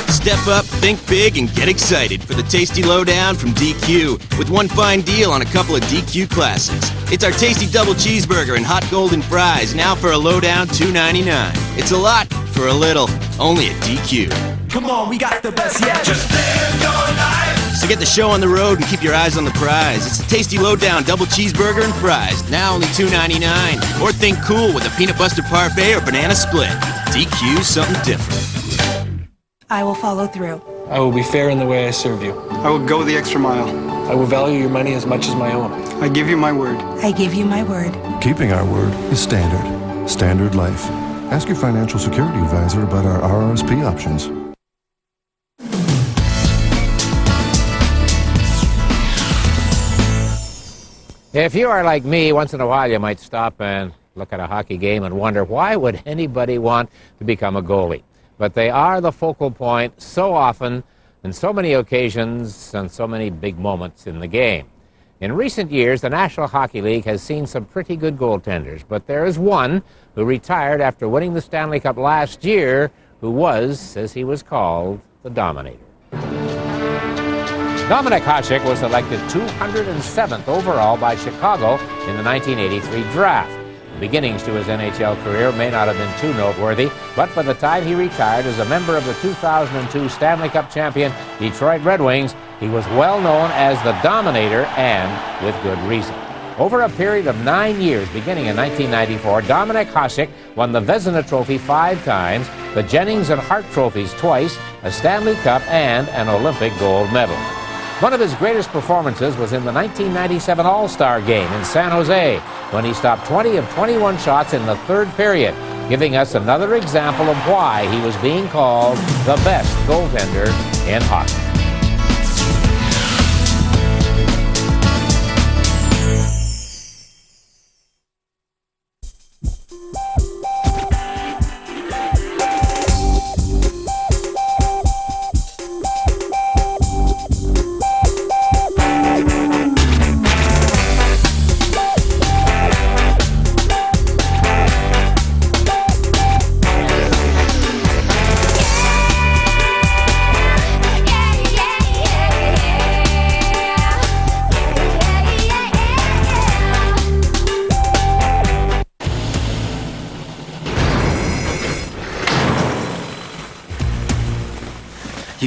Step up, think big, and get excited for the Tasty Lowdown from DQ, with one fine deal on a couple of DQ classics. It's our Tasty Double Cheeseburger and Hot Golden Fries, now for a lowdown $2.99. It's a lot for a little, only at DQ. Come on, we got the best yet. Just live your life. So get the show on the road and keep your eyes on the prize. It's the Tasty Lowdown Double Cheeseburger and Fries, now only $2.99. Or think cool with a peanut butter parfait or banana split. DQ's something different. I will follow through. I will be fair in the way I serve you. I will go the extra mile. I will value your money as much as my own. I give you my word. I give you my word. Keeping our word is standard. Standard Life. Ask your financial security advisor about our RRSP options. If you are like me, once in a while you might stop and look at a hockey game and wonder, why would anybody want to become a goalie? But they are the focal point so often, and so many occasions, and so many big moments in the game. In recent years, the National Hockey League has seen some pretty good goaltenders, but there is one who retired after winning the Stanley Cup last year, who was, as he was called, the Dominator. Dominik Hasek was selected 207th overall by Chicago in the 1983 draft. Beginnings to his NHL career may not have been too noteworthy, but by the time he retired as a member of the 2002 Stanley Cup champion Detroit Red Wings, he was well known as the Dominator, and with good reason. Over a period of 9 years, beginning in 1994, Dominik Hasek won the Vezina Trophy 5 times, the Jennings and Hart Trophies twice, a Stanley Cup, and an Olympic gold medal. One of his greatest performances was in the 1997 All-Star Game in San Jose, when he stopped 20 of 21 shots in the third period, giving us another example of why he was being called the best goaltender in hockey.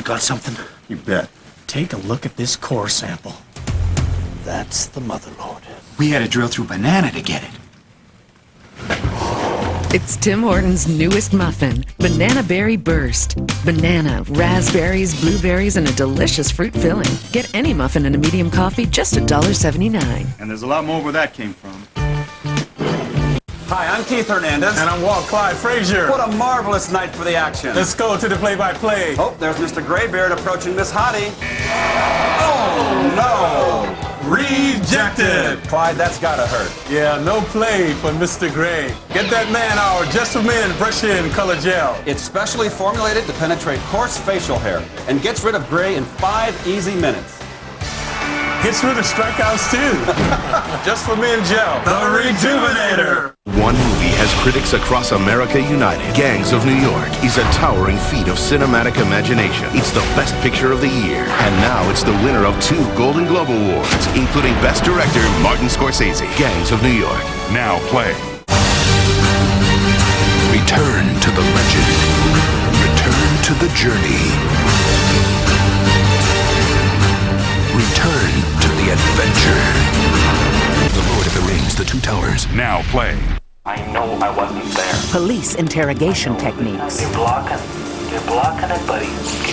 got something? You bet. Take a look at this core sample. That's the motherlode. We had to drill through banana to get it. It's Tim Hortons' newest muffin, Banana Berry Burst. Banana, raspberries, blueberries, and a delicious fruit filling. Get any muffin and a medium coffee, just $1.79. And there's a lot more where that came from. Hi, I'm Keith Hernandez. And I'm Walt Clyde Frazier. What a marvelous night for the action. Let's go to the play-by-play. Oh, there's Mr. Graybeard approaching Miss Hottie. Oh, no. Rejected. Clyde, that's gotta hurt. Yeah, no play for Mr. Gray. Get that man our Just for Men Brush-In Color Gel. It's specially formulated to penetrate coarse facial hair and gets rid of gray in 5 easy minutes. Gets rid of strikeouts too. Just for Men Gel, the Rejuvenator. One movie has critics across America united. Gangs of New York is a towering feat of cinematic imagination. It's the best picture of the year. And now it's the winner of 2 Golden Globe Awards, including Best Director Martin Scorsese. Gangs of New York. Now play. Return to the legend. Return to the journey. Return to the adventure. The Lord of the Rings, The Two Towers. Now play. I know I wasn't there. Police interrogation techniques. You're blocking it, buddy.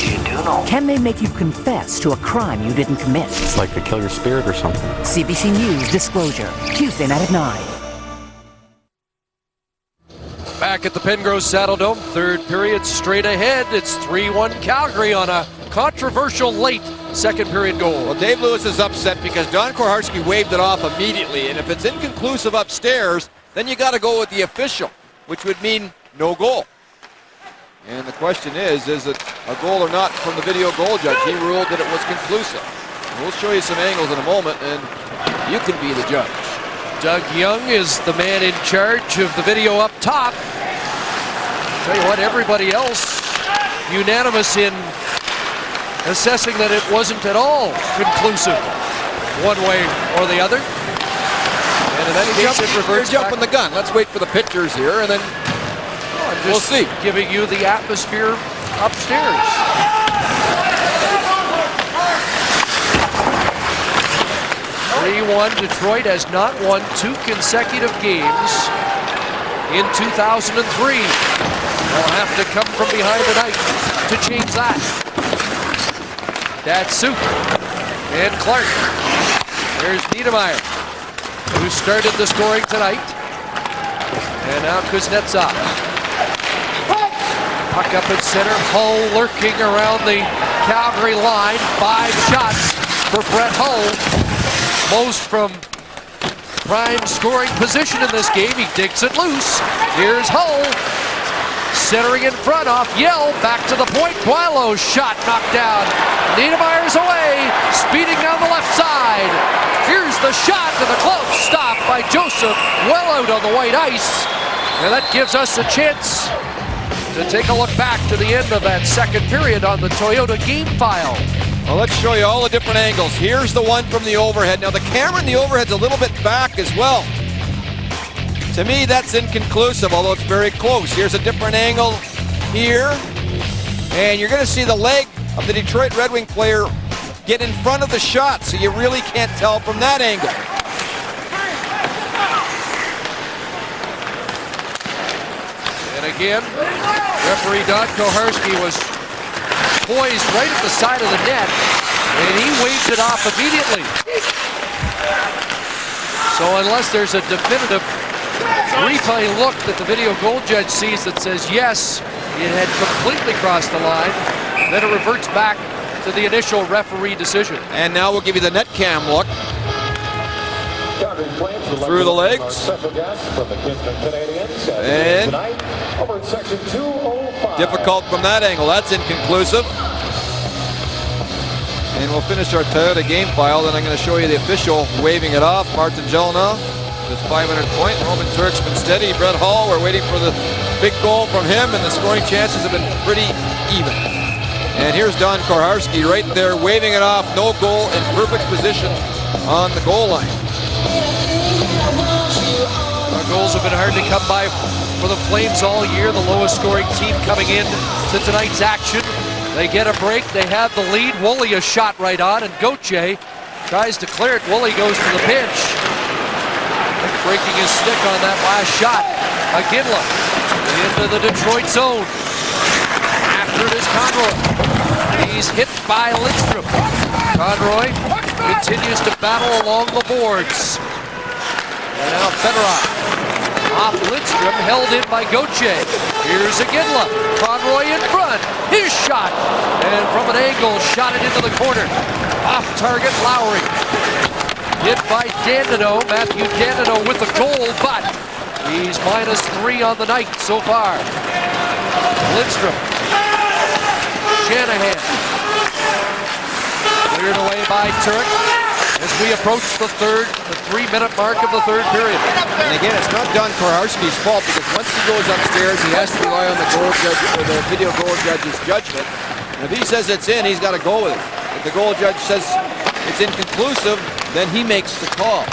You do know. Can they make you confess to a crime you didn't commit? It's like they kill your spirit or something. CBC News Disclosure, Tuesday night at 9. Back at the Pengrove Saddledome, third period straight ahead. It's 3-1 Calgary on a controversial late second period goal. Well, Dave Lewis is upset because Don Koharski waved it off immediately, and if it's inconclusive upstairs, then you got to go with the official, which would mean no goal. And the question is it a goal or not from the video goal judge? He ruled that it was conclusive. We'll show you some angles in a moment, and you can be the judge. Doug Young is the man in charge of the video up top. Tell you what, everybody else unanimous in assessing that it wasn't at all conclusive one way or the other. And in any case, you're jumping the gun. Let's wait for the pictures here, and then we'll see. Giving you the atmosphere upstairs. Detroit has not won 2 consecutive games in 2003. They'll have to come from behind tonight to change that. Datsuk and Clark. There's Niedermeyer, who started the scoring tonight. And now Kuznetsov. Puck up at center. Hull lurking around the Calgary line. 5 shots for Brett Hull. Most from prime scoring position in this game. He digs it loose. Here's Hull. Centering in front off Yell. Back to the point. Boileau's shot knocked down. Niedermeyer's away. Speeding down the left side. Here's the shot to the glove. Stop by Joseph. Well out on the white ice. And that gives us a chance to take a look back to the end of that second period on the Toyota game file. Well, let's show you all the different angles. Here's the one from the overhead. Now, the camera in the overhead's a little bit back as well. To me, that's inconclusive, although it's very close. Here's a different angle here. And you're going to see the leg of the Detroit Red Wing player get in front of the shot, so you really can't tell from that angle. And again, referee Don Koharski was poised right at the side of the net, and he waved it off immediately. So unless there's a definitive replay look that the video goal judge sees that says yes, it had completely crossed the line, then it reverts back to the initial referee decision. And now we'll give you the net cam look. Through the legs. And difficult from that angle. That's inconclusive. And we'll finish our Toyota game file. Then I'm going to show you the official waving it off. Martin Jelena, his 500 point. Roman Turk's been steady. Brett Hull, we're waiting for the big goal from him, and the scoring chances have been pretty even. And here's Don Koharski right there waving it off. No goal in perfect position on the goal line. Our goals have been hard to come by for the Flames all year. The lowest scoring team coming in to tonight's action. They get a break. They have the lead. Woolley a shot right on, and Gauthier tries to clear it. Woolley goes to the pinch. Breaking his stick on that last shot. Aginla into the Detroit zone. After it is Conroy. He's hit by Lindstrom. Conroy continues to battle along the boards. And now Fedorov off Lindstrom, held in by Gauthier. Here's Aginla. Conroy in front. His shot. And from an angle, shot it into the corner. Off target, Lowry. Hit by Dandeneau. Matthew Dandeneau with the goal, but he's -3 on the night so far. Lindstrom. Shanahan. Cleared away by Turek as we approach the 3-minute mark of the third period. And again, it's not Don Korharski's fault, because once he goes upstairs, he has to rely on the goal judge or the video goal judge's judgment. And if he says it's in, he's got to go with it. If the goal judge says it's inconclusive, then he makes the call.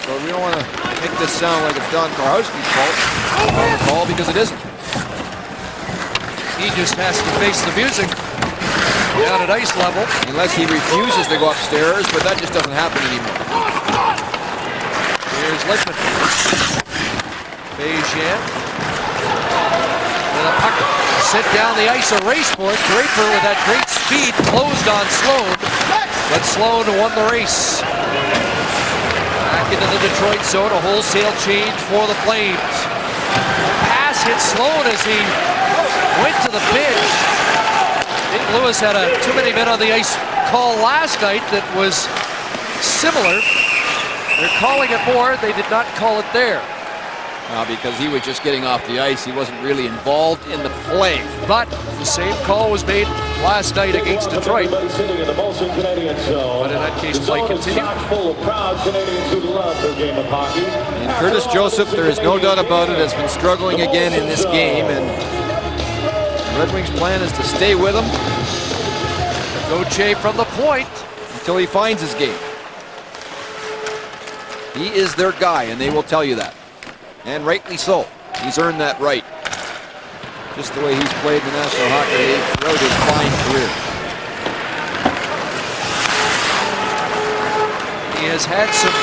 So we don't want to make this sound like it's Don Korharski's fault, because it isn't. He just has to face the music down at ice level. Unless he refuses to go upstairs, but that just doesn't happen anymore. Here's Lippman. Bejan. With a puck sent down the ice, a race for it. Draper with that great speed closed on Sloan, but Sloan won the race. Back into the Detroit zone, a wholesale change for the Flames. Pass hit Sloan as he went to the bench. St. Louis had a too many men on the ice call last night that was similar. They're calling it more. They did not call it there. Because he was just getting off the ice. He wasn't really involved in the play. But the same call was made last night against Detroit. But in that case, play continued. And Curtis Joseph, there is no doubt about it, has been struggling again in this game. And the Red Wings' plan is to stay with him. Gauthier from the point. Until he finds his game. He is their guy, and they will tell you that. And rightly so. He's earned that right. Just the way he's played the National Hockey League throughout his fine career. He has had some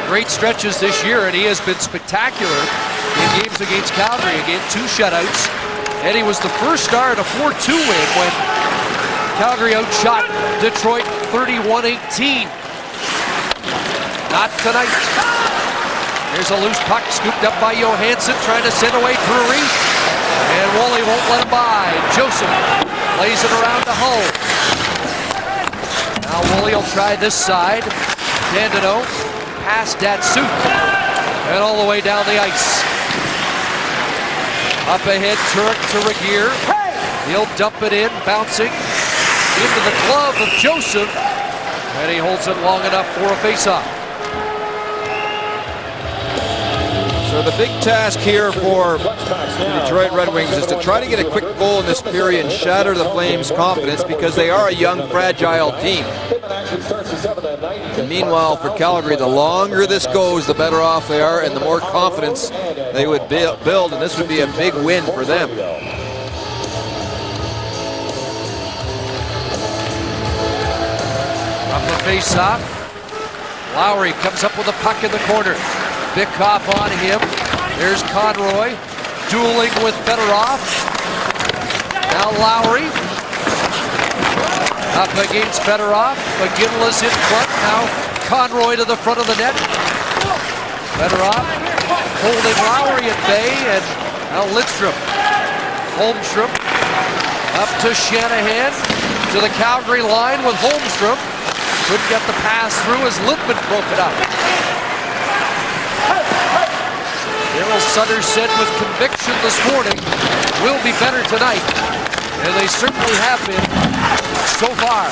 great stretches this year, and he has been spectacular in games against Calgary. Again, 2 shutouts. And he was the first star in a 4-2 win when Calgary outshot Detroit 31-18. Not tonight. Here's a loose puck scooped up by Johansson, trying to send away Drury. And Woolley won't let him by. Joseph lays it around to Hull. Now Woolley will try this side. Dandeneau past Datsuk. And all the way down the ice. Up ahead, Turek to Regier. He'll dump it in, bouncing into the glove of Joseph. And he holds it long enough for a faceoff. So the big task here for the Detroit Red Wings is to try to get a quick goal in this period and shatter the Flames' confidence, because they are a young, fragile team. And meanwhile, for Calgary, the longer this goes, the better off they are and the more confidence they would build, and this would be a big win for them. From the face-off, Lowry comes up with a puck in the corner. Bikoff on him. There's Conroy dueling with Fedorov. Now Lowry up against Fedorov. Aginla's in front. Now Conroy to the front of the net. Fedorov holding Lowry at bay, and now Lindstrom. Holmstrom up to Shanahan to the Calgary line with Holmstrom. Couldn't get the pass through as Lippman broke it up. Daryl Sutter said with conviction this morning, we'll be better tonight. And they certainly have been so far.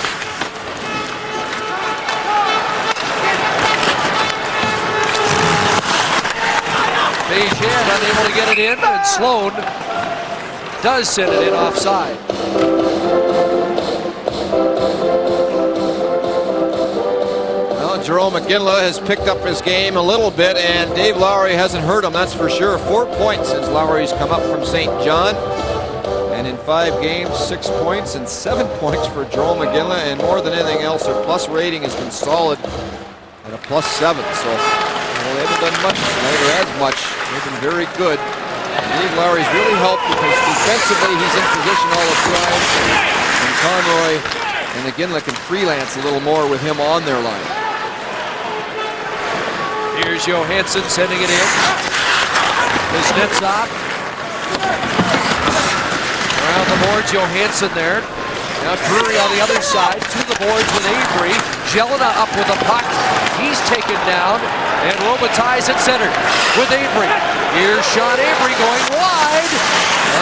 Bejan unable to get it in, and Sloan does send it in offside. Jerome Aginla has picked up his game a little bit, and Dave Lowry hasn't hurt him, that's for sure. 4 points since Lowry's come up from St. John. And in 5 games, 6 points and 7 points for Joel McGinley. And more than anything else, their plus rating has been solid at a +7. So they haven't done much tonight, or as much. They've been very good. And Reed Lowry's really helped because defensively he's in position all the time. And Conroy and McGinley can freelance a little more with him on their line. Here's Johansson sending it in. Kuznetsov. Around the boards, Johansson there. Now Drury on the other side, to the boards with Avery. Jelena up with the puck. He's taken down. And Robitaille's at center with Avery. Here's Sean Avery going wide.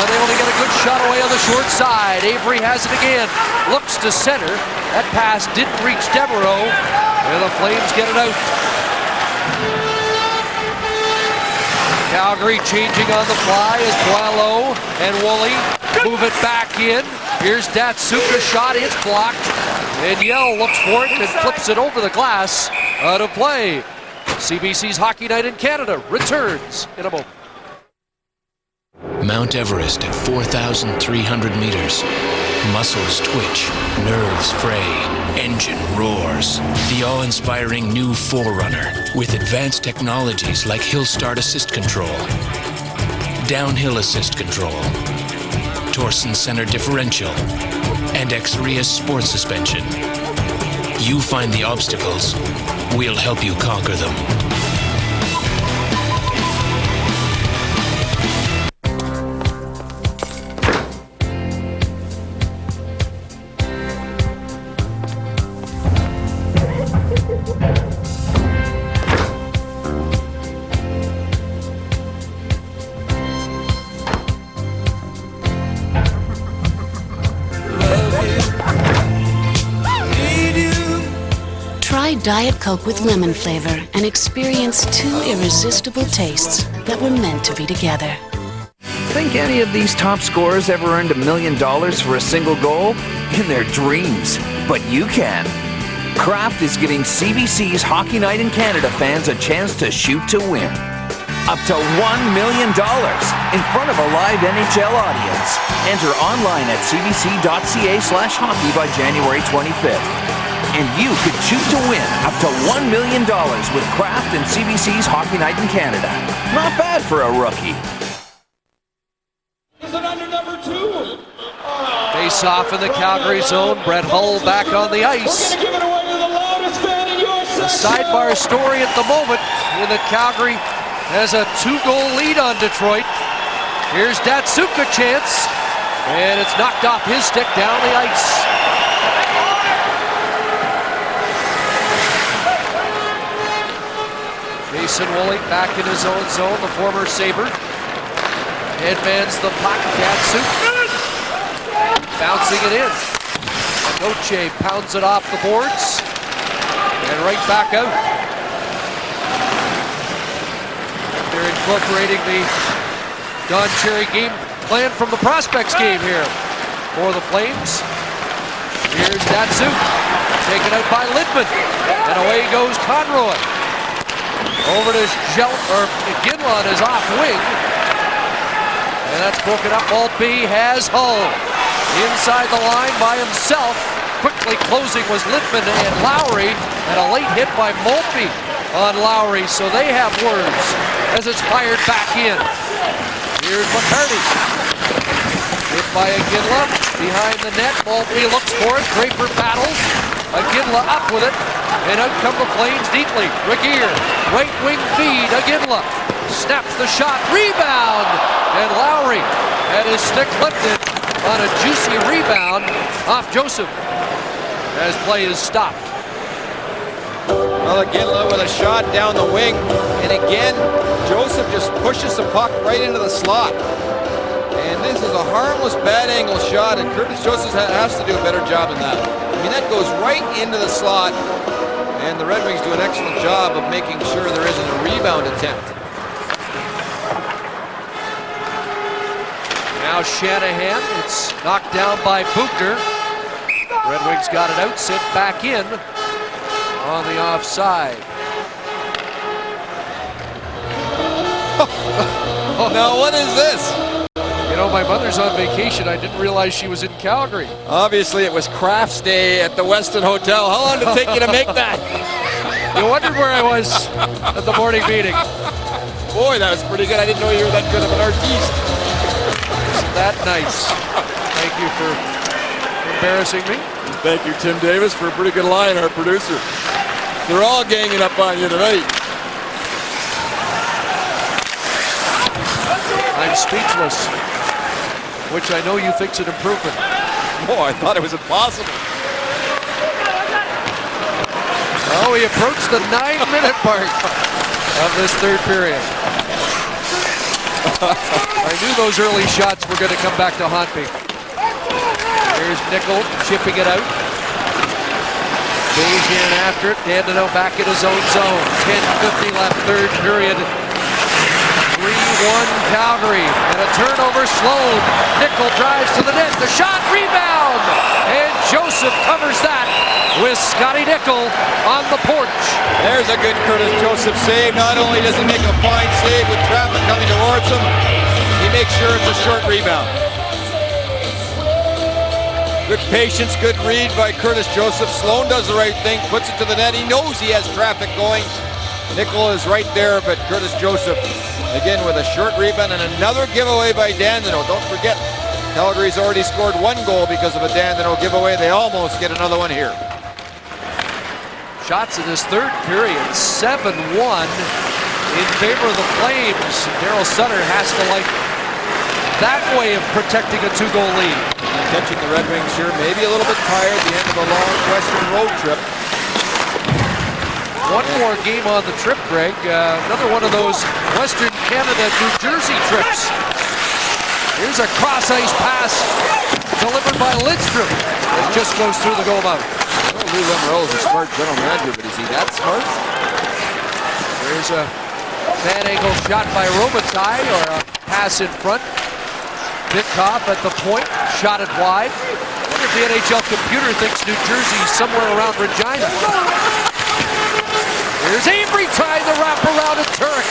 They only get a good shot away on the short side. Avery has it again. Looks to center. That pass didn't reach Devereaux. And the Flames get it out. Calgary changing on the fly as Boileau and Woolley move it back in. Here's Datsyuk, shot, it's blocked. And Yell looks for it and flips it over the glass. Out of play. CBC's Hockey Night in Canada returns in a moment. Mount Everest at 4,300 meters. Muscles twitch, nerves fray, engine roars. The awe-inspiring new Forerunner with advanced technologies like Hill Start Assist Control, Downhill Assist Control, Torsen Center Differential, and Xrius Sport Suspension. You find the obstacles, we'll help you conquer them. Try Diet Coke with lemon flavor and experience 2 irresistible tastes that were meant to be together. Think any of these top scorers ever earned $1 million for a single goal? In their dreams. But you can. Kraft is giving CBC's Hockey Night in Canada fans a chance to shoot to win. Up to $1 million in front of a live NHL audience. Enter online at cbc.ca/hockey by January 25th. And you could shoot to win up to $1 million with Kraft and CBC's Hockey Night in Canada. Not bad for a rookie. Face off in the Calgary zone. Brett Hull back on the ice. A sidebar story at the moment in that Calgary has a 2-goal lead on Detroit. Here's Datsyuk a chance. And it's knocked off his stick down the ice. Jason Woolley back in his own zone, the former Sabre. Headmans the puck, Datsyuk. Bouncing it in. Noche pounds it off the boards. And right back out. They're incorporating the Don Cherry game plan from the Prospects game here for the Flames. Here's Datsyuk. Taken out by Lidman. And away goes Conroy. Over to McGinley on his off wing. And that's broken up. Maltby has Hull. Inside the line by himself. Quickly closing was Lidman and Lowry. And a late hit by Maltby on Lowry. So they have words as it's fired back in. Here's McCarty. Hit by Iginla. Behind the net. Maltby looks for it. Draper battles. Iginla up with it. And out come the Flames deeply. Regier, right wing feed, Iginla. Snaps the shot, rebound! And Lowry had his stick lifted on a juicy rebound off Joseph as play is stopped. Well, Iginla with a shot down the wing. And again, Joseph just pushes the puck right into the slot. And this is a harmless bad angle shot, and Curtis Joseph has to do a better job than that. I mean, that goes right into the slot. And the Red Wings do an excellent job of making sure there isn't a rebound attempt. Now Shanahan, it's knocked down by Buchner. Red Wings got it out, sent back in on the offside. Now what is this? You know, my mother's on vacation. I didn't realize she was in Calgary. Obviously, it was Kraft's day at the Westin Hotel. How long did it take you to make that? You wondered where I was at the morning meeting. Boy, that was pretty good. I didn't know you were that good of an artiste. Isn't that nice? Thank you for embarrassing me. Thank you, Tim Davis, for a pretty good line, our producer. They're all ganging up on you tonight. I'm speechless, which I know you think's an improvement. Oh, I thought it was impossible. Oh, we approached the 9-minute mark of this third period. I knew those early shots were going to come back to haunt me. Here's Nickel chipping it out. Beijing after it. Dandino back in his own zone. 10:50 left, third period. 3-1 Calgary. And a turnover, Sloan. Nickel drives to the net. The shot, rebound! And Joseph covers that with Scotty Nickel on the porch. There's a good Curtis Joseph save. Not only does he make a fine save with traffic coming towards him, he makes sure it's a short rebound. Good patience, good read by Curtis Joseph. Sloan does the right thing, puts it to the net. He knows he has traffic going. Nickel is right there, but Curtis Joseph, again with a short rebound and another giveaway by Dandino. Don't forget, Calgary's already scored 1 goal because of a Dandino giveaway. They almost get another one here. Shots in this third period, 7-1 in favor of the Flames. Daryl Sutter has to like that way of protecting a 2-goal lead. Catching the Red Wings here, maybe a little bit tired at the end of a long Western road trip. One more game on the trip, Greg. Another one of those Western Canada, New Jersey trips. Here's a cross-ice pass delivered by Lidstrom. It just goes through the goal mouth. Well, Lou Lamoriello is a smart general manager, but is he that smart? There's a bad angle shot by Robitaille, or a pass in front. Bitkoff at the point, shot it wide. I wonder if the NHL computer thinks New Jersey's somewhere around Regina. Here's Avery trying to wrap around, and Turek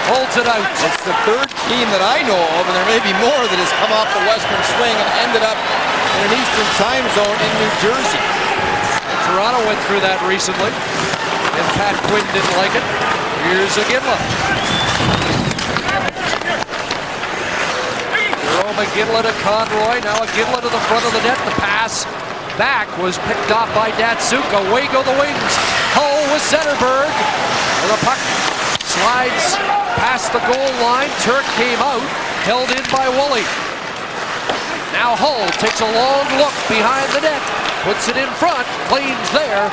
holds it out. It's the third team that I know of, and there may be more, that has come off the Western swing and ended up in an Eastern time zone in New Jersey. Toronto went through that recently, and Pat Quinn didn't like it. Here's Iginla. Iginla to Conroy, now Iginla to the front of the net. The pass back was picked off by Datsyuk. Away go the Wings. Hull with Zetterberg. And the puck slides past the goal line. Turk came out, held in by Woolley. Now Hull takes a long look behind the net, puts it in front, Plains there,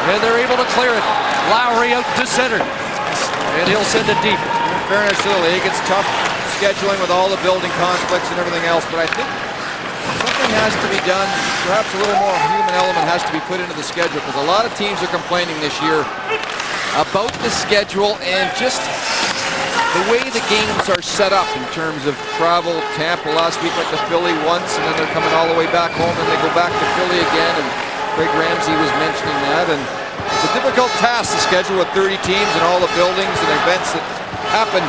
and they're able to clear it. Lowry out to center, and he'll send it deep. In fairness to the league, it's tough scheduling with all the building conflicts and everything else, but I think something has to be done. Perhaps a little more human element has to be put into the schedule, because a lot of teams are complaining this year about the schedule and just the way the games are set up in terms of travel. Tampa last week went to Philly once, and then they're coming all the way back home, and they go back to Philly again, and Craig Ramsey was mentioning that, and it's a difficult task to schedule with 30 teams and all the buildings and events that happen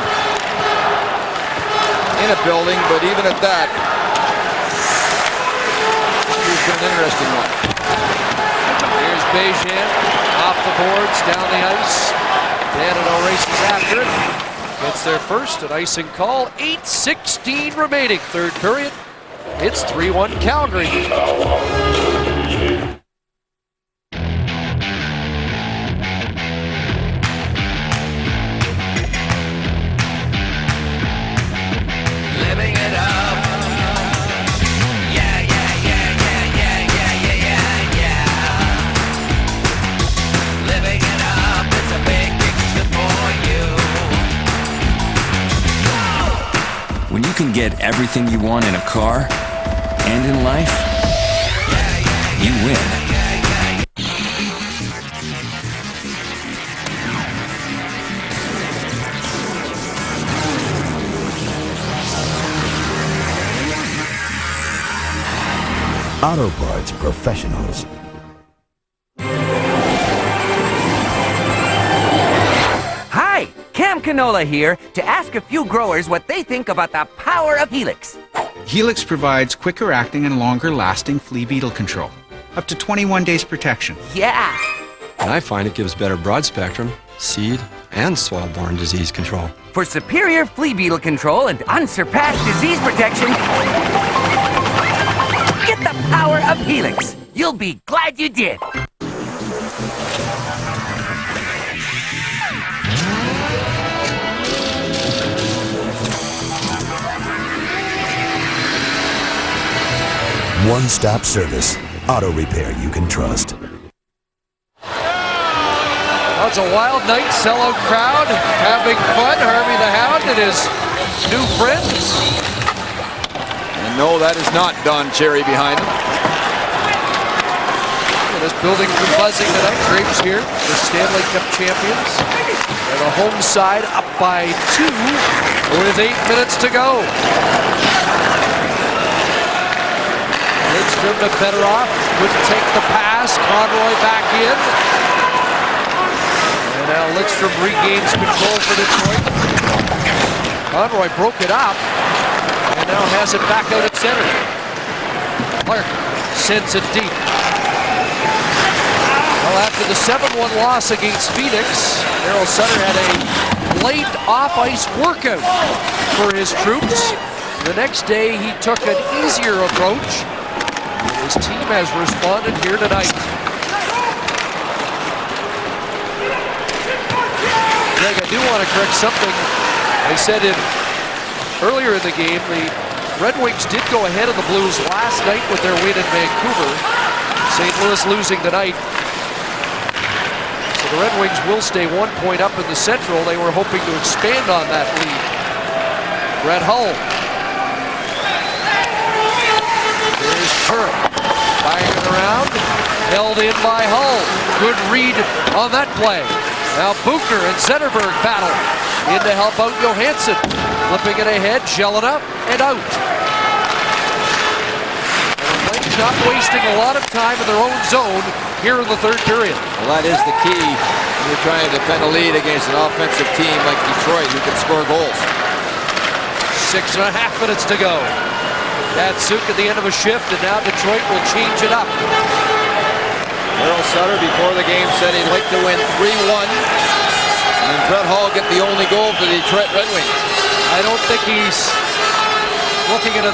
in a building, but even at that, it's been an interesting one. Here's Beijing, off the boards, down the ice. Dandino races after it. Gets their first, an icing call. 8:16 remaining, third period. It's 3-1 Calgary. When you can get everything you want in a car and in life, you win. Auto Parts Professionals. Hi, Cam Canola here to ask a few growers what they think about the power of Helix. Helix provides quicker acting and longer lasting flea beetle control. Up to 21 days protection. Yeah! And I find it gives better broad spectrum, seed, and soil-borne disease control. For superior flea beetle control and unsurpassed disease protection, get the power of Helix. You'll be glad you did. One-stop service. Auto repair you can trust. Well, it's a wild night, sellout crowd, having fun. Harvey the Hound and his new friends. And no, that is not Don Cherry behind him. And this building buzzing tonight. Grapes here, the Stanley Cup champions. And the home side up by 2 with 8 minutes to go. Lidstrom to Fedorov, couldn't take the pass. Conroy back in. And now Lidstrom regains control for Detroit. Conroy broke it up and now has it back out at center. Clark sends it deep. Well, after the 7-1 loss against Phoenix, Daryl Sutter had a late off-ice workout for his troops. The next day, he took an easier approach. His team has responded here tonight. Greg, I do want to correct something I said earlier in the game. The Red Wings did go ahead of the Blues last night with their win in Vancouver. St. Louis losing tonight. So the Red Wings will stay 1 point up in the Central. They were hoping to expand on that lead. Brett Hull. Here's Turk. Firing it around. Held in by Hull. Good read on that play. Now Buchner and Zetterberg battle in to help out Johansson. Flipping it ahead, shelling up, and out. And the Flames not wasting a lot of time in their own zone here in the third period. Well, that is the key when you're trying to defend a lead against an offensive team like Detroit who can score goals. 6.5 minutes to go. Datsuk at the end of a shift, and now Detroit will change it up. Daryl Sutter before the game said he'd like to win 3-1. And Brett Hull get the only goal for the Detroit Red Wings. I don't think he's looking at a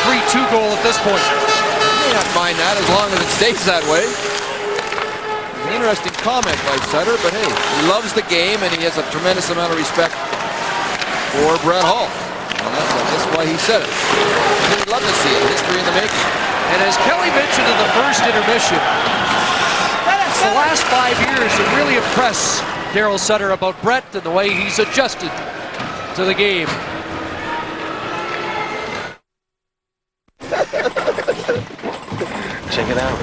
3-2 goal at this point. You may not mind that as long as it stays that way. An interesting comment by Sutter, but hey, he loves the game and he has a tremendous amount of respect for Brett Hull. And that's why he said it. He'd love to see it. History in the making. And as Kelly mentioned in the first intermission, the last 5 years have really impressed Daryl Sutter about Brett and the way he's adjusted to the game. Check it out.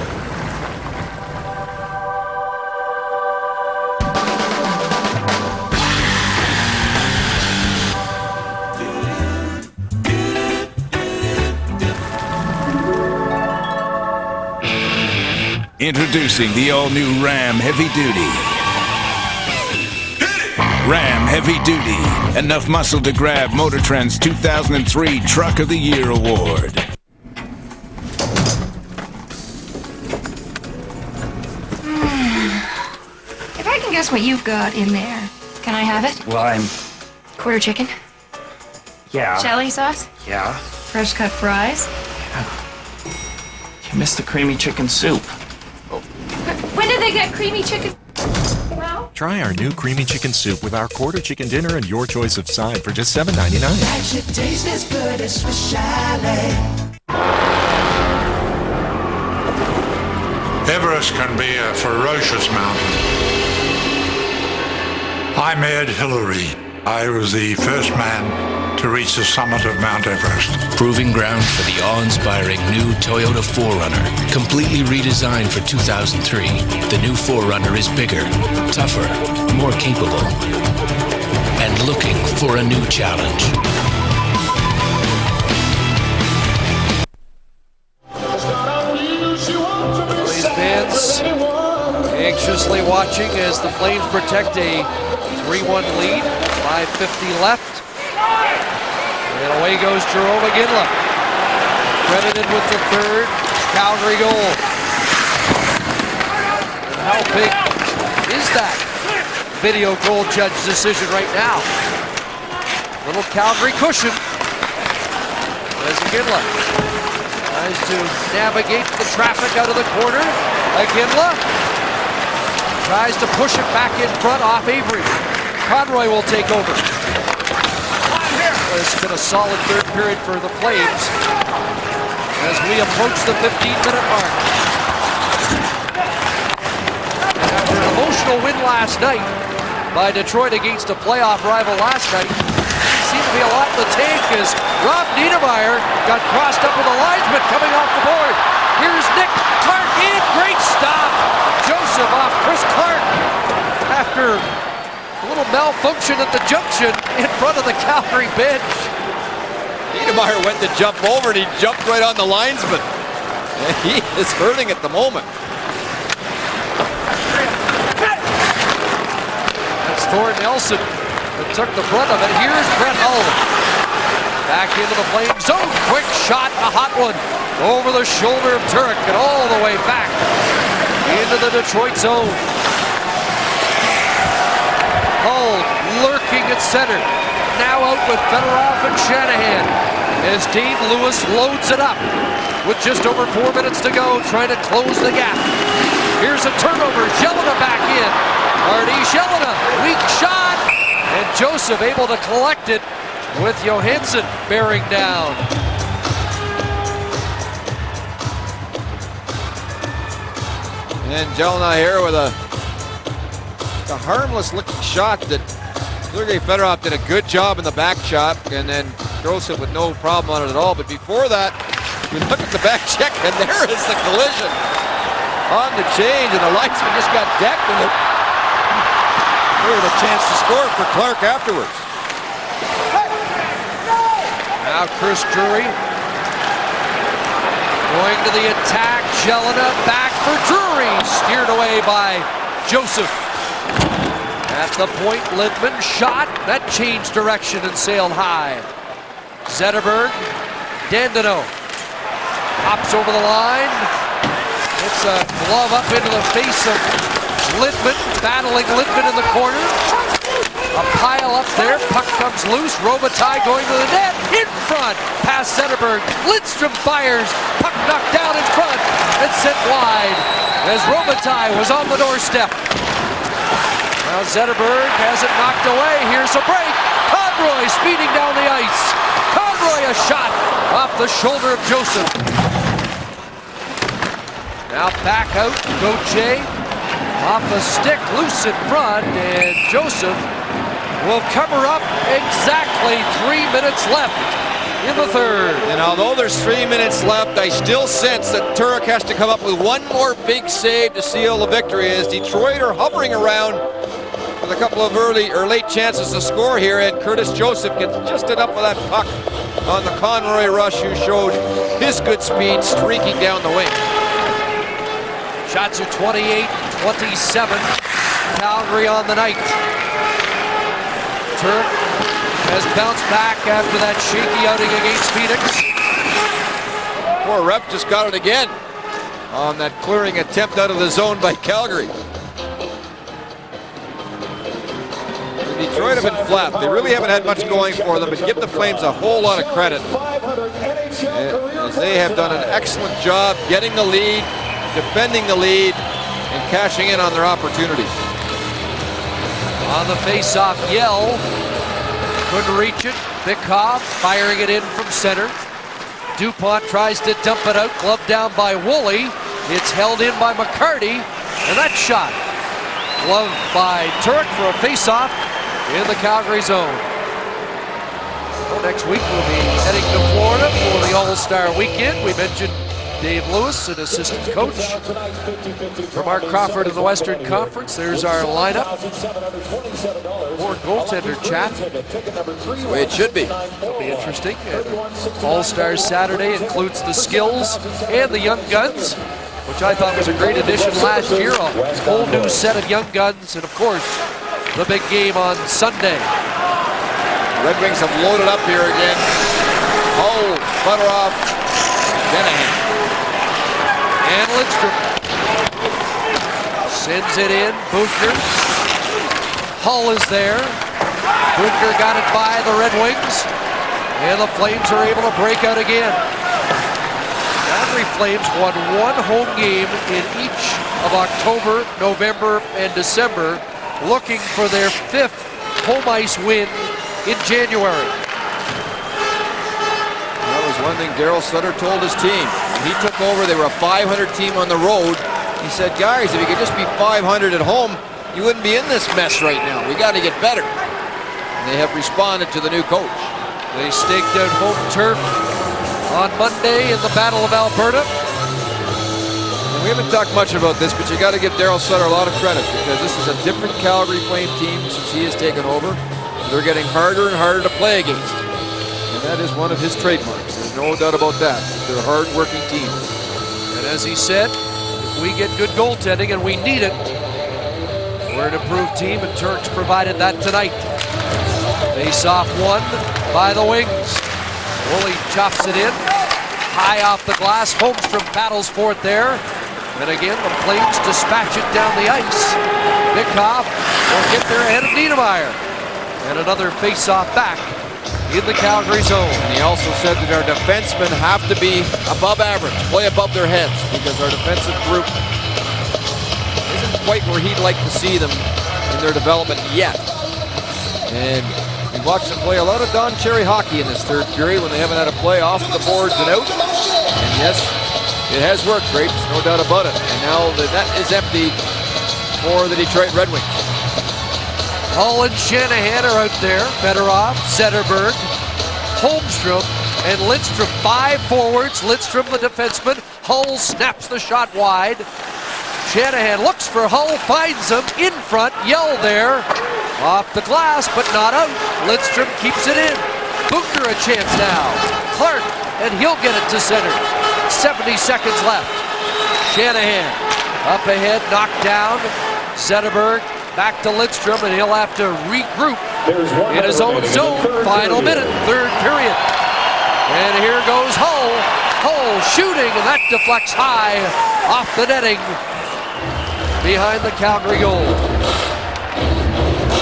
Introducing the all-new Ram Heavy Duty. Ram Heavy Duty. Enough muscle to grab Motor Trend's 2003 Truck of the Year award. If I can guess what you've got in there, can I have it? Well, I'm... Quarter chicken? Yeah. Chili sauce? Yeah. Fresh cut fries? You missed the creamy chicken soup. When did they get creamy chicken? Try our new creamy chicken soup with our quarter chicken dinner and your choice of side for just $7.99. That should taste as good as Swiss chalet. Everest can be a ferocious mountain. I'm Ed Hillary. I was the first man to reach the summit of Mount Everest. Proving ground for the awe-inspiring new Toyota 4Runner. Completely redesigned for 2003, the new 4Runner is bigger, tougher, more capable, and looking for a new challenge. These fans anxiously watching as the Flames protect a 3-1 lead. 5:50 left. And away goes Jerome Iginla. Credited with the third Calgary goal. And how big is that video goal judge decision right now? Little Calgary cushion. As Aginla tries to navigate the traffic out of the corner. Aginla tries to push it back in front off Avery. Conroy will take over. It's been a solid third period for the Flames as we approach the 15-minute mark. And after an emotional win last night by Detroit against a playoff rival last night, seemed to be a lot in the tank as Rob Niedermeyer got crossed up with a linesman coming off the board. Here's Nick Clark in, great stop. Joseph off Chris Clark after a little malfunction at the junction in front of the Calgary bench. Niedermeyer went to jump over and he jumped right on the linesman. And he is hurting at the moment. That's Thor Nelson that took the brunt of it. Here's Brett Hull. Back into the Flame zone. Quick shot, a hot one. Over the shoulder of Turek and all the way back into the Detroit zone. Hull lurking at center. Now out with Fedorov and Shanahan as Dave Lewis loads it up with just over 4 minutes to go, trying to close the gap. Here's a turnover. Jelena back in. Artie Jelena, weak shot. And Joseph able to collect it with Johansson bearing down. And Jelena here with a harmless looking shot that Sergei Fedorov did a good job in the back shot, and then Joseph with no problem on it at all. But before that, you look at the back check, and there is the collision on the change, and the linesman just got decked, and there was a chance to score for Clark afterwards. Now Chris Drury going to the attack. Jelena back for Drury, steered away by Joseph. At the point, Lindman shot. That changed direction and sailed high. Zetterberg, Dandino hops over the line. It's a glove up into the face of Lindman, battling Lindman in the corner. A pile up there, puck comes loose. Robitaille going to the net, in front, past Zetterberg. Lidstrom fires, puck knocked down in front and sent wide as Robitaille was on the doorstep. Now Zetterberg has it knocked away. Here's a break. Conroy speeding down the ice. Conroy a shot off the shoulder of Joseph. Now back out, Gauthier off the stick, loose in front, and Joseph will cover up. Exactly 3 minutes left in the third. And although there's 3 minutes left, I still sense that Turek has to come up with one more big save to seal the victory, as Detroit are hovering around with a couple of early or late chances to score here, and Curtis Joseph gets just enough of that puck on the Conroy rush, who showed his good speed streaking down the wing. Shots are 28-27. Calgary on the night. Turek has bounced back after that shaky outing against Phoenix. Poor ref just got it again on that clearing attempt out of the zone by Calgary. Detroit have been flat. They really haven't had much going for them, but give the Flames a whole lot of credit, as they have done an excellent job getting the lead, defending the lead, and cashing in on their opportunities. On the face-off, Yell couldn't reach it. Bikov firing it in from center. DuPont tries to dump it out, gloved down by Woolley. It's held in by McCarty, and that shot gloved by Turek for a face-off in the Calgary zone. Well, next week we'll be heading to Florida for the All-Star Weekend. We mentioned Dave Lewis, an assistant coach from Mark Crawford in the Western Conference. There's our lineup. More goaltender chat. That's the way it should be. It'll be interesting. All-Star Saturday includes the Skills and the Young Guns, which I thought was a great addition last year. A whole new set of Young Guns, and of course, the big game on Sunday. Red Wings have loaded up here again. Hull, Fedorov, Shanahan. And Lindstrom sends it in. Buchner. Hull is there. Buchner got it by the Red Wings. And the Flames are able to break out again. Calgary Flames won one home game in each of October, November, and December, looking for their 5th home ice win in January. That was one thing Daryl Sutter told his team. When he took over, they were a 500 team on the road. He said, guys, if you could just be 500 at home, you wouldn't be in this mess right now. We got to get better. And they have responded to the new coach. They staked out home turf on Monday in the Battle of Alberta. And we haven't talked much about this, but you got to give Daryl Sutter a lot of credit because this is a different Calgary Flame team since he has taken over. They're getting harder and harder to play against. And that is one of his trademarks. There's no doubt about that. They're a hard-working team. And as he said, if we get good goaltending, and we need it, we're an improved team, and Turks provided that tonight. Face-off won by the Wings. Woolley chops it in. High off the glass. Holmstrom battles for it there. And again, the Flames dispatch it down the ice. Bikov will get there ahead of Niedermeyer. And another face-off back in the Calgary zone. And he also said that our defensemen have to be above average, play above their heads, because our defensive group isn't quite where he'd like to see them in their development yet. And we watched them play a lot of Don Cherry hockey in this third period when they haven't had a play off the boards and out. And yes, it has worked, Grapes, no doubt about it. And now the net is empty for the Detroit Red Wings. Hull and Shanahan are out there. Fedorov, Zetterberg, Holmstrom, and Lindstrom. 5 forwards. Lindstrom, the defenseman. Hull snaps the shot wide. Shanahan looks for Hull, finds him in front. Yell there. Off the glass, but not out. Lindstrom keeps it in. Buchner a chance now. Clark, and he'll get it to center. 70 seconds left. Shanahan up ahead, knocked down. Zetterberg back to Lindstrom, and he'll have to regroup in his own zone. Final minute, third period. And here goes Hull. Hull shooting, and that deflects high off the netting behind the Calgary goal.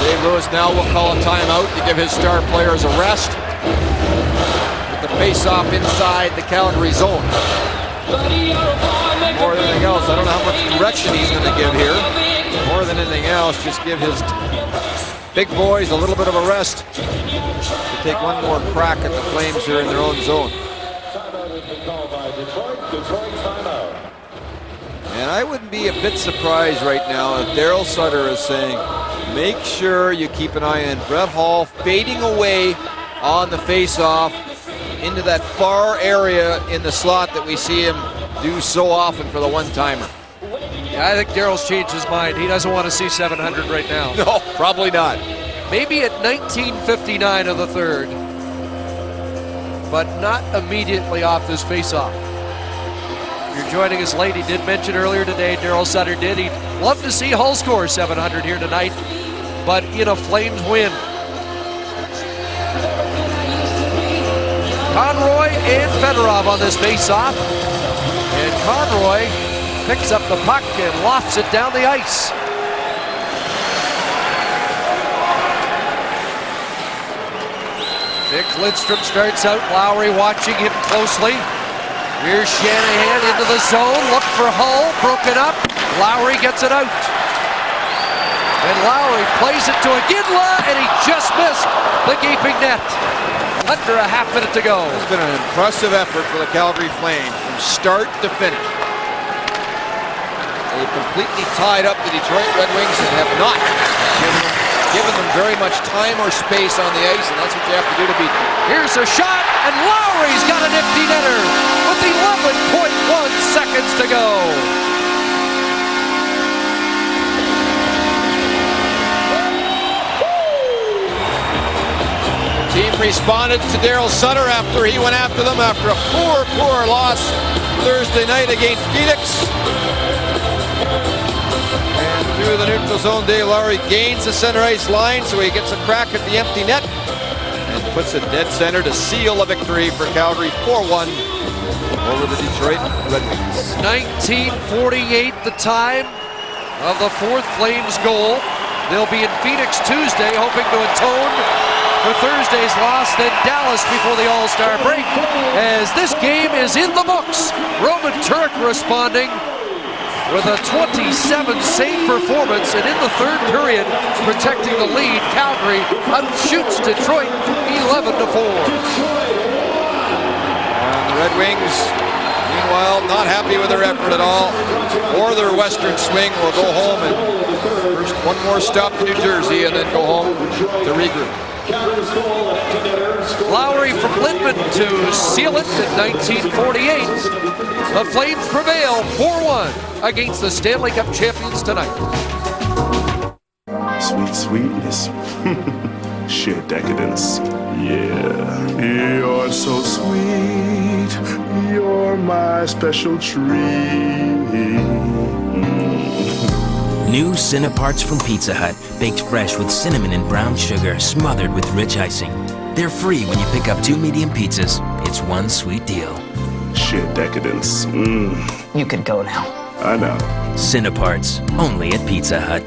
Dave Lewis now will call a timeout to give his star players a rest. With the face-off inside the Calgary zone. More than anything else, I don't know how much direction he's going to give here. More than anything else, just give his big boys a little bit of a rest to take one more crack at the Flames here in their own zone. And I wouldn't be a bit surprised right now if Daryl Sutter is saying, make sure you keep an eye on Brett Hull fading away on the face-off into that far area in the slot that we see him do so often for the one-timer. Yeah, I think Daryl's changed his mind. He doesn't want to see 700 right now. No, probably not. Maybe at 19:59 of the third, but not immediately off this face-off. If you're joining us late, he did mention earlier today, Daryl Sutter did, he'd love to see Hull score 700 here tonight, but in a Flames win. Conroy and Fedorov on this face-off. And Conroy picks up the puck and lofts it down the ice. Nick Lindstrom starts out. Lowry watching him closely. Here's Shanahan into the zone. Look for Hull. Broken up. Lowry gets it out. And Lowry plays it to Iginla, and he just missed the gaping net. Under a half minute to go. It's been an impressive effort for the Calgary Flames from start to finish. They've completely tied up the Detroit Red Wings and have not given them very much time or space on the ice, and that's what you have to do to beat them. Here's a shot, and Lowry's got an empty netter with 11.1 seconds to go. Team responded to Daryl Sutter after he went after them after a poor loss Thursday night against Phoenix. And through the neutral zone, Dave Lowry gains the center ice line, so he gets a crack at the empty net and puts it dead center to seal a victory for Calgary 4-1 over the Detroit Red Wings. 1948 the time of the fourth Flames goal. They'll be in Phoenix Tuesday, hoping to atone for Thursday's loss, then Dallas before the All-Star break. As this game is in the books, Roman Turek responding with a 27-save performance, and in the third period, protecting the lead, Calgary outshoots Detroit 11-4. And the Red Wings, meanwhile, not happy with their effort at all, or their western swing. Will go home and first one more stop to New Jersey, and then go home to regroup. Lowry from Lindman to seal it in 1948. The Flames prevail 4-1 against the Stanley Cup champions tonight. Sweet sweetness. Sheer decadence. Yeah. You're so sweet. You're my special treat. New Cineparts from Pizza Hut, baked fresh with cinnamon and brown sugar, smothered with rich icing. They're free when you pick up 2 medium pizzas. It's one sweet deal. Sheer decadence. You could go now. I know. Cineparts, only at Pizza Hut.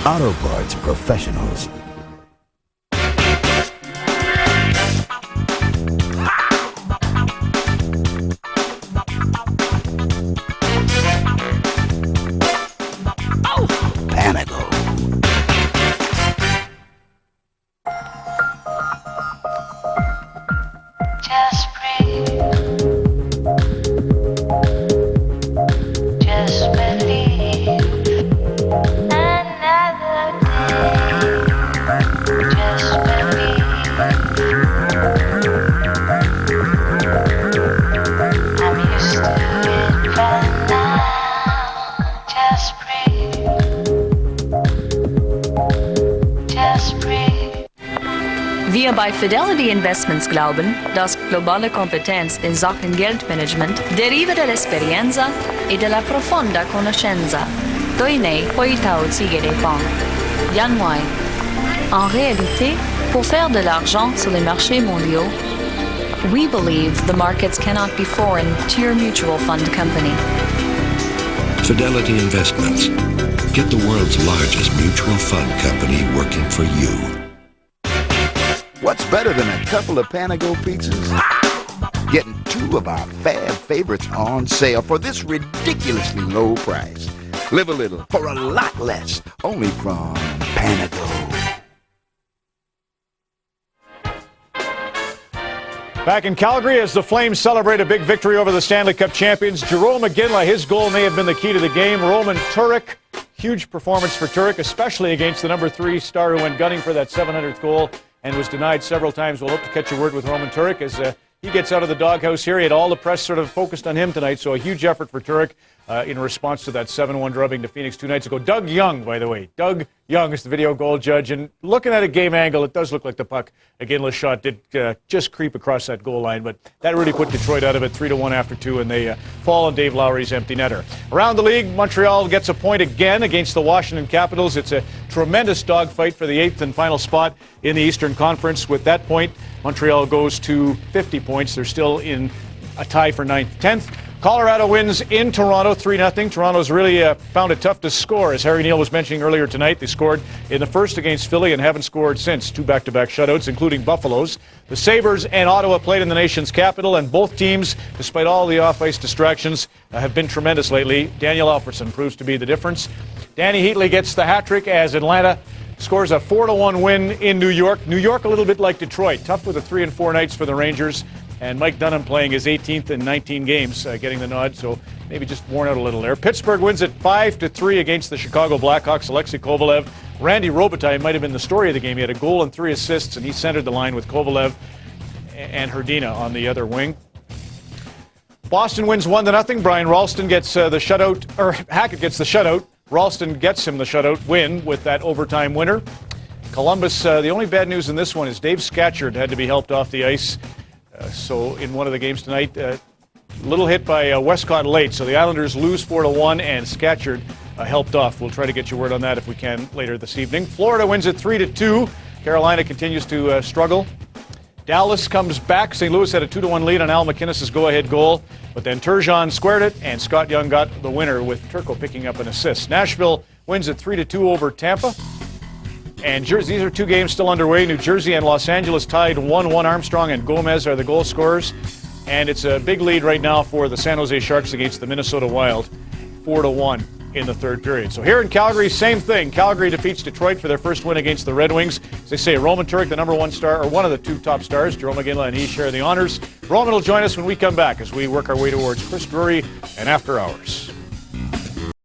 Auto Parts Professionals. Panago. Just breathe. Just believe. Another day. Just believe. I'm used to it by now. Just breathe. Just breathe. Wir bei Fidelity Investments glauben, dass globale Kompetenz in Sachen Geldmanagement deriva dell'esperienza e della profonda conoscenza. Doinei Hoitao Tsigedepong. Yan Wai. En réalité, pour faire de l'argent sur les marchés mondiaux, we believe the markets cannot be foreign to your mutual fund company. Fidelity Investments. Get the world's largest mutual fund company working for you. What's better than a couple of Panago pizzas? Getting 2 of our fab favorites on sale for this ridiculously low price. Live a little for a lot less, only from Panago. Back in Calgary as the Flames celebrate a big victory over the Stanley Cup champions, Jarome Iginla, his goal may have been the key to the game. Roman Turek, huge performance for Turek, especially against the number 3 star who went gunning for that 700th goal and was denied several times. We'll hope to catch a word with Roman Turek as he gets out of the doghouse here. He had all the press sort of focused on him tonight, so a huge effort for Turek in response to that 7-1 drubbing to Phoenix 2 nights ago. Doug Young, by the way. Doug Young is the video goal judge, and looking at a game angle, it does look like the puck, Iginla's shot did just creep across that goal line, but that really put Detroit out of it 3-1 after 2, and they fall on Dave Lowry's empty netter. Around the league, Montreal gets a point again against the Washington Capitals. It's a tremendous dogfight for the 8th and final spot in the Eastern Conference. With that point, Montreal goes to 50 points. They're still in a tie for 9th, 10th. Colorado wins in Toronto 3-0. Toronto's really found it tough to score. As Harry Neal was mentioning earlier tonight, they scored in the first against Philly and haven't scored since. 2 back-to-back shutouts, including Buffalo's. The Sabres and Ottawa played in the nation's capital, and both teams, despite all the off-ice distractions, have been tremendous lately. Daniel Alfredsson proves to be the difference. Danny Heatley gets the hat-trick as Atlanta scores a 4-1 win in New York. New York a little bit like Detroit. Tough with the 3 and 4 nights for the Rangers. And Mike Dunham playing his 18th in 19 games, getting the nod, so maybe just worn out a little there. Pittsburgh wins it 5-3 against the Chicago Blackhawks. Alexei Kovalev. Randy Robitaille might have been the story of the game. He had a goal and 3 assists, and he centered the line with Kovalev and Hrdina on the other wing. Boston wins 1-0. Brian Ralston gets the shutout, or Hackett gets the shutout. Ralston gets him the shutout win with that overtime winner. Columbus, the only bad news in this one is Dave Scatchard had to be helped off the ice. So in one of the games tonight, little hit by Westcott late. So the Islanders lose 4-1, and Scatchard helped off. We'll try to get your word on that if we can later this evening. Florida wins it 3-2. Carolina continues to struggle. Dallas comes back. St. Louis had a 2-1 lead on Al McInnes' go-ahead goal, but then Turgeon squared it, and Scott Young got the winner with Turco picking up an assist. Nashville wins it 3-2 over Tampa. And these are two games still underway. New Jersey and Los Angeles tied 1-1. Armstrong and Gomez are the goal scorers. And it's a big lead right now for the San Jose Sharks against the Minnesota Wild, 4-1 in the third period. So here in Calgary, same thing. Calgary defeats Detroit for their first win against the Red Wings. As they say, Roman Turek, the number one star, or one of the two top stars, Jarome Iginla and he share the honors. Roman will join us when we come back as we work our way towards Chris Drury and After Hours.